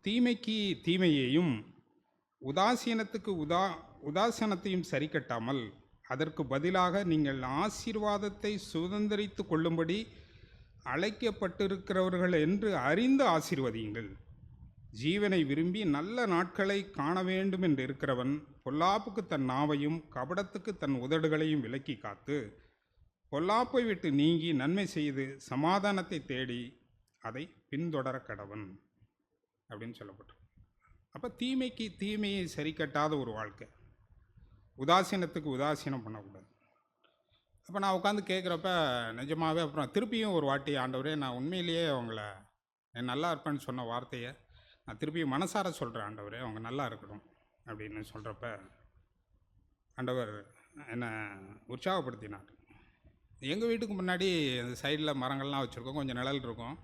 L: தீமைக்கு தீமையையும் உதாசீனத்துக்கு உதாசீனத்தையும் சரி கட்டாமல் அதற்கு பதிலாக நீங்கள் ஆசீர்வாதத்தை சுதந்திரித்து கொள்ளும்படி அழைக்கப்பட்டிருக்கிறவர்கள் என்று அறிந்து ஆசீர்வதியுங்கள். ஜீவனை விரும்பி நல்ல நாட்களை காண வேண்டும் என்று இருக்கிறவன் பொல்லாப்புக்கு தன் நாவையும் கபடத்துக்கு தன் உதடுகளையும் விலக்கி காத்து பொல்லாப்பை விட்டு நீங்கி நன்மை செய்து சமாதானத்தை தேடி அதை பின்தொடர கடவன் அப்படின்னு சொல்லப்பட்டோம். அப்போ தீமைக்கு தீமையை சரி கட்டாத ஒரு வாழ்க்கை, உதாசீனத்துக்கு உதாசீனம் பண்ணக்கூடாது. அப்போ நான் உட்காந்து கேட்குறப்ப நிஜமாகவே அப்புறம் திருப்பியும் ஒரு வாட்டி, ஆண்டவரே நான் உண்மையிலேயே அவங்கள நல்லா இருப்பேன்னு சொன்ன வார்த்தையை நான் திருப்பியும் மனசார சொல்கிறேன், ஆண்டவரே அவங்க நல்லா இருக்கணும் அப்படின்னு சொல்கிறப்ப ஆண்டவர் என்னை உற்சாகப்படுத்தினார். எங்கள் வீட்டுக்கு முன்னாடி அந்த சைடில் மரங்கள்லாம் வச்சுருக்கோம், கொஞ்சம் நிழல் இருக்கும்.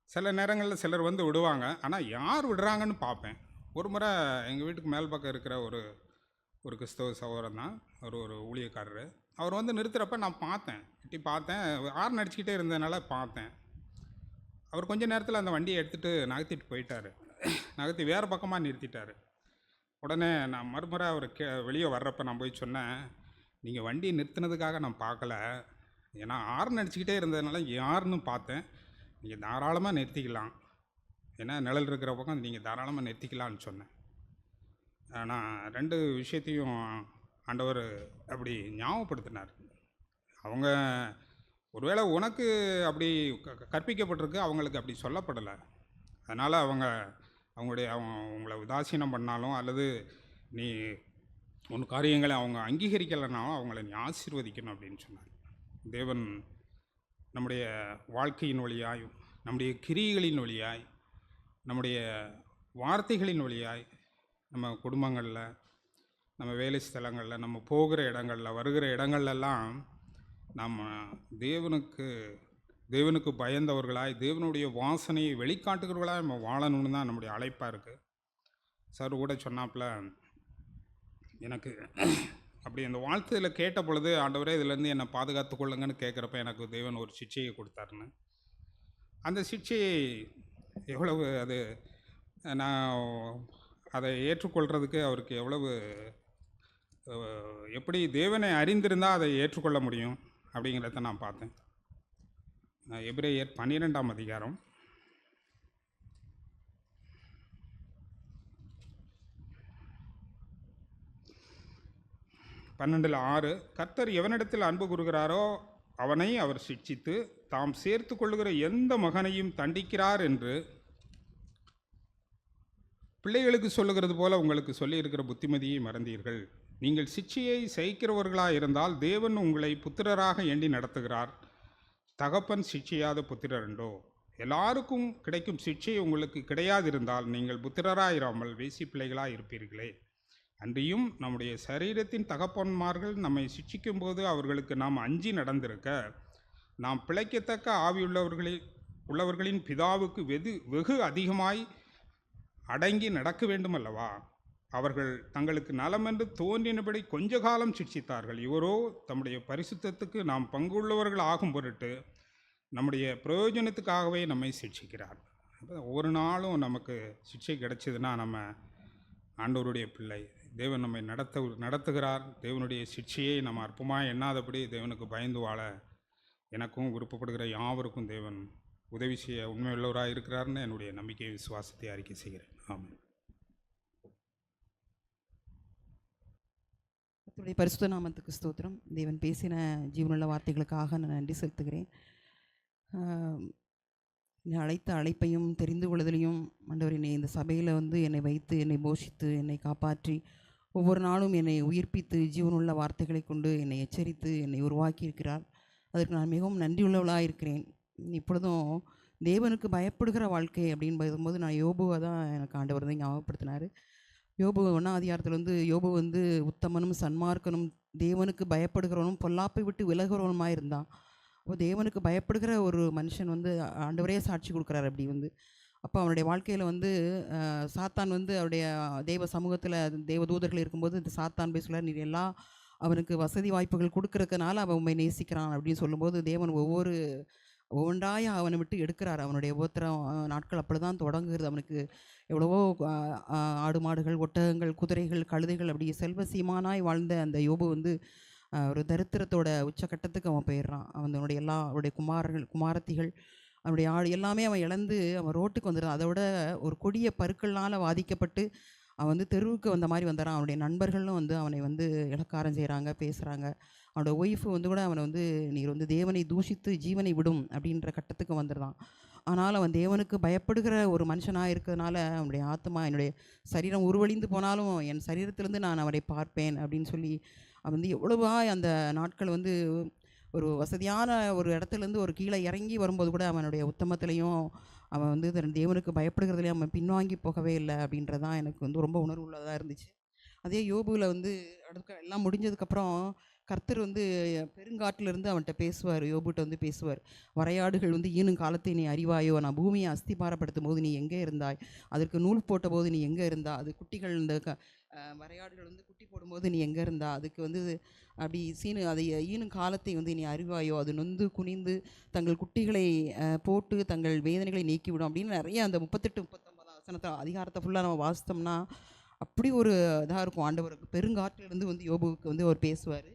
L: சில நேரங்களில் சிலர் வந்து விடுவாங்க, ஆனால் யார் விடுறாங்கன்னு பார்ப்பேன். ஒரு முறை எங்கள் வீட்டுக்கு மேல் பக்கம் இருக்கிற ஒரு கிறிஸ்தவ சகோதரன் தான், ஒரு ஊழியக்காரர். அவர் வந்து நிறுத்துகிறப்ப நான் பார்த்தேன், ஹார்ன் அடிச்சுக்கிட்டே இருந்ததுனால பார்த்தேன். அவர் கொஞ்ச நேரத்தில் அந்த வண்டியை எடுத்துகிட்டு நகர்த்திட்டு போயிட்டார். நகர்த்தி வேறு பக்கமாக நிறுத்திட்டார். உடனே நான் மறுமுறை அவர் வெளியே வர்றப்ப நான் போய் சொன்னேன், நீங்கள் வண்டியை நிறுத்தினதுக்காக நான் பார்க்கல, ஏன்னா ஹார்ன் அடிச்சுக்கிட்டே இருந்ததுனால யாருன்னு பார்த்தேன், நீங்கள் தாராளமாக நிறுத்திக்கலாம், ஏன்னா நிழல் இருக்கிற பக்கம் நீங்கள் தாராளமாக நிறுத்திக்கலான்னு சொன்னேன். ஆனால் 2 விஷயத்தையும் ஆண்டவர் அப்படி ஞாபகப்படுத்தினார். அவங்க ஒருவேளை உனக்கு அப்படி கற்பிக்கப்பட்டிருக்கு, அவங்களுக்கு அப்படி சொல்லப்படலை. அதனால் அவங்கள உதாசீனம் பண்ணாலும் அல்லது நீ உன் காரியங்களை அவங்க அங்கீகரிக்கலைனாலும் அவங்கள நீ ஆசீர்வதிக்கணும் அப்படின்னு சொன்னார். தேவன் நம்முடைய வாழ்க்கையின் வழியாய், நம்முடைய கிரியைகளின் வழியாய், நம்முடைய வார்த்தைகளின் வழியாய், நம்ம குடும்பங்களில், நம்ம வேலை ஸ்தலங்களில், நம்ம போகிற இடங்களில், வருகிற இடங்கள்லாம் நம்ம தேவனுக்கு பயந்தவர்களாய், தேவனுடைய வாசனையை வெளிக்காட்டுகிறவர்களாய் நம்ம வாழணும்னு தான் நம்முடைய அழைப்பாக இருக்குது. சார் கூட சொன்னாப்புல, எனக்கு அப்படி அந்த வாழ்த்துதில் கேட்ட பொழுது, ஆண்டவரே இதிலேருந்து என்னை பாதுகாத்து கொள்ளுங்கன்னு கேட்குறப்ப எனக்கு தேவன் ஒரு சிட்சையை கொடுத்தாருன்னு. அந்த சிட்சையை எவ்வளவு அது நான் அதை ஏற்றுக்கொள்கிறதுக்கு அவருக்கு எவ்வளவு எப்படி தேவனை அறிந்திருந்தால் அதை ஏற்றுக்கொள்ள முடியும். அப்படிங்கிறத நான் பார்த்தேன். எபிரேயர் 12ஆம் அதிகாரம் 12:6 கர்த்தர் எவனிடத்தில் அன்பு கூறுகிறாரோ அவனை அவர் சிட்சித்து தாம் சேர்த்து கொள்ளுகிற எந்த மகனையும் தண்டிக்கிறார் என்று பிள்ளைகளுக்கு சொல்லுகிறது போல உங்களுக்கு சொல்லியிருக்கிற புத்திமதியை மறந்தீர்கள். நீங்கள் சிட்சையை சகிக்கிறவர்களாக இருந்தால் தேவன் உங்களை புத்திரராக எண்ணி நடத்துகிறார். தகப்பன் சிட்சையாத புத்திரருண்டோ? எல்லாருக்கும் கிடைக்கும் சிட்சை உங்களுக்கு கிடையாதிருந்தால் நீங்கள் புத்திரராயிராமல் வேசி பிள்ளைகளாக இருப்பீர்களே. அன்றியும் நம்முடைய சரீரத்தின் தகப்பன்மார்கள் நம்மை சிட்சிக்கும் போது அவர்களுக்கு நாம் அஞ்சி நடந்திருக்க நாம் பிழைக்கத்தக்க உள்ளவர்களின் பிதாவுக்கு வெகு அதிகமாய் அடங்கி நடக்க வேண்டும் அல்லவா? அவர்கள் தங்களுக்கு நலமென்று தோன்றினபடி கொஞ்ச காலம் சிட்சித்தார்கள். இவரோ தம்முடைய பரிசுத்தத்துக்கு நாம் பங்குள்ளவர்கள் ஆகும் பொருட்டு நம்முடைய பிரயோஜனத்துக்காகவே நம்மை சிட்சிக்கிறார். ஒரு நாளும் நமக்கு சிட்சை கிடைச்சதுன்னா நம்ம ஆண்டவருடைய பிள்ளை. தேவன் நம்மை நடத்துகிறார். தேவனுடைய சிட்சையை நம்ம அற்பமாக எண்ணாதபடி தேவனுக்கு பயந்து வாழ எனக்கும் விருப்பப்படுகிற யாவருக்கும் தேவன் உதவி செய்ய உண்மையுள்ளவராக இருக்கிறார்னு என்னுடைய நம்பிக்கை விசுவாசத்தை அறிக்கை செய்கிறேன். ஆமாம்.
M: கர்த்தருடைய பரிசுத்த நாமத்துக்கு ஸ்தோத்திரம். தேவன் பேசின ஜீவனுள்ள வார்த்தைகளுக்காக நான் நன்றி செலுத்துகிறேன். அழைத்த அழைப்பையும் தெரிந்து கொள்வதிலையும் ஆண்டவர் என்னை இந்த சபையில் என்னை வைத்து என்னை போஷித்து என்னை காப்பாற்றி ஒவ்வொரு நாளும் என்னை உயிர்ப்பித்து ஜீவனுள்ள வார்த்தைகளை கொண்டு என்னை எச்சரித்து என்னை உருவாக்கி இருக்கிறார். அதற்கு நான் மிகவும் நன்றியுள்ளவளாக இருக்கிறேன். இப்பொழுதும் தேவனுக்கு பயப்படுகிற வாழ்க்கை அப்படின்னு பார்க்கும்போது நான் யோபுவை தான் எனக்கு ஆண்டவர் தான் ஞாபகப்படுத்தினார். யோபு 1ஆம் அதிகாரத்தில் யோபு உத்தமனும் சன்மார்க்கனும் தேவனுக்கு பயப்படுகிறவனும் பொல்லாப்பை விட்டு விலகிறவனுமாக இருந்தான். அப்போ தேவனுக்கு பயப்படுகிற ஒரு மனுஷன் ஆண்டவரே சாட்சி கொடுக்குறாரு. அப்படி அப்போ அவனுடைய வாழ்க்கையில் சாத்தான் அவருடைய தெய்வ சமூகத்தில் தெய்வ தூதர்கள் இருக்கும்போது இந்த சாத்தான் போய் சொல்ல நீ எல்லாம் அவனுக்கு வசதி வாய்ப்புகள் கொடுக்கறதுனால அவன் உண்மை நேசிக்கிறான் அப்படின்னு சொல்லும்போது தேவன் ஒவ்வொன்றாய் அவனை விட்டு எடுக்கிறார். அவனுடைய ஒவ்வொருத்தர நாட்கள் அப்படி தான் தொடங்குகிறது. அவனுக்கு எவ்வளவோ ஆடு மாடுகள் ஒட்டகங்கள் குதிரைகள் கழுதைகள் அப்படி செல்வ சீமானாய் வாழ்ந்த அந்த யோபு ஒரு தரித்திரத்தோட உச்சக்கட்டத்துக்கு அவன் போயிடுறான். அவனுடைய அவருடைய குமாரத்திகள் அவனுடைய ஆடு எல்லாமே அவன் இழந்து அவன் ரோட்டுக்கு வந்துடுறான். அதை விட ஒரு கொடிய பருக்கள்னால் பாதிக்கப்பட்டு அவன் தெருவுக்கு வந்த மாதிரி வந்துடுறான். அவனுடைய நண்பர்களும் அவனை இலக்காரம் செய்கிறாங்க, பேசுகிறாங்க. அவனோட ஒய்ஃபு கூட அவனை நீர் தேவனை தூஷித்து ஜீவனை விடும் அப்படின்ற கட்டத்துக்கு வந்துடுறான். ஆனால் அவன் தேவனுக்கு பயப்படுகிற ஒரு மனுஷனாக இருக்கிறதுனால அவனுடைய ஆத்மா என்னுடைய சரீரம் உருவழிந்து போனாலும் என் சரீரத்திலேருந்து நான் அவரை பார்ப்பேன் அப்படின்னு சொல்லி அவன் எவ்வளவா அந்த நாட்கள் ஒரு வசதியான ஒரு இடத்துலேருந்து ஒரு கீழே இறங்கி வரும்போது கூட அவனுடைய உத்தமத்திலையும் அவன் தேவனுக்கு பயப்படுகிறதுலையும் அவன் பின்வாங்கி போகவே இல்லை அப்படின்றதான் எனக்கு ரொம்ப உணர்வு உள்ளதாக இருந்துச்சு. அதே யோபுவில் அடுத்த எல்லாம் முடிஞ்சதுக்கப்புறம் கர்த்தர் பெருங்காட்டிலிருந்து அவன்கிட்ட பேசுவார். யோபுட்ட பேசுவார். வரையாடுகள் ஈனும் காலத்தை நீ அறிவாயோ? நான் பூமியை அஸ்திபாரப்படுத்தும் போது நீ எங்கே இருந்தாய்? அதற்கு நூல் போட்ட போது நீ எங்கே இருந்தா? அது குட்டிகள் வரையாடுகள் குட்டி போடும்போது நீ எங்கே இருந்தா? அதுக்கு அப்படி அதை ஈனும் காலத்தை நீ அறிவாயோ? அது நொந்து குனிந்து தங்கள் குட்டிகளை போட்டு தங்கள் வேதனைகளை நீக்கிவிடும் அப்படின்னு நிறைய அந்த 38-39 வசனத்தை அதிகாரத்தை ஃபுல்லாக நம்ம வாசித்தோம்னா அப்படி ஒரு இதாக இருக்கும். ஆண்டவருக்கு பெருங்காட்டிலிருந்து யோபுவுக்கு அவர் பேசுவார்.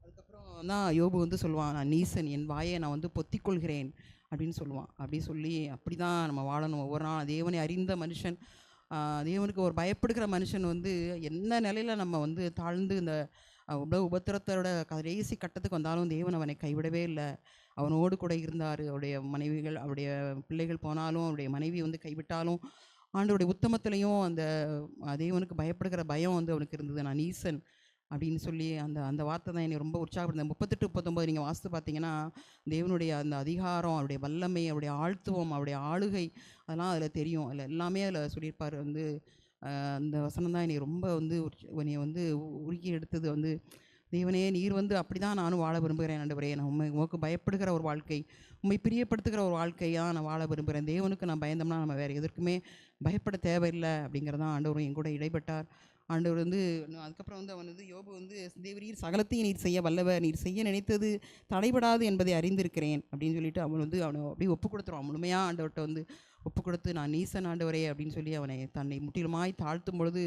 M: அதுக்கப்புறம் தான் யோபு சொல்லுவான், நான் நீசன், என் வாயை நான் பொத்திக்கொள்கிறேன் அப்படின்னு சொல்லுவான். அப்படி சொல்லி அப்படி தான் நம்ம வாழணும் ஒவ்வொரு நாள். தேவனை அறிந்த மனுஷன், தேவனுக்கு ஒரு பயப்படுகிற மனுஷன் என்ன நிலையில் நம்ம தாழ்ந்து இந்த உபத்திரத்தோட கடைசி கட்டத்துக்கு வந்தாலும் தேவன் அவனை கைவிடவே இல்லை. அவனோடு கூட இருந்தார். அவருடைய மனைவிகள் அவருடைய பிள்ளைகள் போனாலும் அவருடைய மனைவி கைவிட்டாலும் ஆண்டவருடைய உத்தமத்திலையும் அந்த தேவனுக்கு பயப்படுகிற பயம் அவனுக்கு இருந்தது. நான் ஈசன் அப்படின்னு சொல்லி அந்த வார்த்தை தான் என்னை ரொம்ப உற்சாகப்படுத்த. 38-39 நீங்கள் வாசித்து பார்த்தீங்கன்னா தேவனுடைய அந்த அதிகாரம், அவருடைய வல்லமை, அவருடைய ஆழ்த்துவம், அவருடைய ஆளுகை அதெல்லாம் அதில் தெரியும். அதில் எல்லாமே அதில் சொல்லியிருப்பார். அந்த வசனம் தான் என்னை ரொம்ப என்னை உருக்கி எடுத்தது. தேவனே நீர் அப்படி தான் நானும் வாழ விரும்புகிறேன். ஆண்டவரே, நான் உமக்கு பயப்படுகிற ஒரு வாழ்க்கை, உண்மை பிரியப்படுத்துகிற ஒரு வாழ்க்கையாக நான் வாழ விரும்புகிறேன். தேவனுக்கு நான் பயந்தோம்னா நம்ம வேறு எதற்குமே பயப்பட தேவையில்லை அப்படிங்கிறதான் ஆண்டவரும் என் கூட இடைப்பட்டார். ஆண்டவர் அதுக்கப்புறம் அவன் யோபு தேவரீர் சகலத்தையும் நீர் செய்ய வல்லவர், நீர் செய்ய நினைத்தது தடைபடாது என்பதை அறிந்திருக்கிறேன் அப்படின்னு சொல்லிட்டு அவன் அவனை அப்படியே ஒப்பு கொடுத்துருவான். முழுமையாக ஆண்டவர்கிட்ட ஒப்பு கொடுத்து நான் நீசன் ஆண்டவரே அப்படின்னு சொல்லி அவனை தன்னை முற்றிலுமாய் தாழ்த்தும் பொழுது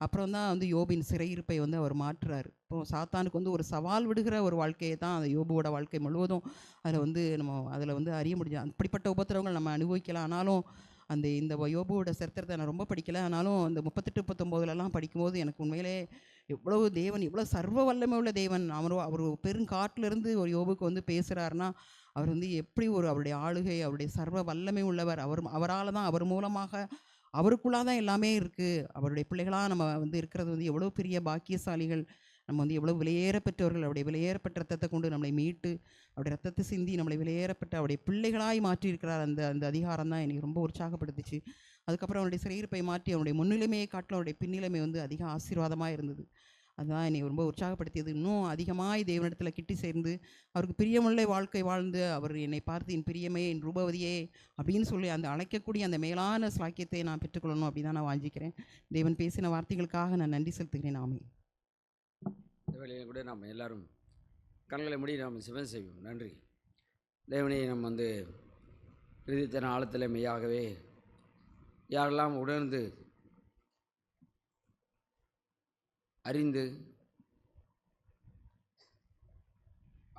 M: அப்புறம் தான் வந்து யோபின் சிறையிருப்பை வந்து அவர் மாற்றுறார். இப்போ சாத்தானுக்கு வந்து ஒரு சவால் விடுகிற ஒரு வாழ்க்கையை தான் அந்த யோபுவோட வாழ்க்கை முழுவதும் அதில் வந்து நம்ம அதில் வந்து அறிய முடியும். அப்படிப்பட்ட உபத்திரவங்கள் நம்ம அனுபவிக்கலாம். ஆனாலும் இந்த யோபுவோட சரித்திரத்தை நான் ரொம்ப படிக்கலை. ஆனாலும் அந்த 38-39 படிக்கும்போது எனக்கு உண்மையிலே எவ்வளவு தேவன், எவ்வளோ சர்வ வல்லமை உள்ள தேவன். அவர் பெருங்காட்டிலிருந்து ஒரு யோபுக்கு வந்து பேசுகிறாருன்னா அவர் வந்து எப்படி அவருடைய ஆளுகை, அவருடைய சர்வ வல்லமை உள்ளவர். அவரால் தான், அவர் மூலமாக அவருக்குள்ளாக தான் எல்லாமே இருக்குது. அவருடைய பிள்ளைகளாக நம்ம வந்து இருக்கிறது வந்து எவ்வளோ பெரிய பாக்கியசாலிகள். நம்ம வந்து எவ்வளோ விலையேறப்பெற்றவர்கள். அவருடைய விலையேறப்பட்ட ரத்தத்தை கொண்டு நம்மளை மீட்டு, அவருடைய ரத்தத்தை சிந்தி நம்மளை விலையேறப்பட்ட அவருடைய பிள்ளைகளாய் மாற்றியிருக்கிறார். அந்த அதிகாரம் தான் எனக்கு ரொம்ப உற்சாகப்படுத்துச்சு. அதுக்கப்புறம் அவருடைய சிறையிருப்பை மாற்றி அவருடைய முன்னிலைமையை காட்டிலும் அவருடைய பின்னிலைமை வந்து அதிக ஆசீர்வாதமாக இருந்தது. அதுதான் என்னை ரொம்ப உற்சாகப்படுத்தியது. இன்னும் அதிகமாய் தேவனிடத்தில் கிட்டி சேர்ந்து அவருக்கு பிரியமுள்ள வாழ்க்கை வாழ்ந்து, அவர் என்னை பார்த்து என் பிரியமே, என் ரூபவதியே அப்படின்னு சொல்லி அந்த அழைக்கக்கூடிய அந்த மேலான சாக்கியத்தை நான் பெற்றுக்கொள்ளணும் அப்படி தான் நான் வாஞ்சிக்கிறேன். தேவன் பேசின வார்த்தைகளுக்காக நான் நன்றி செலுத்துகிறேன். ஆமே.
H: இந்த வேளையில் கூட நாம் எல்லாரும் கண்களை மூடி நாம் சிவன் செய்வோம். நன்றி தேவனே. நம்ம வந்து இருதயத்தின் ஆழத்தில் மெய்யாகவே யாரெல்லாம் உணர்ந்து அறிந்து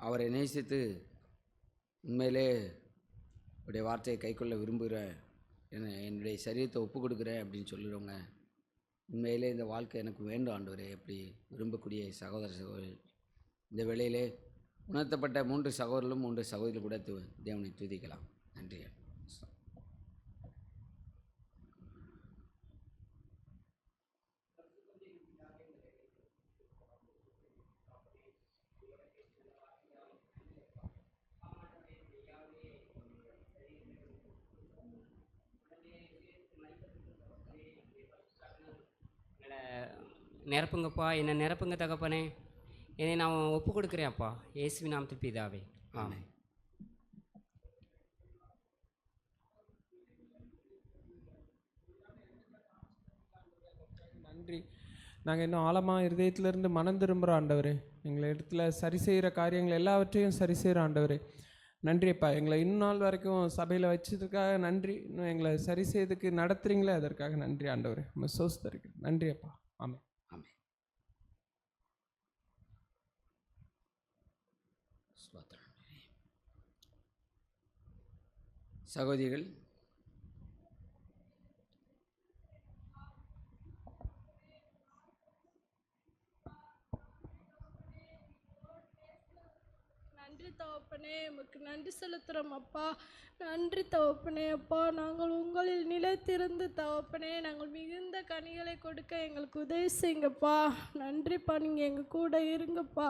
H: அவரை நேசித்து உண்மையிலே உடைய வார்த்தையை கைக்கொள்ள விரும்புகிறேன், என்னுடைய சரீரத்தை ஒப்பு கொடுக்குறேன் அப்படின்னு சொல்லுறவங்க, உண்மையிலே இந்த வாழ்க்கை எனக்கு வேண்டும் ஆண்டவரே அப்படி விரும்பக்கூடிய சகோதர சகோதரி, இந்த வேளையிலே உணர்த்தப்பட்ட 3 சகோதரர்களும் 3 சகோதரிகள் கூட தேவனை துதிக்கலாம். நன்றி.
N: நிரப்புங்கப்பா, என்னை நிரப்புங்க தகப்பனே. என்னை நான் ஒப்பு கொடுக்குறேன் அப்பா, இயேசுவின் நாமத்தில் பிதாவே, ஆமென்.
B: நன்றி. நாங்கள் இன்னும் ஆழமாக இருதயத்திலிருந்து மனம் திரும்புகிற ஆண்டவரே, எங்களை இடத்துல சரி செய்கிற காரியங்கள் எல்லாவற்றையும் சரி செய்கிற ஆண்டவரே நன்றிப்பா. எங்களை இன்னும் நாள் வரைக்கும் சபையில் வச்சதுக்காக நன்றி. இன்னும் எங்களை சரி செய்யறதுக்கு நடத்துகிறீங்களே அதற்காக நன்றி ஆண்டவரே. நம்ம சோஸ்தருக்கு நன்றி அப்பா. ஆமாம்.
H: சகோதரிகள்,
G: நன்றி தகப்பனே, உமக்கு நன்றி செலுத்துகிறோம் அப்பா. நன்றி தகப்பனே. அப்பா, நாங்கள் உங்களில் நிலைத்திருந்து தகப்பனே, நாங்கள் மிகுந்த கனிகளை கொடுக்க எங்களுக்கு உதவி செய்யுங்கப்பா. நன்றிப்பா, நீங்கள் எங்கள் கூட இருங்கப்பா.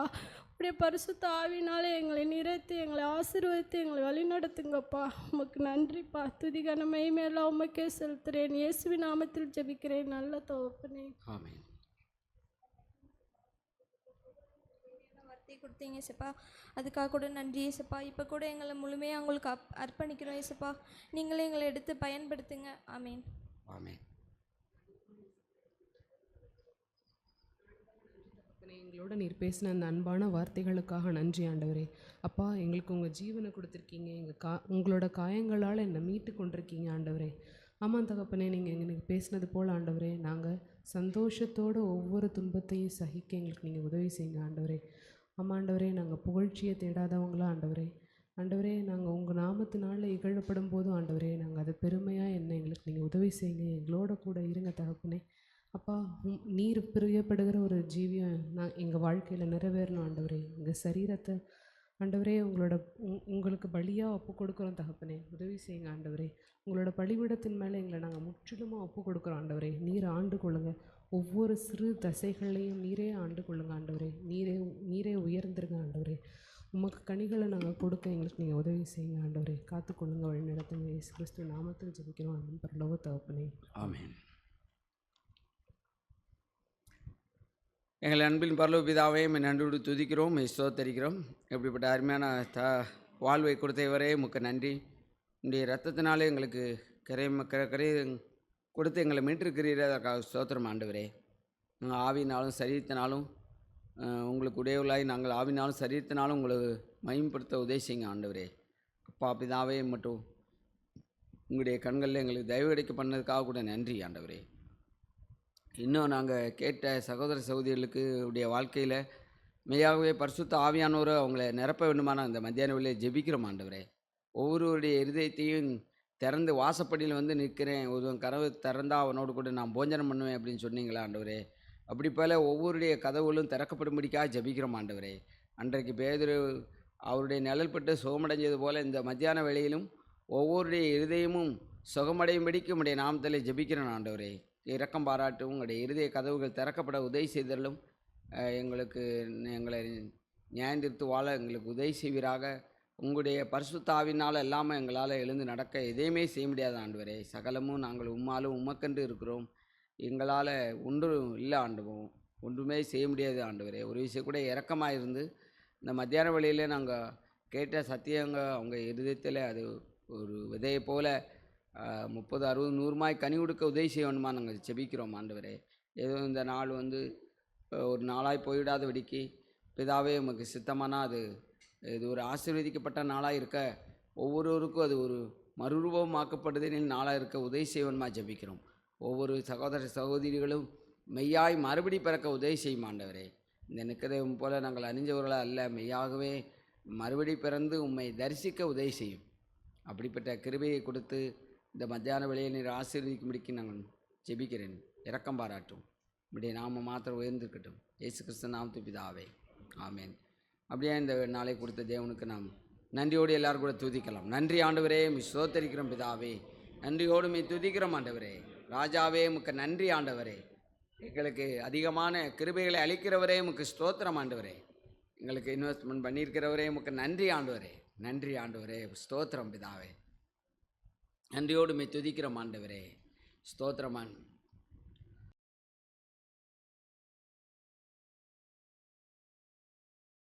G: அப்படியே பரிசுத்த ஆவினாலே எங்களை நிறைத்து, எங்களை ஆசீர்வதித்து, எங்களை வழிநடத்துங்கப்பா. உமக்கு நன்றிப்பா. துதிகன மெய்மையெல்லாம் உமக்கே செலுத்துகிறேன். இயேசுவின் நாமத்தில் ஜெபிக்கிறேன் நல்ல தகப்பனே.
H: ஆமென்.
O: வார்த்தை கொடுத்தீங்க ஏசப்பா, அதுக்காக கூட நன்றி ஏசப்பா. இப்போ கூட எங்களை முழுமையாக உங்களுக்கு அர்ப்பணிக்கிறோம் ஏசப்பா. நீங்களே எங்களை எடுத்து பயன்படுத்துங்க. ஆமேன்.
H: ஆமென்.
P: எங்களோட நீர் பேசின அந்த அன்பான வார்த்தைகளுக்காக நன்றி ஆண்டவரே. அப்பா, எங்களுக்கு உங்கள் ஜீவனை கொடுத்துருக்கீங்க. உங்களோட காயங்களால் என்னை மீட்டு கொண்டிருக்கீங்க ஆண்டவரே. ஆமாம் தகப்பனே, நீங்கள் எங்களுக்கு பேசினது போல் ஆண்டவரே, நாங்கள் சந்தோஷத்தோடு ஒவ்வொரு துன்பத்தையும் சகிக்க எங்களுக்கு நீங்கள் உதவி செய்யுங்க ஆண்டவரே. ஆமாம் ஆண்டவரே, நாங்கள் புகழ்ச்சியை தேடாதவங்களா ஆண்டவரே. ஆண்டவரே, நாங்கள் உங்கள் நாமத்தினால இகழப்படும் போதும் ஆண்டவரே, நாங்கள் அதை பெருமையாக என்ன எங்களுக்கு நீங்கள் உதவி செய்யுங்க. எங்களோட கூட இருங்க தகப்பனே. அப்பா, நீர் பிரியப்படுகிற ஒரு ஜீவியம் நான் எங்கள் வாழ்க்கையில் நிறைவேறணும் ஆண்டவரே. எங்கள் சரீரத்தை ஆண்டவரே உங்களுக்கு பலியாக ஒப்பு கொடுக்குறோம் தகப்பனே. உதவி செய்யுங்க ஆண்டவரே. உங்களோட பலிபீடத்தின் மேலே எங்களை நாங்கள் முற்றிலுமாக ஒப்பு கொடுக்குறோம் ஆண்டவரே. நீர் ஆண்டு கொள்ளுங்க. ஒவ்வொரு சிறு தசைகளையும் நீரே ஆண்டு கொள்ளுங்க ஆண்டவரே. நீரே உயர்ந்துருங்க ஆண்டவரே. உமக்கு கனிகளை நாங்கள் கொடுக்க எங்களுக்கு நீங்கள் உதவி செய்யுங்க ஆண்டவரே. காத்துக்கொள்ளுங்க, வழி நடத்துங்க. இயேசு கிறிஸ்து நாமத்தில் ஜெபிக்கிறோம் அன்பு பரலோக தகப்பனே.
H: ஆமென். எங்கள் அன்பின் பரலோக பிதாவே, நன்றோடு துதிக்கிறோம், ஸ்தோத்தரிக்கிறோம். எப்படிப்பட்ட அருமையான வாழ்வை கொடுத்தவரே உமக்கு நன்றி. உடைய இரத்தத்தினாலே எங்களுக்கு கரை கொடுத்து எங்களை மீட்டிருக்கிறீரே, அதற்காக ஸ்தோத்திரம் ஆண்டவரே. நாங்கள் ஆவினாலும் சரீரத்தினாலும் உங்களுக்கு உடையவர்களாய் நாங்கள் ஆவினாலும் சரீரத்தினாலும் உங்களுக்கு மகிமைப்படுத்த உதவி செய்யுங்க ஆண்டவரே. அப்பா பிதாவே மட்டும் உங்களுடைய கண்களில் எங்களுக்கு தயவு கிடைக்க பண்ணதுக்காக கூட நன்றி ஆண்டவரே. இன்னும் நாங்கள் கேட்ட சகோதர சகோதரிகளுக்கு உடைய வாழ்க்கையில் மெய்யாகவே பரிசுத்த ஆவியானவரை அவங்கள நிரப்ப வேண்டுமான அந்த மத்தியான வேளையில் ஜெபிக்கிறோம் ஆண்டவரே. ஒவ்வொருவருடைய இருதயத்தையும் திறந்து வாசப்படியில் வந்து நிற்கிறேன், ஒருவன் கதவு திறந்தா அவனோடு கூட நான் போஜனம் பண்ணுவேன் அப்படின்னு சொன்னீங்களா ஆண்டவரே. அப்படி போல் ஒவ்வொருடைய கதவுகளும் திறக்கப்படும்படிக்காக ஜெபிக்கிறோம் ஆண்டவரே. அன்றைக்கு பேதுரு அவருடைய நிழல் பட்டு சுகமடைஞ்சது போல் இந்த மத்தியான வேளையிலும் ஒவ்வொருடைய இருதயமும் சுகமடையும்படிக்கு உங்களுடைய நாமத்தில் ஜெபிக்கிறேன் ஆண்டவரே. இரக்கம் பாராட்டும், உங்களுடைய இருதய கதவுகள் திறக்கப்பட உதவி செய்தலும், எங்களை நியாயந்திருத்து வாழ எங்களுக்கு உதவி செய்வீராக. உங்களுடைய பரிசுத்த ஆவினால் எல்லாமே எங்களால் எழுந்து நடக்க எதையுமே செய்ய முடியாத ஆண்டவரே. சகலமும் நாங்கள் உம்மாலும் உமக்கென்று இருக்கிறோம், எங்களால் ஒன்றும் இல்லை ஆண்டுவோம், ஒன்றுமே செய்ய முடியாது ஆண்டவரே. ஒரு விஷயம் கூட இரக்கமாக இருந்து இந்த மத்தியான வேளையில் நாங்கள் கேட்ட சத்தியங்க அவங்க இருதயத்தில் அது ஒரு விதையை போல் 30, 60, 100 கனி கொடுக்க உதவி செய்ய வேணுமா நாங்கள் ஜெபிக்கிறோம் ஆண்டவரே. ஏதோ இந்த நாள் வந்து ஒரு நாளாய் போயிடாத வெடிக்கி பிதாவே உமக்கு சித்தமானால் இது ஒரு ஆசீர்வதிக்கப்பட்ட நாளாக இருக்க, ஒவ்வொருவருக்கும் அது ஒரு மறுரூபமாக்கப்படுதலின் நாளாக இருக்க உதவி செய்வன்மா ஜெபிக்கிறோம். ஒவ்வொரு சகோதர சகோதரிகளும் மெய்யாய் மறுபடி பிறக்க உதவி செய்யும் ஆண்டவரே. இந்த நிக்கதேவம் போல நாங்கள் அறிஞ்சவர்களாக அல்ல, மெய்யாகவே மறுபடி பிறந்து உம்மை தரிசிக்க உதவி செய்யும். அப்படிப்பட்ட கிருபையை கொடுத்து இந்த மத்தியான வேளையை நீர் ஆசீர்வதிக்கும்படிக்கு நாங்கள் ஜெபிக்கிறேன். இரக்கம் பாராட்டும், இப்படியே நாம மாத்திரம் உயர்ந்திருக்கட்டும். இயேசு கிறிஸ்து நாமத்து பிதாவே, ஆமேன். அப்படியே இந்த நாளை கொடுத்த தேவனுக்கு நாம் நன்றியோடு எல்லாரும் கூட துதிக்கலாம். நன்றி ஆண்டவரே, ஸ்தோத்தரிக்கிறோம் பிதாவே, நன்றியோடு மீ துதிக்கிறோம் ஆண்டவரே. ராஜாவே உமக்கு நன்றி ஆண்டவரே, எங்களுக்கு அதிகமான கிருபைகளை அளிக்கிறவரே உமக்கு ஸ்தோத்திரம் ஆண்டவரே. எங்களுக்கு இன்வெஸ்ட்மெண்ட் பண்ணியிருக்கிறவரே உமக்கு நன்றி ஆண்டவரே. நன்றி ஆண்டவரே, ஸ்தோத்திரம் பிதாவே, நன்றியோடு மீ துதிக்கிறோம் ஆண்டவரே, ஸ்தோத்திரமான்.